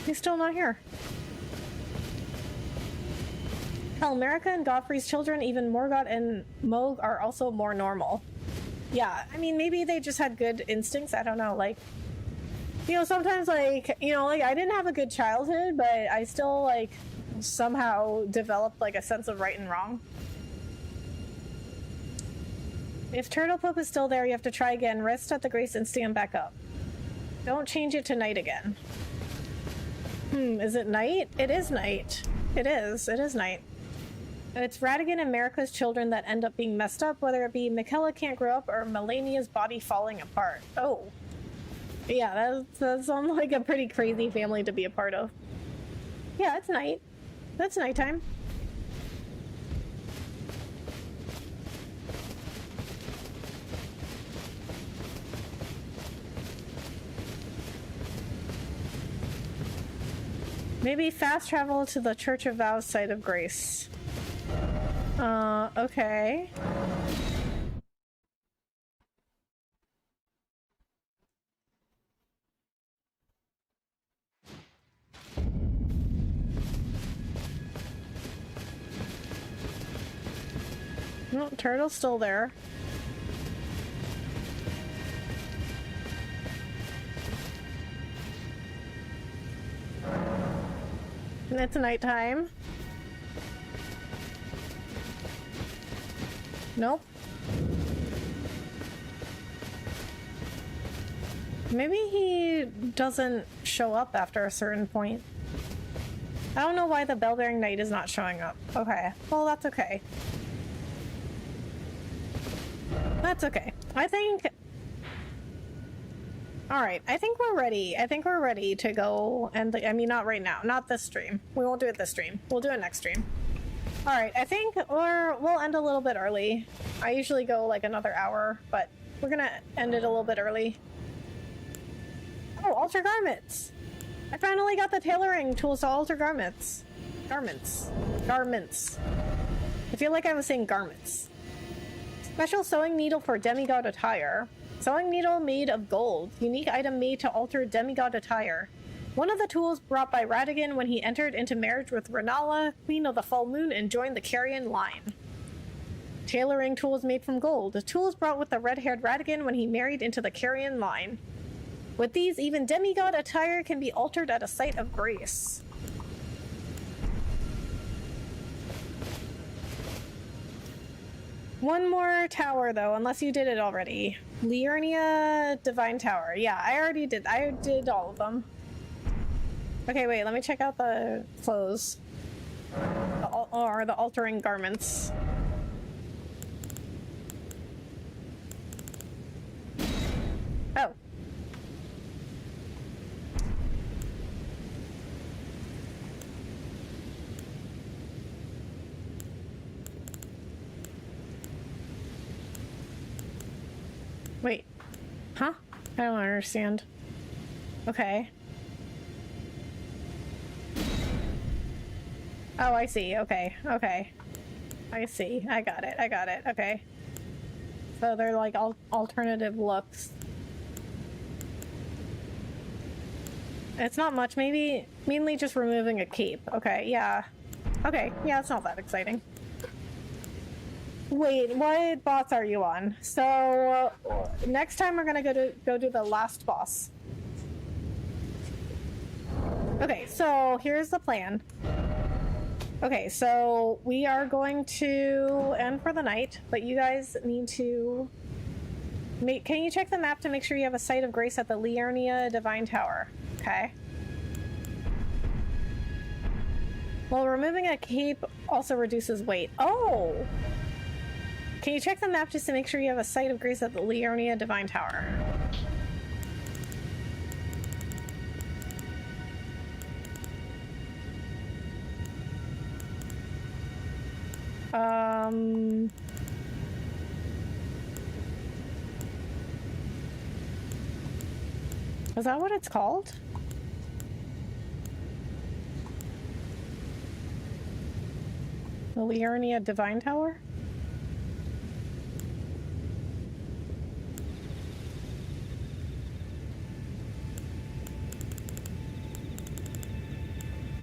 He's still not here. Hell, America and Godfrey's children, even Morgoth and Mohg, are also more normal. Yeah, I mean, maybe they just had good instincts. I don't know, like... You know, sometimes, like, you know, like, I didn't have a good childhood, but I still, like, somehow developed, like, a sense of right and wrong. If Turtle Pope is still there, you have to try again. Rest at the Grace and stand back up. Don't change it to night again. Is it night? It is night. It is night. And it's Radagon and America's children that end up being messed up, whether it be Miquella can't grow up or Malenia's body falling apart. Oh. Yeah, that sounds like a pretty crazy family to be a part of. Yeah, it's night. That's nighttime. Maybe fast travel to the Church of Vows site of grace. Okay. No, turtle's still there. And it's nighttime. Nope. Maybe he doesn't show up after a certain point. I don't know why the Bell-bearing Knight is not showing up. Okay. Well, that's okay. That's okay. I think... Alright, I think we're ready. I think we're ready to go and... I mean, not right now. Not this stream. We won't do it this stream. We'll do it next stream. Alright, I think we'll end a little bit early. I usually go like another hour, but we're gonna end it a little bit early. Oh, alter garments! I finally got the tailoring tools to alter garments. Garments. I feel like I was saying garments. Special sewing needle for demigod attire. Sewing needle made of gold. Unique item made to alter demigod attire. One of the tools brought by Radagon when he entered into marriage with Renala, Queen of the Full Moon, and joined the Carrion line. Tailoring tools made from gold. The tools brought with the red-haired Radagon when he married into the Carrion line. With these, even demigod attire can be altered at a site of grace. One more tower, though, unless you did it already. Liurnia Divine Tower. Yeah, I already did. I did all of them. Okay, wait, let me check out the clothes. Or the altering garments. Oh. Wait. Huh? I don't understand. Okay. Oh, I see. Okay. Okay. I see. I got it. Okay. So they're like alternative looks. It's not much. Maybe mainly just removing a cape. Okay, yeah. Okay, yeah, it's not that exciting. Wait, what boss are you on? So next time we're gonna go do the last boss. Okay, so here's the plan. Okay, so we are going to end for the night, but you guys need to can you check the map to make sure you have a site of grace at the Liurnia Divine Tower? Okay. Well, removing a cape also reduces weight. Oh! Can you check the map just to make sure you have a site of grace at the Liurnia Divine Tower? Is that what it's called? The Liurnia Divine Tower?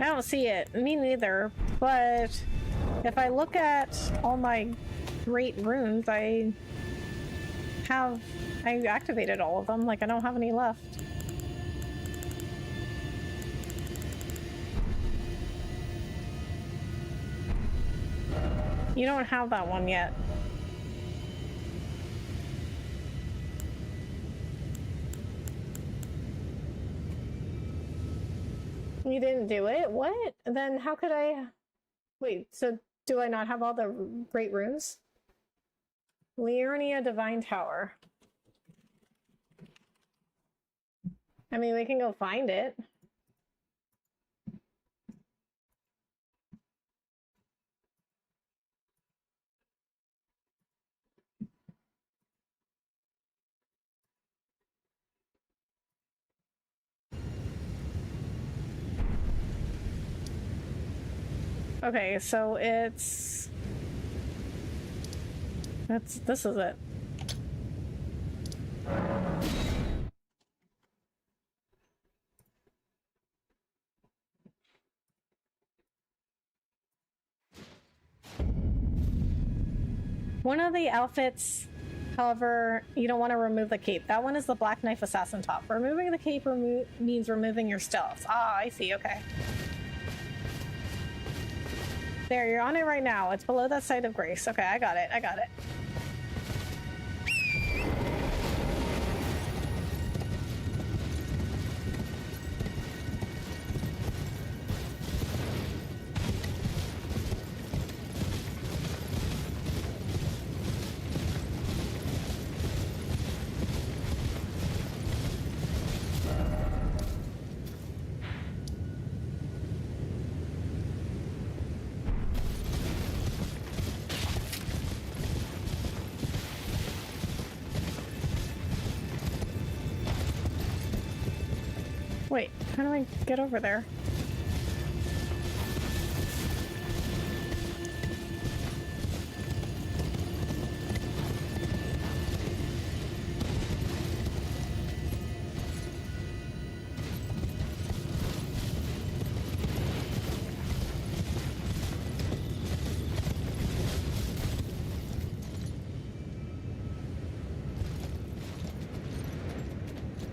I don't see it. Me neither. But if I look at all my great runes, I activated all of them. Like, I don't have any left. You don't have that one yet. You didn't do it? What? Then how could I... Wait, so do I not have all the great runes? Liurnia Divine Tower. I mean, we can go find it. Okay, so it's... This is it. One of the outfits, however, you don't want to remove the cape. That one is the Black Knife Assassin top. Removing the cape means removing your stealth. Ah, I see, okay. There, you're on it right now. It's below that site of grace. Okay, I got it, I got it. Wait, how do I get over there?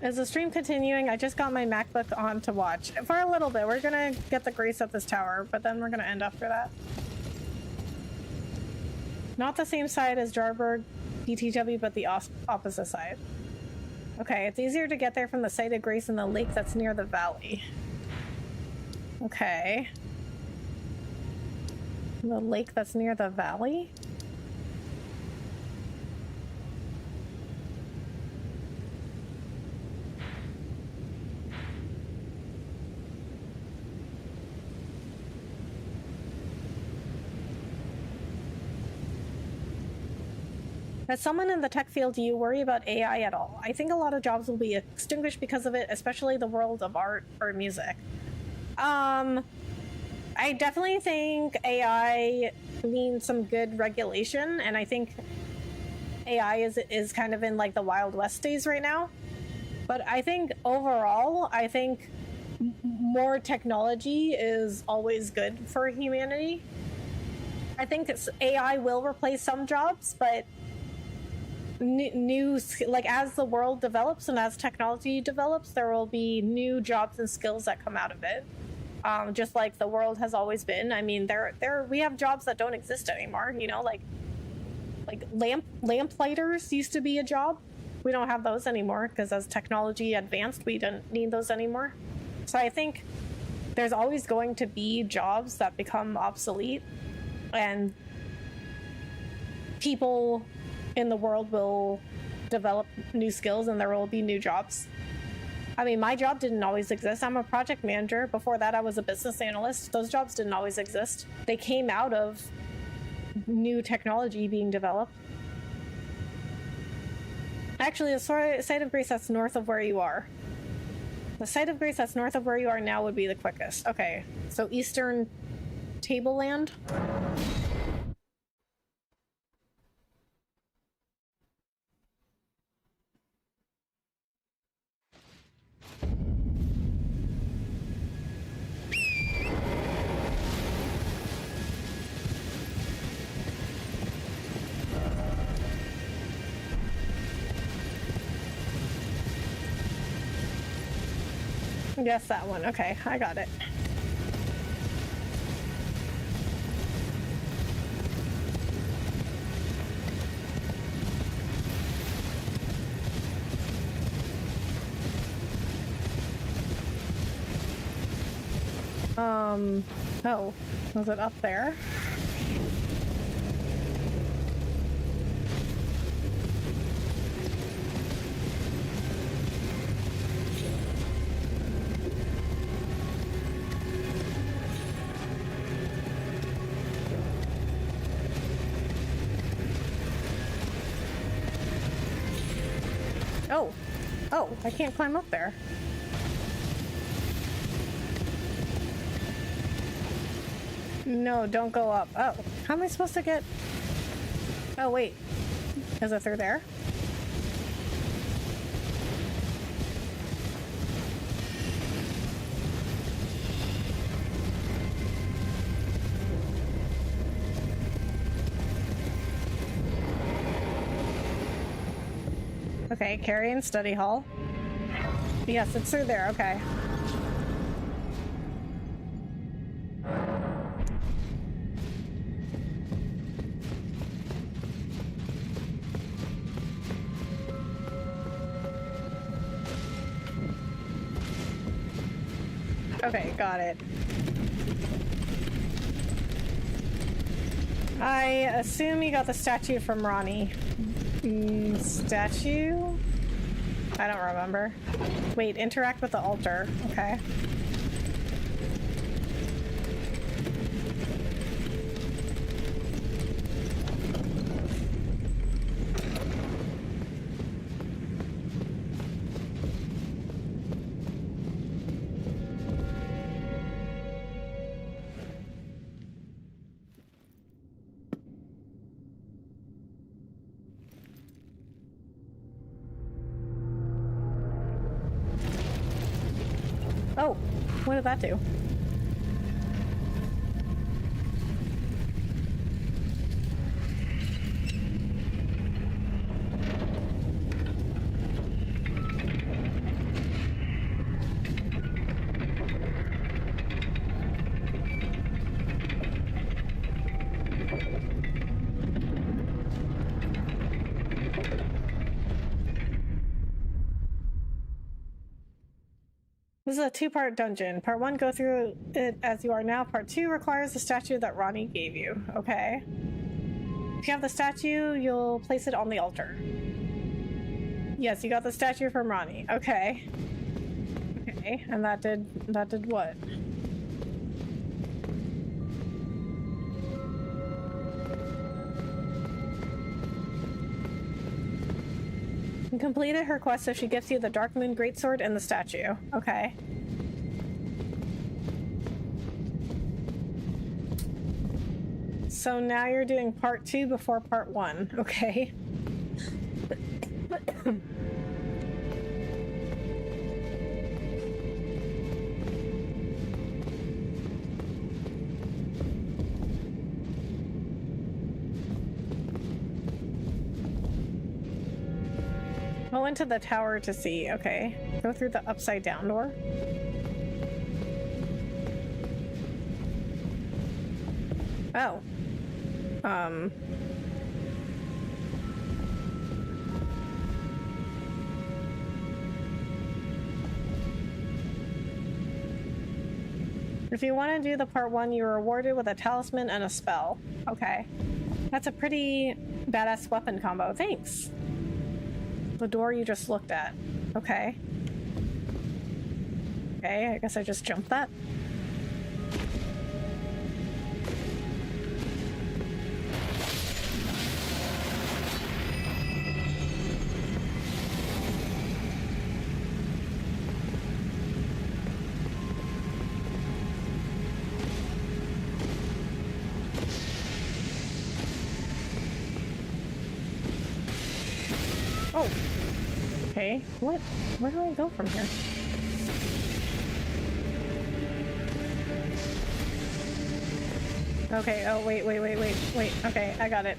Is the stream continuing? I just got my MacBook on to watch. For a little bit, we're gonna get the grace at this tower, but then we're gonna end after that. Not the same side as Jarburg, BTW, but the opposite side. Okay, it's easier to get there from the site of grace in the lake that's near the valley. Okay. The lake that's near the valley? As someone in the tech field, do you worry about AI at all? I think a lot of jobs will be extinguished because of it, especially the world of art or music. I definitely think AI needs some good regulation, and I think AI is kind of in like the Wild West days right now. But I think overall, I think more technology is always good for humanity. I think AI will replace some jobs, but new, like as the world develops and as technology develops, there will be new jobs and skills that come out of it. Just like the world has always been. I mean, we have jobs that don't exist anymore. You know, like lamplighters used to be a job. We don't have those anymore because as technology advanced, we don't need those anymore. So I think there's always going to be jobs that become obsolete, and people in the world will develop new skills and there will be new jobs. I mean, my job didn't always exist. I'm a project manager. Before that, I was a business analyst. Those jobs didn't always exist. They came out of new technology being developed. Actually, the site of grace that's north of where you are. The site of grace that's north of where you are now would be the quickest. Okay, so Eastern Tableland. Yes, that one. Okay, I got it. Oh, was it up there? Oh, I can't climb up there. No, don't go up. Oh, how am I supposed to get... Oh, wait. Is it through there? Okay, carry and study hall. Yes, it's through there. Okay. Okay, got it. I assume you got the statue from Ronnie. Statue? I don't remember. Wait, interact with the altar. Okay. Oh, what did that do? This is a two-part dungeon. Part 1, go through it as you are now. Part 2 requires the statue that Ronnie gave you. Okay. If you have the statue, you'll place it on the altar. Yes, you got the statue from Ronnie. Okay. Okay, and that did what? You completed her quest, so she gives you the Dark Moon Greatsword and the statue. Okay. So now you're doing part 2 before part 1. Okay. Go into the tower to see. Okay. Go through the upside down door. Oh. If you want to do the part 1, you're rewarded with a talisman and a spell. Okay. That's a pretty badass weapon combo. Thanks. The door you just looked at. Okay. Okay, I guess I just jumped that. Oh. Okay, what? Where do I go from here? Okay, oh, wait. Okay, I got it.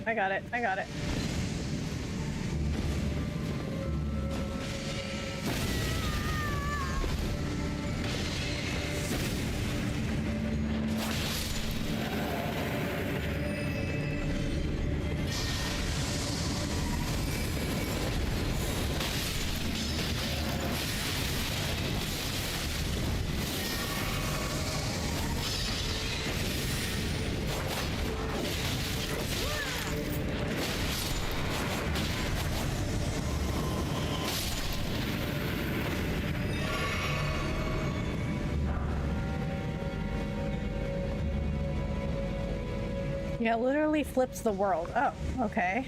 Yeah, it literally flips the world. Oh, okay.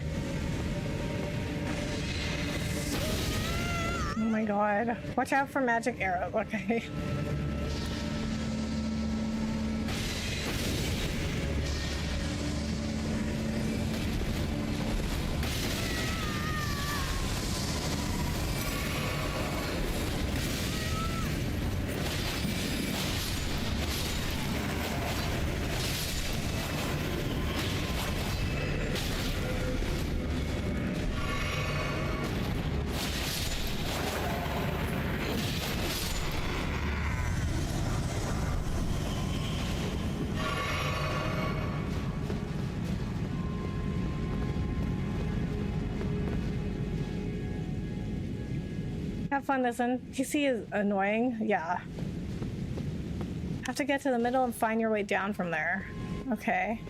Oh my god. Watch out for magic arrows, okay. Have fun, listen. PC is annoying. Yeah. Have to get to the middle and find your way down from there. Okay.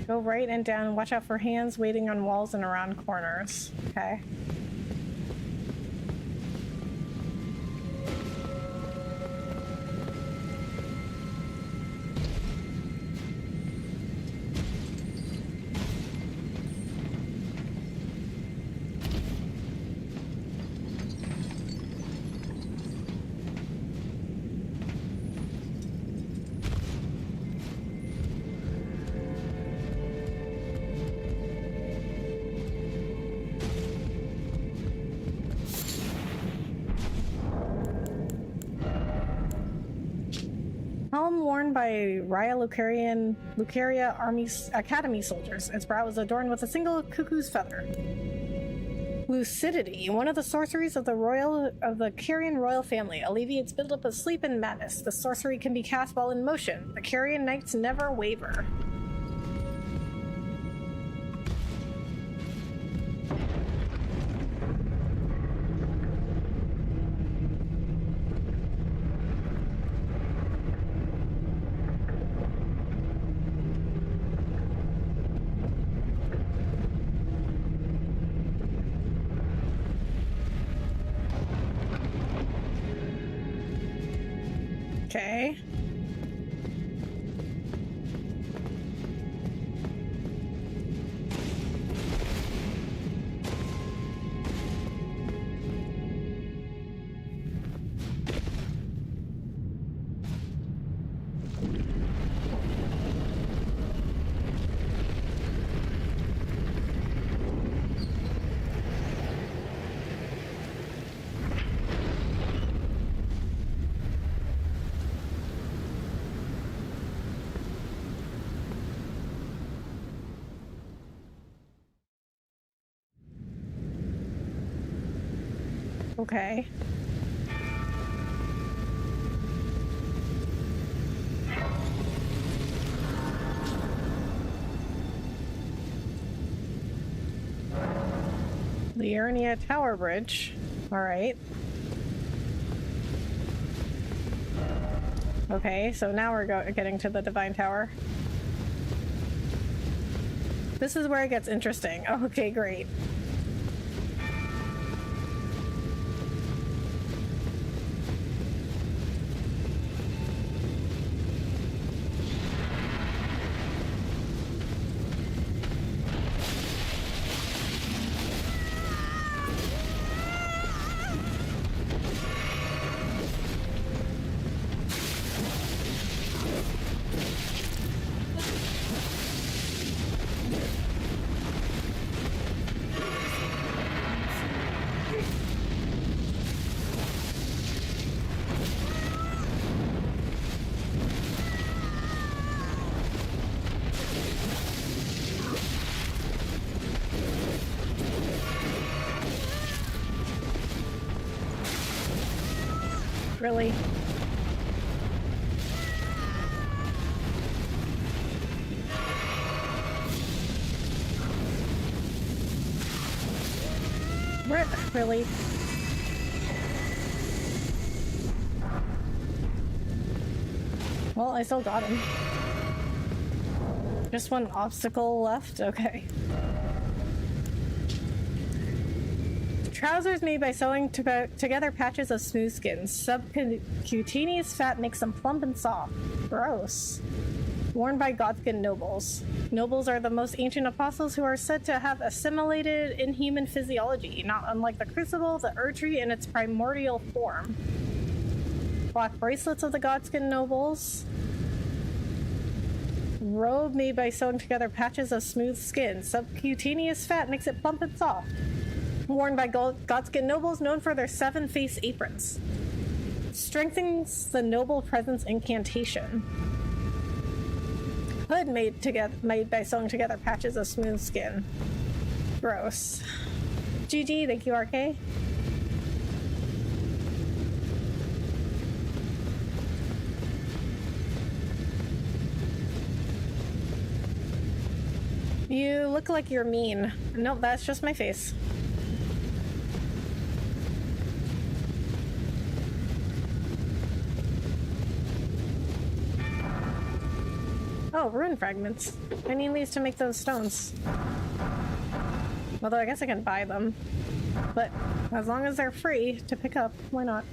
Go right and down and watch out for hands waiting on walls and around corners. Okay. Helm worn by Lucaria Army Academy soldiers. Its brow is adorned with a single cuckoo's feather. Lucidity, one of the sorceries of the Carrion royal family, alleviates buildup of sleep and madness. The sorcery can be cast while in motion. The Carrion knights never waver. Okay. Okay. Liurnia Tower Bridge. All right. Okay, so now we're getting to the Divine Tower. This is where it gets interesting. Okay, great. Really? Really? Well, I still got him. Just one obstacle left? Okay. Trousers made by sewing together patches of smooth skin. Subcutaneous fat makes them plump and soft. Gross. Worn by Godskin nobles. Nobles are the most ancient apostles who are said to have assimilated inhuman physiology, not unlike the crucible, the Erdtree in its primordial form. Black bracelets of the Godskin nobles. Robe made by sewing together patches of smooth skin. Subcutaneous fat makes it plump and soft. Worn by Godskin nobles known for their 7-face aprons. Strengthens the noble presence incantation. Hood made by sewing together patches of smooth skin. Gross. GG, thank you, RK. You look like you're mean. Nope, that's just my face. Oh, rune fragments. I need these to make those stones. Although I guess I can buy them. But as long as they're free to pick up, why not?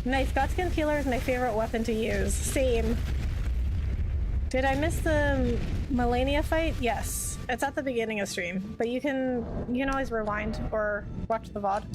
Nice. Godskin Peeler is my favorite weapon to use. Same. Did I miss the Malenia fight? Yes. It's at the beginning of stream, but you can always rewind or watch the VOD.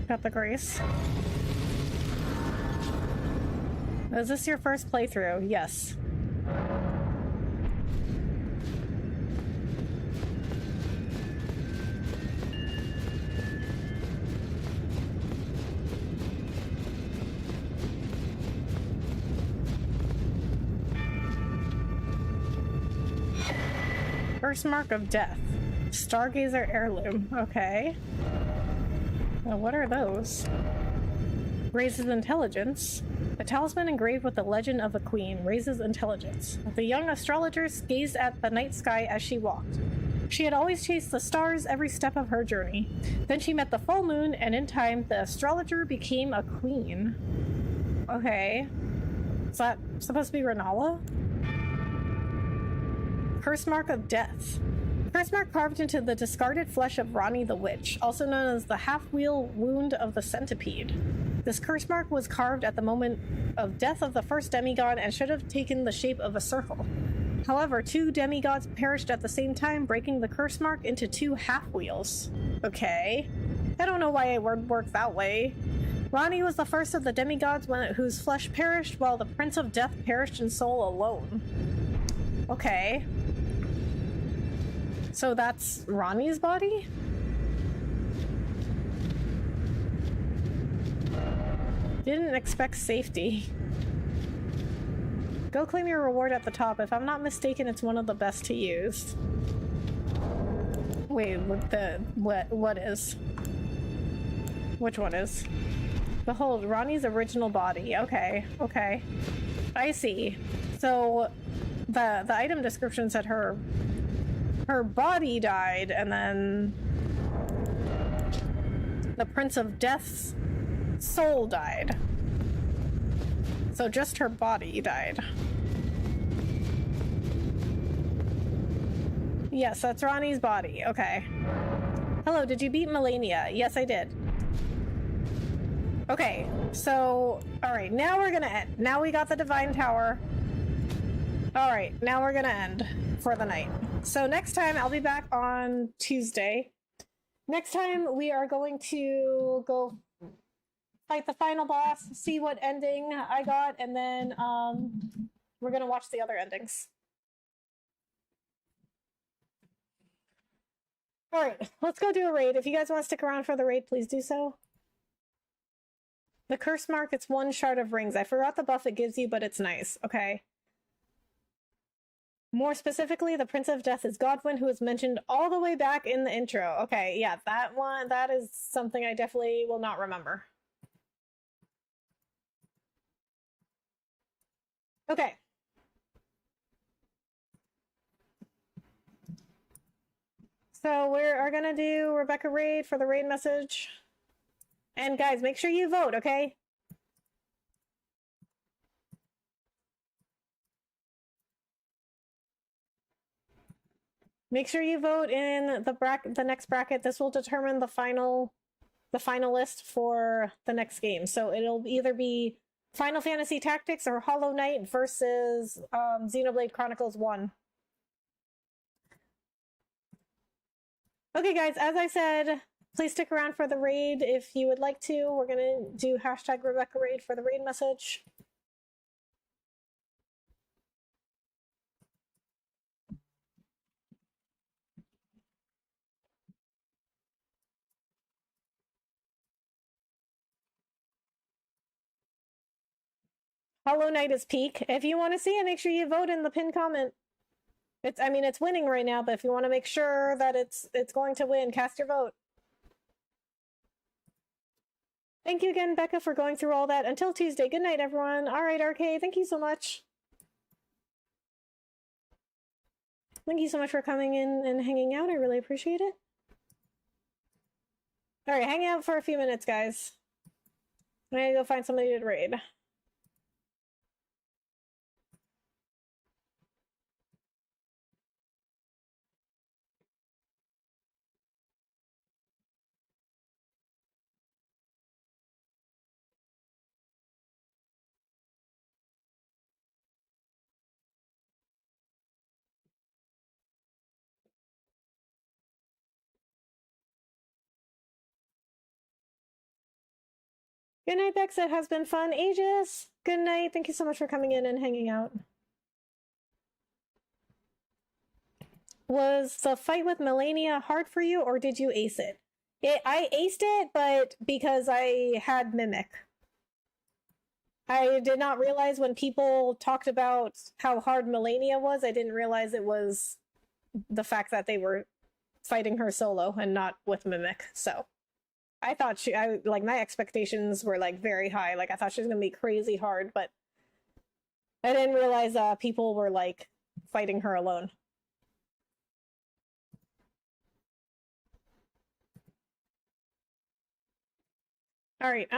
Got the grace. Is this your first playthrough? Yes. First mark of death. Stargazer heirloom. Okay. Now, what are those? Raises intelligence. A talisman engraved with the legend of a queen raises intelligence. The young astrologers gazed at the night sky as she walked. She had always chased the stars every step of her journey. Then she met the full moon, and in time, the astrologer became a queen. Okay. Is that supposed to be Renala? Curse mark of death. Curse mark carved into the discarded flesh of Rani the Witch, also known as the half-wheel wound of the centipede. This curse mark was carved at the moment of death of the first demigod and should have taken the shape of a circle. However, 2 demigods perished at the same time, breaking the curse mark into 2 half-wheels. Okay. I don't know why it would work that way. Rani was the first of the demigods whose flesh perished, while the Prince of Death perished in soul alone. Okay. So that's Rani's body? Didn't expect safety. Go claim your reward at the top. If I'm not mistaken, it's one of the best to use. Wait, what is? Which one is? Behold, Rani's original body. Okay, okay. I see. So the item description said her body died, and then the Prince of Death's soul died. So just her body died. Yes, that's Rani's body. Okay. Hello, did you beat Malenia? Yes, I did. Okay, so, alright, now we're gonna end. Now we got the Divine Tower. Alright, now we're gonna end for the night. So next time, I'll be back on Tuesday. Next time, we are going to go fight the final boss, see what ending I got, and then we're gonna watch the other endings. Alright, let's go do a raid. If you guys want to stick around for the raid, please do so. The curse mark, it's 1 shard of rings. I forgot the buff it gives you, but it's nice. Okay. More specifically, the Prince of Death is Godwin, who is mentioned all the way back in the intro. Okay, yeah, that one, that is something I definitely will not remember. Okay. So we are gonna do Rebecca raid for the raid message. And guys, make sure you vote, okay? Make sure you vote in the next bracket. This will determine the final the finalist for the next game. So it'll either be Final Fantasy Tactics or Hollow Knight versus Xenoblade Chronicles 1. Okay, guys, as I said, please stick around for the raid if you would like to. We're going to do hashtag Rebecca Raid for the raid message. Hollow Knight is peak. If you want to see it, make sure you vote in the pinned comment. It's winning right now, but if you want to make sure that it's going to win, cast your vote. Thank you again, Becca, for going through all that. Until Tuesday. Good night, everyone. All right, RK, thank you so much. Thank you so much for coming in and hanging out. I really appreciate it. All right, hang out for a few minutes, guys. I'm gonna go find somebody to raid. Good night, Bex. It has been fun. Aegis, good night. Thank you so much for coming in and hanging out. Was the fight with Malenia hard for you, or did you ace it? I aced it, but because I had Mimic. I did not realize when people talked about how hard Malenia was, I didn't realize it was the fact that they were fighting her solo and not with Mimic, so... I thought my expectations were like very high. Like I thought she was gonna be crazy hard, but I didn't realize people were like fighting her alone. All right.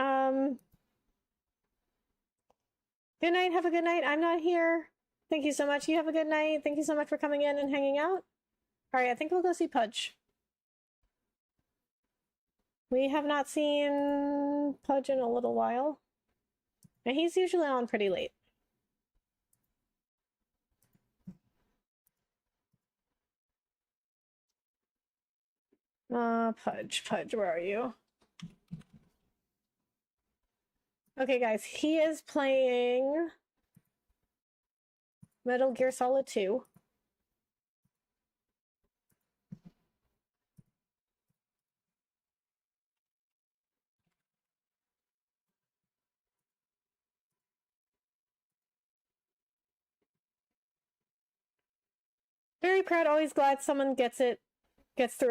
Good night. Have a good night. I'm not here. Thank you so much. You have a good night. Thank you so much for coming in and hanging out. All right. I think we'll go see Pudge. We have not seen Pudge in a little while. And he's usually on pretty late. Pudge, where are you? Okay, guys, he is playing Metal Gear Solid 2. Very proud, always glad someone gets through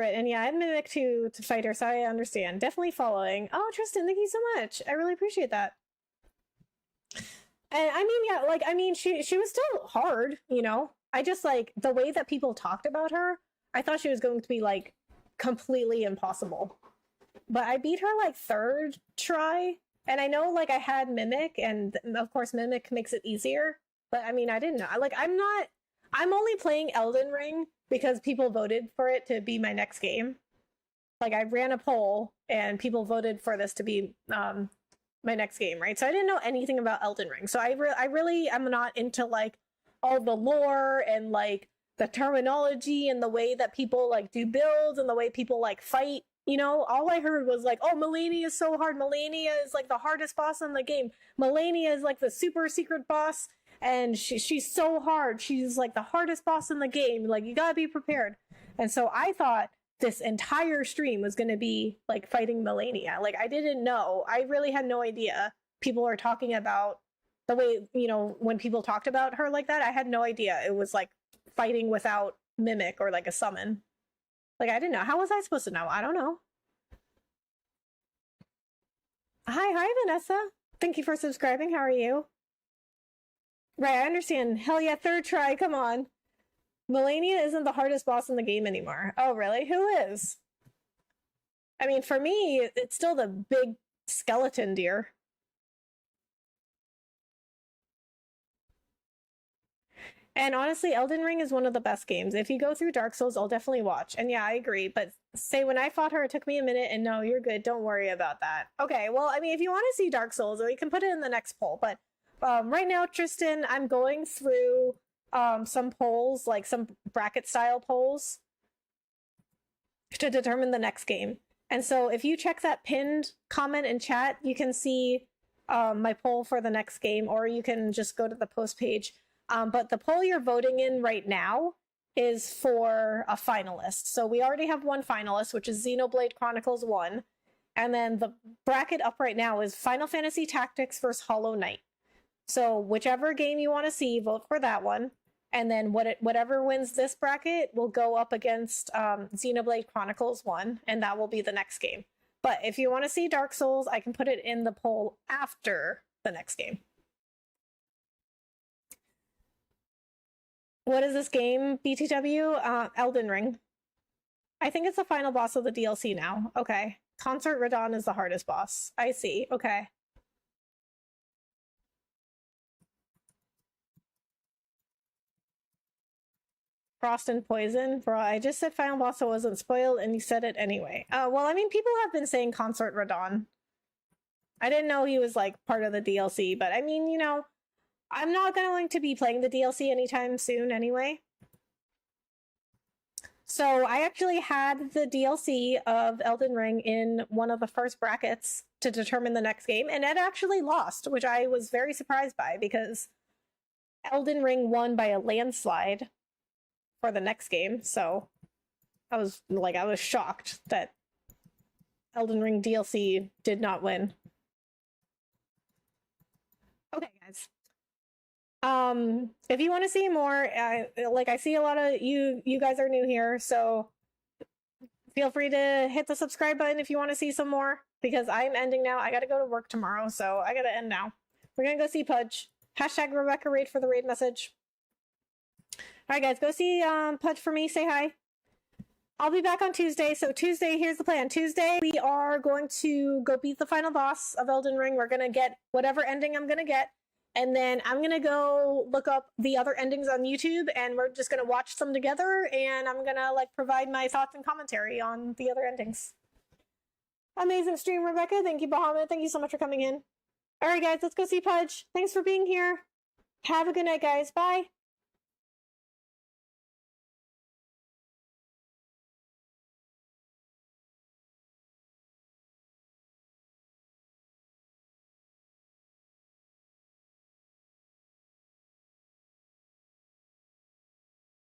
it. And yeah, I Mimic to fight her, so I understand. Definitely following. Oh, Tristan, thank you so much. I really appreciate that. And I mean, yeah, like, I mean, she was still hard, you know? I just, like, the way that people talked about her, I thought she was going to be, like, completely impossible. But I beat her, like, third try. And I know, like, I had Mimic, and of course Mimic makes it easier. But, I mean, I didn't know. Like, I'm only playing Elden Ring because people voted for it to be my next game. Like, I ran a poll, and people voted for this to be my next game, right? So I didn't know anything about Elden Ring. So I really am not into, like, all the lore and, like, the terminology and the way that people, like, do builds and the way people, like, fight. You know, all I heard was, like, oh, Malenia is so hard. Malenia is, like, the hardest boss in the game. Malenia is, like, the super secret boss. And she's so hard. She's like the hardest boss in the game. Like, you gotta be prepared. And so I thought this entire stream was gonna be like fighting Malenia. Like, I didn't know. I really had no idea people are talking about the way, you know, when people talked about her like that, I had no idea it was like fighting without Mimic or like a summon. Like, I didn't know. How was I supposed to know? I don't know. Hi, Vanessa. Thank you for subscribing. How are you? Right, I understand. Hell yeah, third try, come on. Malenia isn't the hardest boss in the game anymore. Oh, really? Who is? I mean, for me, it's still the big skeleton deer. And honestly, Elden Ring is one of the best games. If you go through Dark Souls, I'll definitely watch. And yeah, I agree. But say when I fought her, it took me a minute, and no, you're good. Don't worry about that. Okay, well, I mean, if you want to see Dark Souls, or you can put it in the next poll. But right now, Tristan, I'm going through some polls, like some bracket style polls, to determine the next game. And so if you check that pinned comment in chat, you can see my poll for the next game, or you can just go to the post page. But the poll you're voting in right now is for a finalist. So we already have one finalist, which is Xenoblade Chronicles 1. And then the bracket up right now is Final Fantasy Tactics versus Hollow Knight. So whichever game you want to see, vote for that one. And then whatever wins this bracket will go up against Xenoblade Chronicles 1, and that will be the next game. But if you want to see Dark Souls, I can put it in the poll after the next game. What is this game, BTW? Elden Ring. I think it's the final boss of the DLC now. Okay. Concert Radon is the hardest boss. I see. Okay. Frost and Poison. Bro, I just said final boss, so it wasn't spoiled, and you said it anyway. Well, I mean, people have been saying Concert Radon. I didn't know he was, like, part of the DLC, but I mean, you know, I'm not going to be playing the DLC anytime soon anyway. So I actually had the DLC of Elden Ring in one of the first brackets to determine the next game, and it actually lost, which I was very surprised by, because Elden Ring won by a landslide for the next game. So I was shocked that Elden Ring DLC did not win. Okay, guys. If you want to see more, I see a lot of you guys are new here, so feel free to hit the subscribe button if you want to see some more, because I'm ending now. I gotta go to work tomorrow, so I gotta end now. We're gonna go see Pudge. Hashtag Rebecca Raid for the raid message. Alright guys, go see Pudge for me, say hi. I'll be back on Tuesday. So Tuesday, here's the plan. Tuesday, we are going to go beat the final boss of Elden Ring. We're gonna get whatever ending I'm gonna get. And then I'm going to go look up the other endings on YouTube, and we're just going to watch them together, and I'm going to provide my thoughts and commentary on the other endings. Amazing stream, Rebecca. Thank you, Bahamut. Thank you so much for coming in. All right, guys, let's go see Pudge. Thanks for being here. Have a good night, guys. Bye.